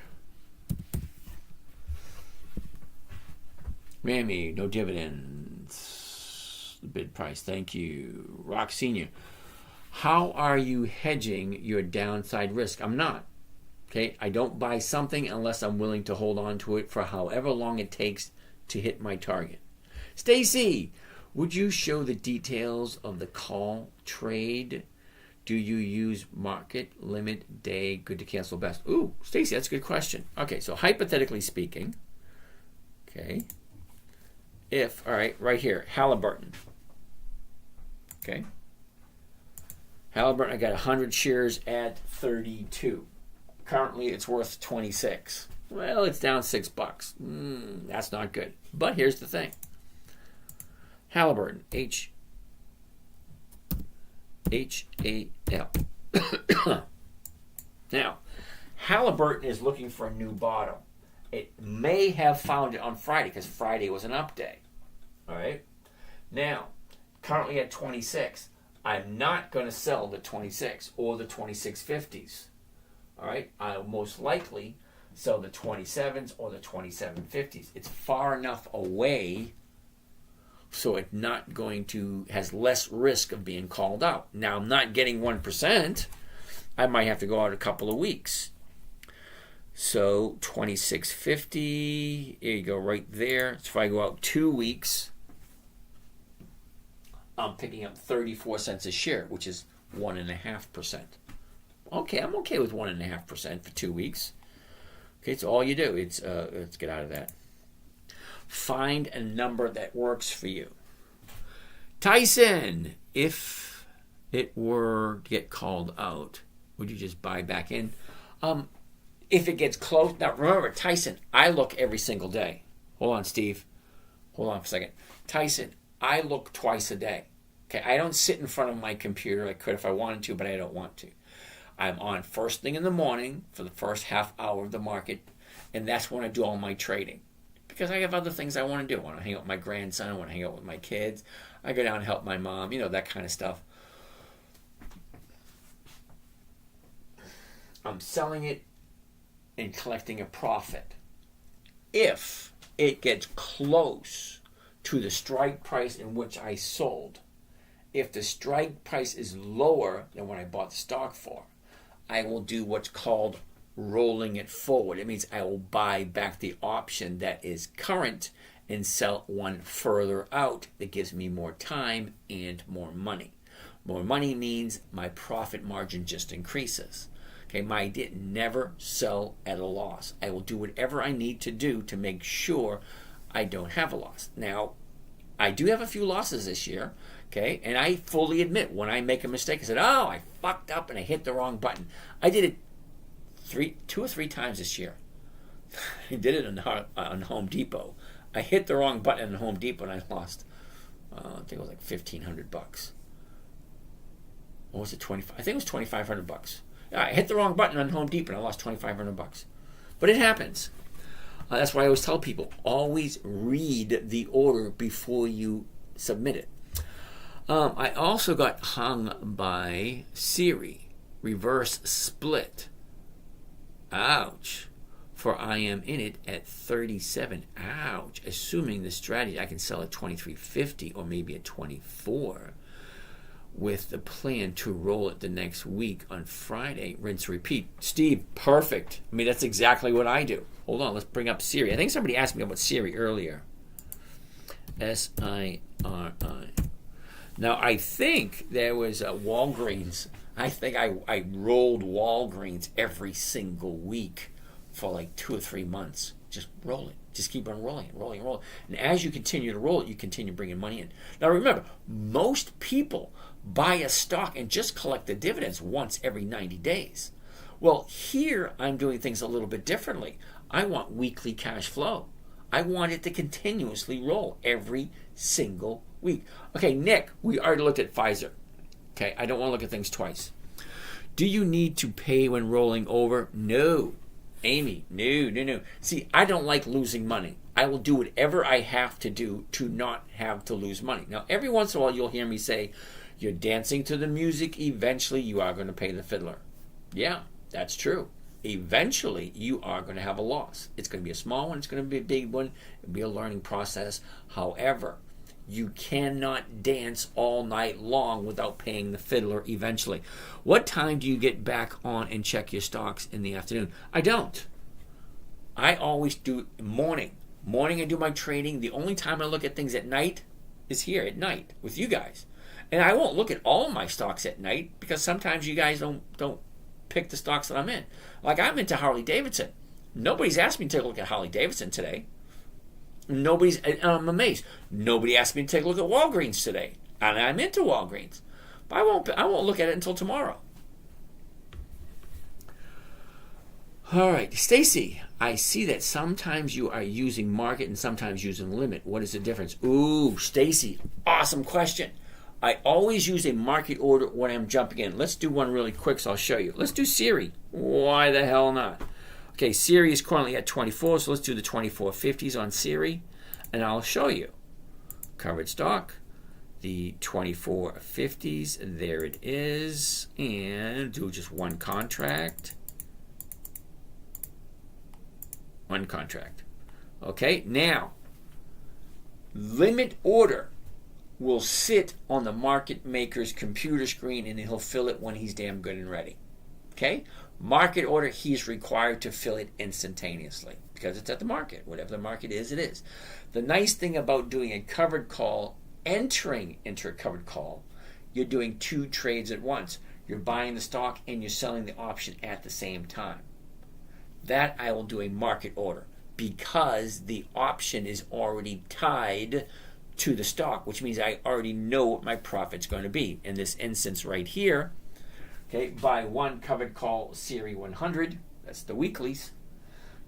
Rami, no dividends. The bid price. Thank you. Rock Senior. How are you hedging your downside risk? I'm not. Okay, I don't buy something unless I'm willing to hold on to it for however long it takes to hit my target. Stacy, would you show the details of the call trade? Do you use market, limit, day, good to cancel, best? Ooh, Stacy, that's a good question. Okay, so hypothetically speaking, okay, all right, right here, Halliburton. Okay. Halliburton, I got 100 shares at 32. Currently, it's worth 26. Well, it's down $6. That's not good. But here's the thing. Halliburton, HAL. Now, Halliburton is looking for a new bottom. It may have found it on Friday because Friday was an up day. All right. Now, currently at 26. I'm not going to sell the 26 or the 2650s. All right. I'll most likely sell the 27s or the 2750s. It's far enough away so it's not going to, has less risk of being called out. Now, I'm not getting 1%. I might have to go out a couple of weeks. So 2650, here you go, right there. So if I go out 2 weeks, I'm picking up 34 cents a share, which is 1.5%. Okay, I'm okay with 1.5% for 2 weeks. Okay, it's all you do. It's let's get out of that. Find a number that works for you. Tyson, if it were to get called out, would you just buy back in? If it gets close, now remember, Tyson, I look every single day. Hold on, Steve. Hold on for a second. Tyson, I look twice a day. Okay, I don't sit in front of my computer. I could if I wanted to, but I don't want to. I'm on first thing in the morning for the first half hour of the market, and that's when I do all my trading. Because I have other things I want to do. I want to hang out with my grandson. I want to hang out with my kids. I go down and help my mom, that kind of stuff. I'm selling it and collecting a profit. If it gets close to the strike price in which I sold, if the strike price is lower than what I bought the stock for, I will do what's called rolling it forward. It means I will buy back the option that is current and sell one further out that gives me more time and more money. More money means my profit margin just increases. Okay, my idea, never sell at a loss. I will do whatever I need to do to make sure I don't have a loss. Now, I do have a few losses this year, okay, and I fully admit when I make a mistake, I said, oh, I fucked up and I hit the wrong button. I did it 2 or 3 times this year. I did it on Home Depot. I hit the wrong button on Home Depot and I lost, I think it was like $1,500. Or was it 25? I think it was $2,500. Yeah, I hit the wrong button on Home Depot and I lost $2,500. But it happens. That's why I always tell people, always read the order before you submit it. I also got hung by Siri, reverse split. Ouch. For I am in it at 37. Ouch. Assuming the strategy, I can sell at 23.50 or maybe at 24 with the plan to roll it the next week on Friday. Rinse, repeat. Steve, perfect. I mean, that's exactly what I do. Hold on, let's bring up Siri. I think somebody asked me about Siri earlier. Siri. Now, I think there was Walgreens. I think I rolled Walgreens every single week for like 2 or 3 months. Just roll it. Just keep on rolling it. And as you continue to roll it, you continue bringing money in. Now, remember, most people buy a stock and just collect the dividends once every 90 days. Well, here I'm doing things a little bit differently. I want weekly cash flow. I want it to continuously roll every single week. Okay, Nick, we already looked at Pfizer. Okay, I don't want to look at things twice. Do you need to pay when rolling over? No. Amy, no. See, I don't like losing money. I will do whatever I have to do to not have to lose money. Now, every once in a while, you'll hear me say, you're dancing to the music, eventually you are going to pay the fiddler. Yeah, that's true. Eventually, you are going to have a loss. It's going to be a small one. It's going to be a big one. It'll be a learning process. However, you cannot dance all night long without paying the fiddler eventually. What time do you get back on and check your stocks in the afternoon? I don't. I always do morning. Morning I do my trading. The only time I look at things at night is here at night with you guys. And I won't look at all my stocks at night because sometimes you guys don't pick the stocks that I'm in. Like I'm into Harley Davidson. Nobody's asked me to take a look at Harley Davidson today. I'm amazed. Nobody asked me to take a look at Walgreens today. And I'm into Walgreens. But I won't look at it until tomorrow. All right, Stacy, I see that sometimes you are using market and sometimes using limit. What is the difference? Ooh, Stacy, awesome question. I always use a market order when I'm jumping in. Let's do one really quick so I'll show you. Let's do Siri. Why the hell not? Okay, Siri is currently at 24, so let's do the 24.50s on Siri, and I'll show you. Covered stock, the 24.50s, there it is, and do just one contract. One contract. Okay, now, limit order will sit on the market maker's computer screen and he'll fill it when he's damn good and ready. Okay? Market order, he's required to fill it instantaneously because it's at the market. Whatever the market is, it is. The nice thing about doing a covered call, entering into a covered call, you're doing 2 trades at once. You're buying the stock and you're selling the option at the same time. That I will do a market order because the option is already tied to the stock, which means I already know what my profit's going to be. In this instance right here, okay, buy one covered call Siri 100, that's the weeklies,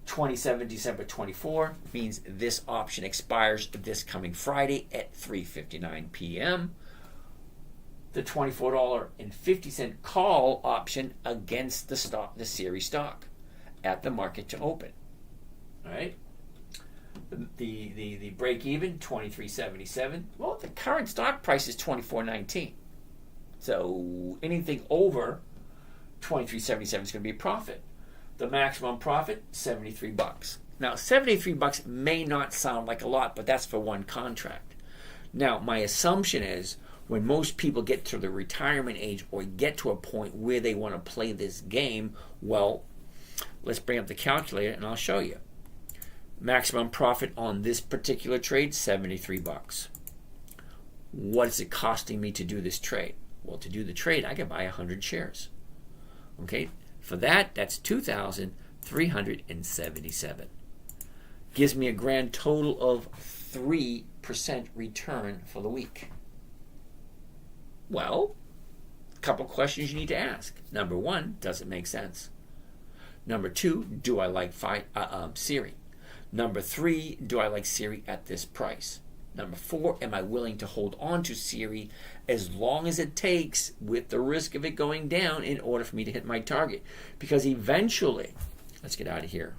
27 December 24 means this option expires this coming Friday at 3:59 p.m. The $24.50 call option against the stock, the series stock, at the market to open. All right. The break even 23.77. Well, the current stock price is 24.19. So anything over 23.77 is going to be a profit. The maximum profit $73. Now, $73 may not sound like a lot, but that's for one contract. Now, my assumption is when most people get to the retirement age or get to a point where they want to play this game, well, let's bring up the calculator and I'll show you. Maximum profit on this particular trade, $73. What is it costing me to do this trade? Well, to do the trade, I can buy 100 shares. Okay, for that, that's 2,377. Gives me a grand total of 3% return for the week. Well, a couple questions you need to ask. Number one, does it make sense? Number two, do I like Siri? Number three, do I like Siri at this price? Number four, am I willing to hold on to Siri as long as it takes with the risk of it going down in order for me to hit my target? Because eventually, let's get out of here.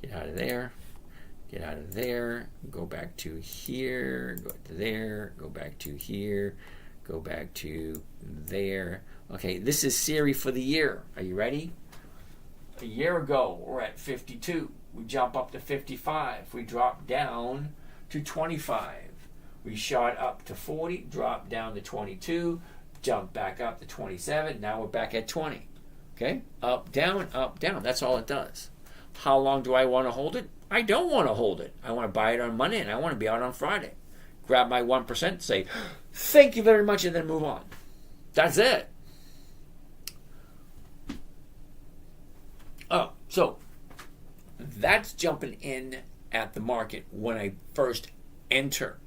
Get out of there. Get out of there. Go back to here. Go to there. Go back to here. Go back to there. Okay, this is Siri for the year. Are you ready? A year ago, we're at 52. We jump up to 55. We drop down to 25. We shot up to 40, dropped down to 22, jumped back up to 27. Now we're back at 20. Okay? Up, down, up, down. That's all it does. How long do I want to hold it? I don't want to hold it. I want to buy it on Monday and I want to be out on Friday. Grab my 1%, say, thank you very much, and then move on. That's it. Oh, so that's jumping in at the market when I first enter.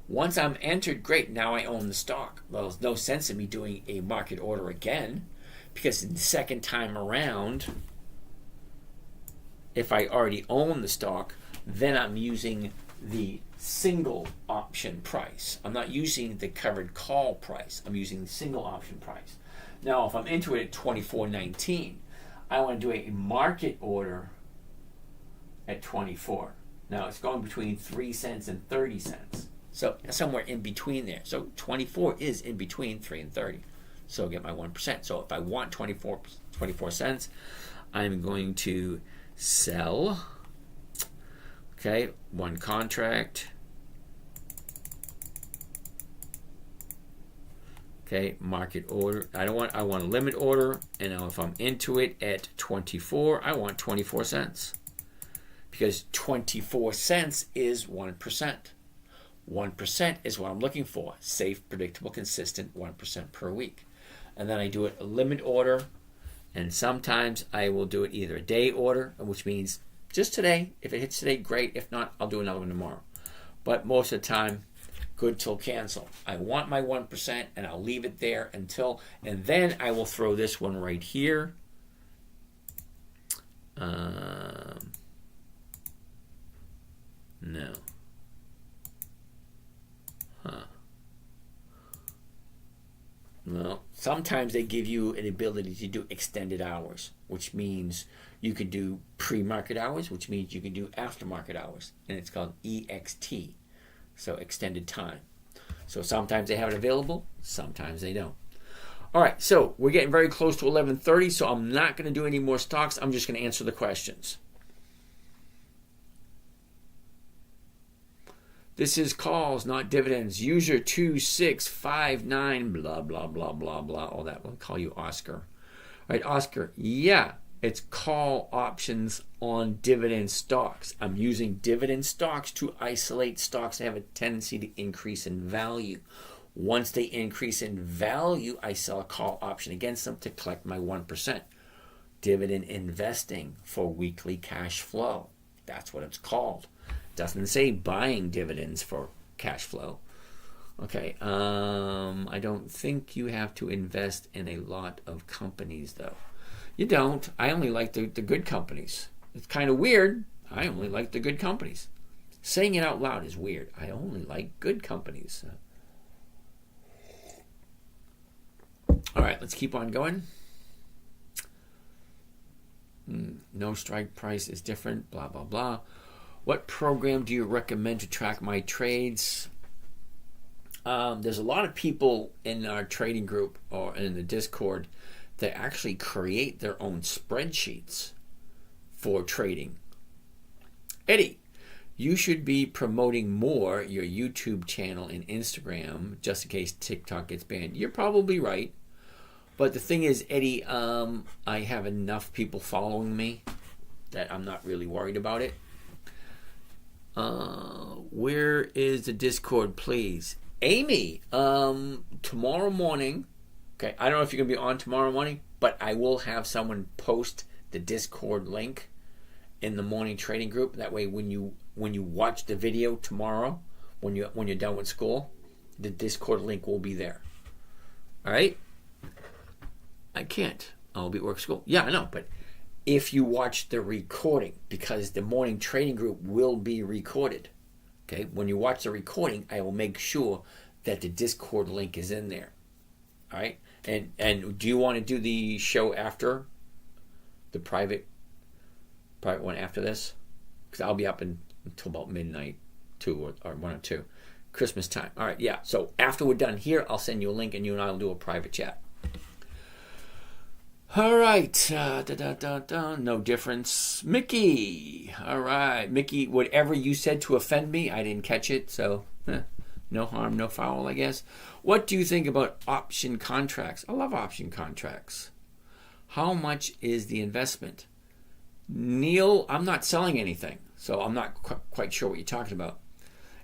Once I'm entered, great, now I own the stock. Well, there's no sense in me doing a market order again, because the second time around, if I already own the stock, then I'm using the single option price. I'm not using the covered call price. I'm using the single option price. Now, if I'm into it at 24.19, I want to do a market order at 24. Now, it's going between 3 cents and 30 cents. So, somewhere in between there. So, 24 is in between 3 and 30. So, I'll get my 1%. So, if I want 24 cents, I'm going to sell. Okay, one contract. Okay, market order. I want a limit order, and now if I'm into it at 24, I want 24 cents. Because 24 cents is 1%. 1% is what I'm looking for. Safe, predictable, consistent 1% per week. And then I do it a limit order, and sometimes I will do it either a day order, which means just today. If it hits today, great. If not, I'll do another one tomorrow. But most of the time, good till cancel. I want my 1%, and I'll leave it there until, and then I will throw this one right here. No. Well, sometimes they give you an ability to do extended hours, which means you could do pre-market hours, which means you can do after-market hours, and it's called EXT, so extended time. So sometimes they have it available, sometimes they don't. All right, so we're getting very close to 11:30, so I'm not going to do any more stocks. I'm just going to answer the questions. This is calls, not dividends. User 2659, blah, blah, blah, blah, blah. All that. We'll call you Oscar. All right, Oscar. Yeah, it's call options on dividend stocks. I'm using dividend stocks to isolate stocks that have a tendency to increase in value. Once they increase in value, I sell a call option against them to collect my 1%. Dividend investing for weekly cash flow. That's what it's called. Doesn't say buying dividends for cash flow. Okay, I don't think you have to invest in a lot of companies, though. You don't. I only like the good companies. It's kind of weird. I only like the good companies. Saying it out loud is weird. I only like good companies. All right, let's keep on going. No strike price is different, blah, blah, blah. What program do you recommend to track my trades? There's a lot of people in our trading group or in the Discord that actually create their own spreadsheets for trading. Eddie, you should be promoting more your YouTube channel and Instagram just in case TikTok gets banned. You're probably right. But the thing is, Eddie, I have enough people following me that I'm not really worried about it. Where is the Discord, please? Amy, tomorrow morning, okay, I don't know if you're going to be on tomorrow morning, but I will have someone post the Discord link in the morning trading group. That way when you watch the video tomorrow, when you're done with school, the Discord link will be there. All right? I can't. I'll be at work school. Yeah, I know, but if you watch the recording, because the morning trading group will be recorded. Okay, when you watch the recording, I will make sure that the Discord link is in there. All right, and do you want to do the show after the private one after this? Because I'll be up until about midnight, 2 or 1 or 2, Christmas time. All right, yeah. So after we're done here, I'll send you a link, and you and I will do a private chat. All right, no difference. Mickey, all right. Mickey, whatever you said to offend me, I didn't catch it, so no harm, no foul, I guess. What do you think about option contracts? I love option contracts. How much is the investment? Neil, I'm not selling anything, so I'm not quite sure what you're talking about.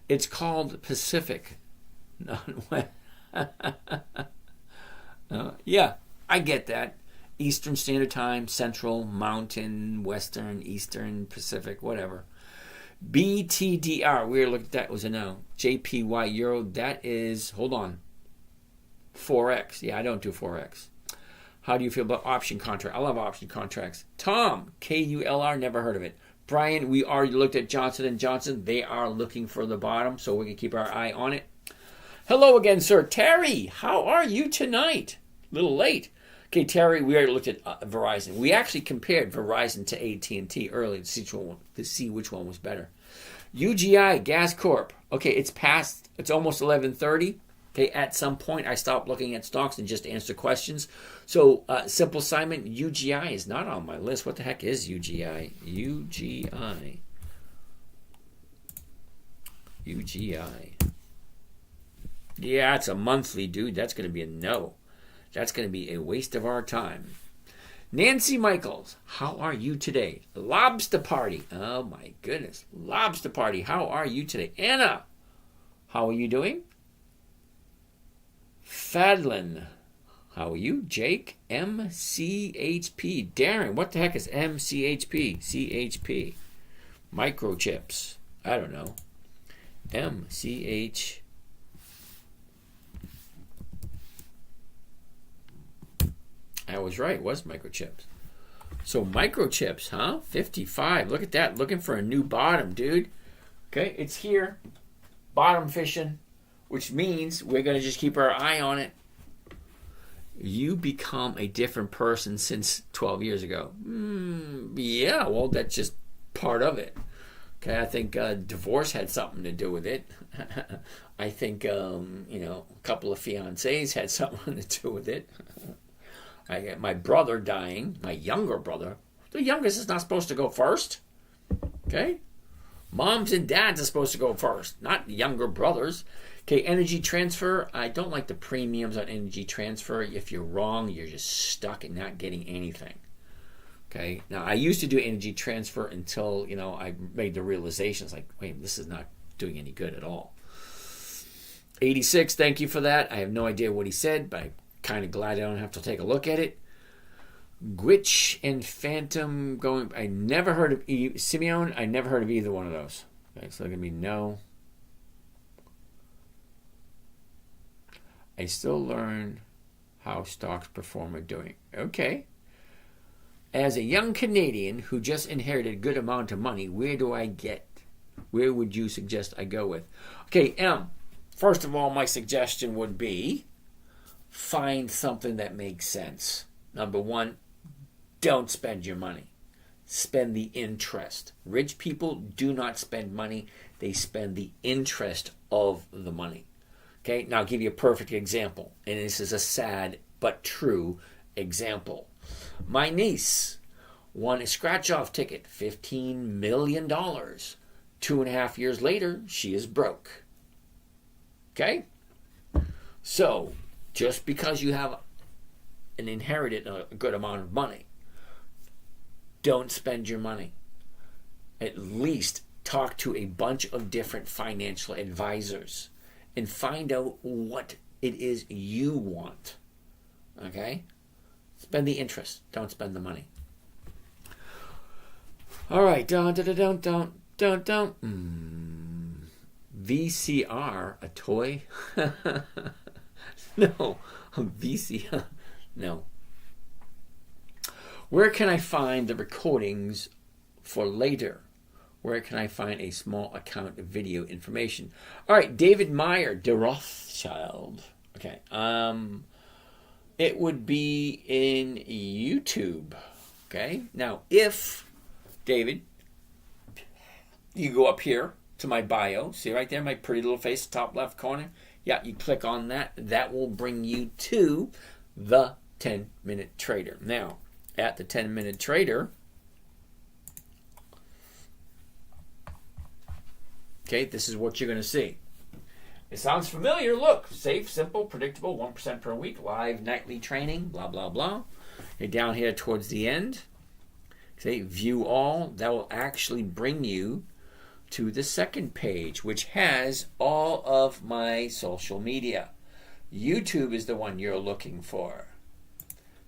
It's called Pacific. Yeah, I get that. Eastern Standard Time, Central, Mountain, Western, Eastern, Pacific, whatever. BTDR, we looked at that, was a no. JPY Euro, that is, hold on, Forex. Yeah, I don't do Forex. How do you feel about option contract? I love option contracts. Tom, KULR, never heard of it. Brian, we already looked at Johnson & Johnson. They are looking for the bottom, so we can keep our eye on it. Hello again, sir. Terry, how are you tonight? A little late. Okay, Terry, we already looked at Verizon. We actually compared Verizon to AT&T earlier to see which one was better. UGI, Gas Corp. Okay, it's almost 11:30. Okay, at some point, I stopped looking at stocks and just answer questions. So, Simple Simon, UGI is not on my list. What the heck is UGI? UGI. Yeah, it's a monthly, dude. That's going to be a no. That's going to be a waste of our time. Nancy Michaels, how are you today? Lobster Party. Oh my goodness. Lobster Party, how are you today? Anna, how are you doing? Fadlin, how are you? Jake, MCHP. Darren, what the heck is MCHP? CHP. Microchips. I don't know. MCH. I was right. It was microchips. So microchips, huh? 55. Look at that. Looking for a new bottom, dude. Okay, it's here. Bottom fishing, which means we're going to just keep our eye on it. You become a different person since 12 years ago. Yeah, well, that's just part of it. Okay, I think divorce had something to do with it. I think, a couple of fiancés had something to do with it. I got my brother dying, my younger brother. The youngest is not supposed to go first. Okay? Moms and dads are supposed to go first, not younger brothers. Okay, Energy Transfer. I don't like the premiums on Energy Transfer. If you're wrong, you're just stuck and not getting anything. Okay? Now, I used to do Energy Transfer until, I made the realization. It's like, wait, this is not doing any good at all. 86, thank you for that. I have no idea what he said, but I'm kind of glad I don't have to take a look at it. Gwitch and Phantom going. I never heard of Simeon. I never heard of either one of those. Okay, so they're going to be no. I still learn how stocks perform are doing. Okay. As a young Canadian who just inherited a good amount of money, where would you suggest I go with? Okay, M, first of all, my suggestion would be find something that makes sense. Number one, don't spend your money. Spend the interest. Rich people do not spend money. They spend the interest of the money. Okay, now I'll give you a perfect example. And this is a sad but true example. My niece won a scratch-off ticket, $15 million. 2.5 years later, she is broke. Okay? So, just because you have inherited a good amount of money, don't spend your money. At least talk to a bunch of different financial advisors and find out what it is you want. Okay? Spend the interest. Don't spend the money. All right. Don't. VCR, a toy? No. VCR. No. Where can I find the recordings for later? Where can I find a small account of video information? All right, David Meyer, de Rothschild. Okay. It would be in YouTube. Okay. Now, if, David, you go up here to my bio, see right there, my pretty little face, top left corner? Yeah, you click on that. That will bring you to the 10-Minute Trader. Now, at the 10-Minute Trader, okay, this is what you're going to see. It sounds familiar. Look, safe, simple, predictable, 1% per week, live nightly training, blah, blah, blah. You're down here towards the end. Okay, view all. That will actually bring you to the second page, which has all of my social media. YouTube is the one you're looking for.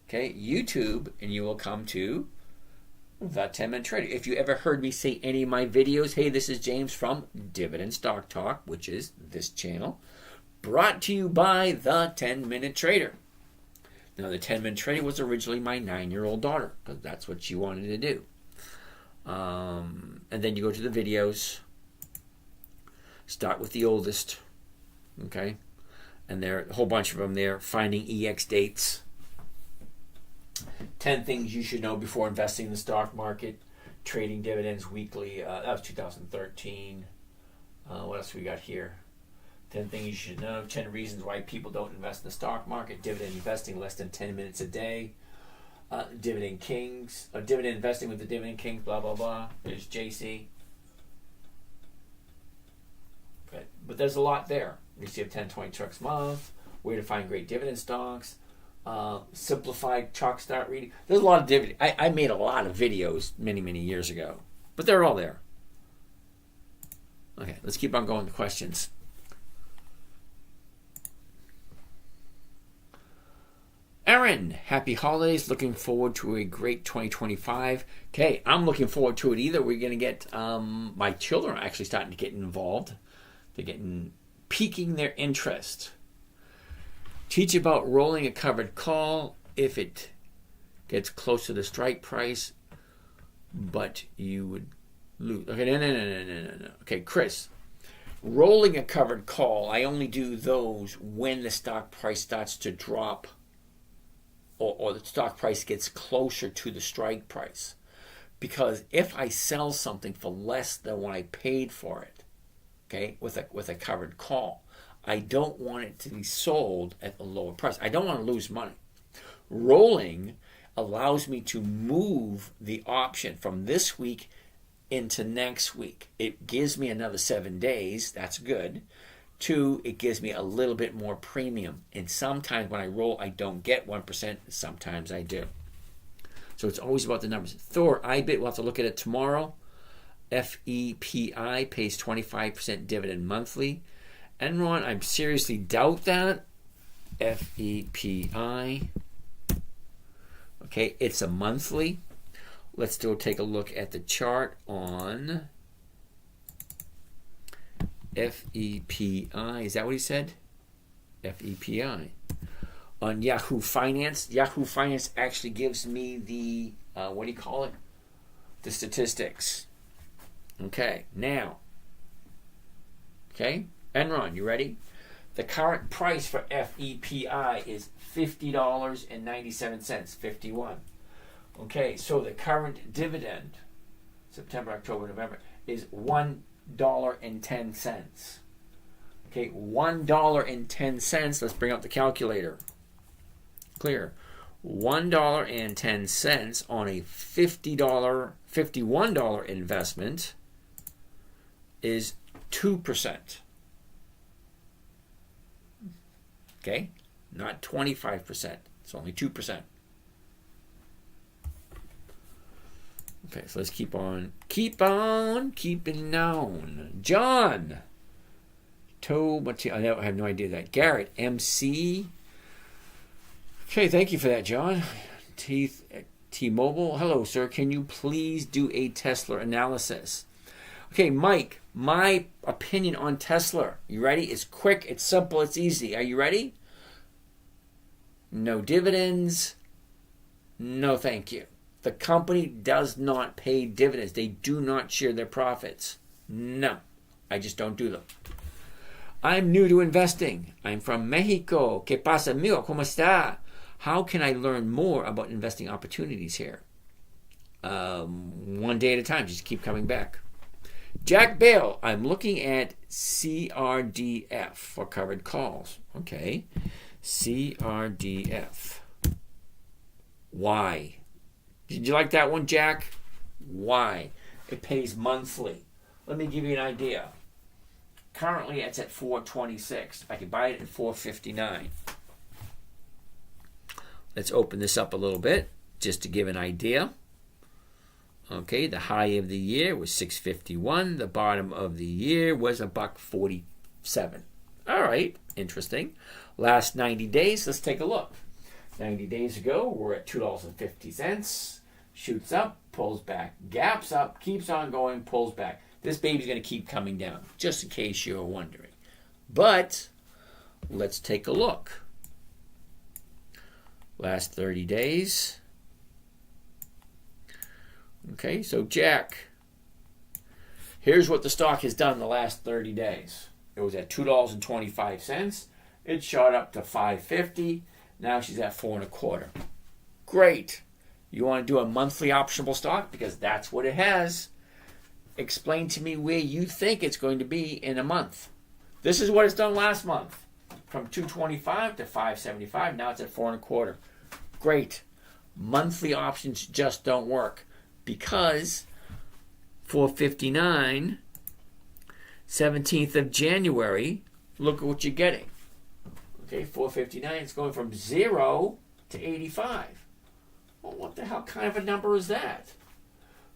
Okay, YouTube, and you will come to the 10-Minute Trader. If you ever heard me say any of my videos, hey, this is James from Dividend Stock Talk, which is this channel, brought to you by the 10-Minute Trader. Now, the 10-Minute Trader was originally my 9-year-old daughter, because that's what she wanted to do. And then you go to the videos, start with the oldest, okay? And there are a whole bunch of them there, finding EX dates, 10 things you should know before investing in the stock market, trading dividends weekly. That was 2013. What else we got here? 10 things you should know. 10 reasons why people don't invest in the stock market. Dividend investing less than 10 minutes a day. Dividend Kings. Dividend investing with the Dividend Kings. Blah, blah, blah. There's JC. Okay. But there's a lot there. You see, 10, 20 trucks a month. Where to find great dividend stocks. Simplified chalk start reading. There's a lot of dividend. I made a lot of videos many, many years ago, but they're all there. Okay, let's keep on going to questions. Aaron, happy holidays. Looking forward to a great 2025. Okay, I'm looking forward to it either. We're going to get, my children are actually starting to get involved. They're piquing their interest. Teach about rolling a covered call if it gets close to the strike price, but you would lose. Okay, no. Okay, Chris, rolling a covered call, I only do those when the stock price starts to drop or the stock price gets closer to the strike price. Because if I sell something for less than what I paid for it, okay, with a covered call, I don't want it to be sold at a lower price. I don't want to lose money. Rolling allows me to move the option from this week into next week. It gives me another 7 days. That's good. 2, it gives me a little bit more premium. And sometimes when I roll, I don't get 1%. Sometimes I do. So it's always about the numbers. Thor, IBIT, we'll have to look at it tomorrow. FEPI pays 25% dividend monthly. Enron, I seriously doubt that. FEPI. Okay, it's a monthly. Let's still take a look at the chart on FEPI. Is that what he said? FEPI. on Yahoo Finance. Yahoo Finance actually gives me the, what do you call it? The statistics. Okay, now. Okay, Enron, you ready? The current price for FEPI is $50.97, 51. Okay, so the current dividend, September, October, November, is $1.10. Okay, $1.10. Let's bring up the calculator. Clear. $1.10 on a $51 investment is 2%. Okay? Not 25%. It's only 2%. Okay, so let's keep on keeping on. John. I have no idea that. Garrett, MC. Okay, thank you for that, John. T-Mobile. Hello, sir. Can you please do a Tesla analysis? Okay, Mike, my opinion on Tesla. You ready? It's quick, it's simple, it's easy. Are you ready? No dividends. No, thank you. The company does not pay dividends. They do not share their profits. No, I just don't do them. I'm new to investing. I'm from Mexico. ¿Qué pasa, amigo? ¿Cómo está? How can I learn more about investing opportunities here? One day at a time. Just keep coming back. Jack Bale. I'm looking at CRDF for covered calls. Okay. CRDF. Why? Did you like that one, Jack? Why? It pays monthly. Let me give you an idea. Currently, it's at $4.26. I could buy it at $4.59. Let's open this up a little bit just to give an idea. Okay, the high of the year was $6.51. The bottom of the year was $1.47. All right, interesting. Last 90 days, let's take a look. 90 days ago, we're at $2.50. Shoots up, pulls back, gaps up, keeps on going, pulls back. This baby's going to keep coming down, just in case you're wondering. But let's take a look. Last 30 days. Okay, so Jack, here's what the stock has done the last 30 days. It was at $2.25. It shot up to $5.50. Now she's at $4.25. Great. You want to do a monthly optionable stock? Because that's what it has. Explain to me where you think it's going to be in a month. This is what it's done last month. From $2.25 to $5.75. Now it's at $4.25. Great. Monthly options just don't work. Because $4.59, 17th of January, look at what you're getting. Okay, $4.59, it's going from 0 to 85. Well, what the hell kind of a number is that?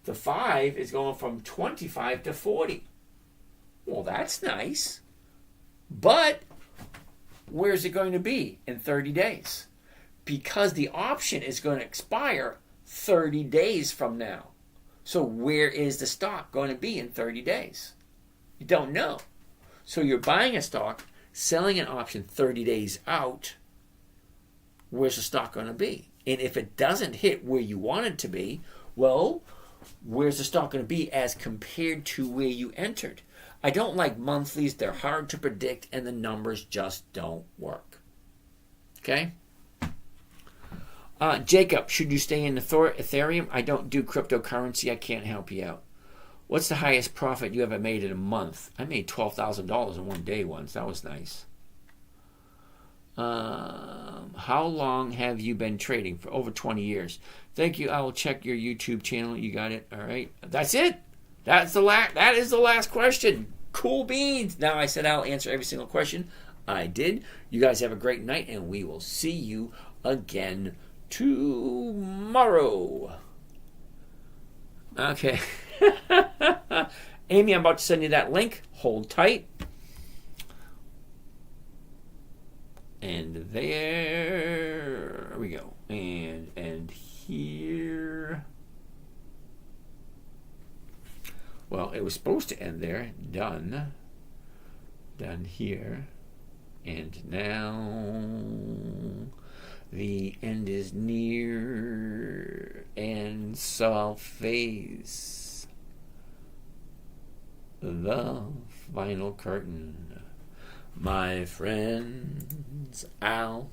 The 5 is going from 25 to 40. Well, that's nice. But where's it going to be in 30 days? Because the option is going to expire 30 days from now. So where is the stock going to be in 30 days? You don't know. So you're buying a stock, selling an option 30 days out. Where's the stock going to be? And if it doesn't hit where you want it to be, well, where's the stock going to be as compared to where you entered? I don't like monthlies. They're hard to predict, and the numbers just don't work. Okay? Jacob, should you stay in Ethereum? I don't do cryptocurrency. I can't help you out. What's the highest profit you ever made in a month? I made $12,000 in one day once. That was nice. How long have you been trading? For over 20 years. Thank you. I will check your YouTube channel. You got it. All right. That's it. That is the last question. Cool beans. Now I said I'll answer every single question. I did. You guys have a great night, and we will see you again tomorrow. Okay. Amy, I'm about to send you that link. Hold tight. And there we go. And here. Well, it was supposed to end there. Done. Done here. And now The end is near, and so I'll face the final curtain. My friends, I'll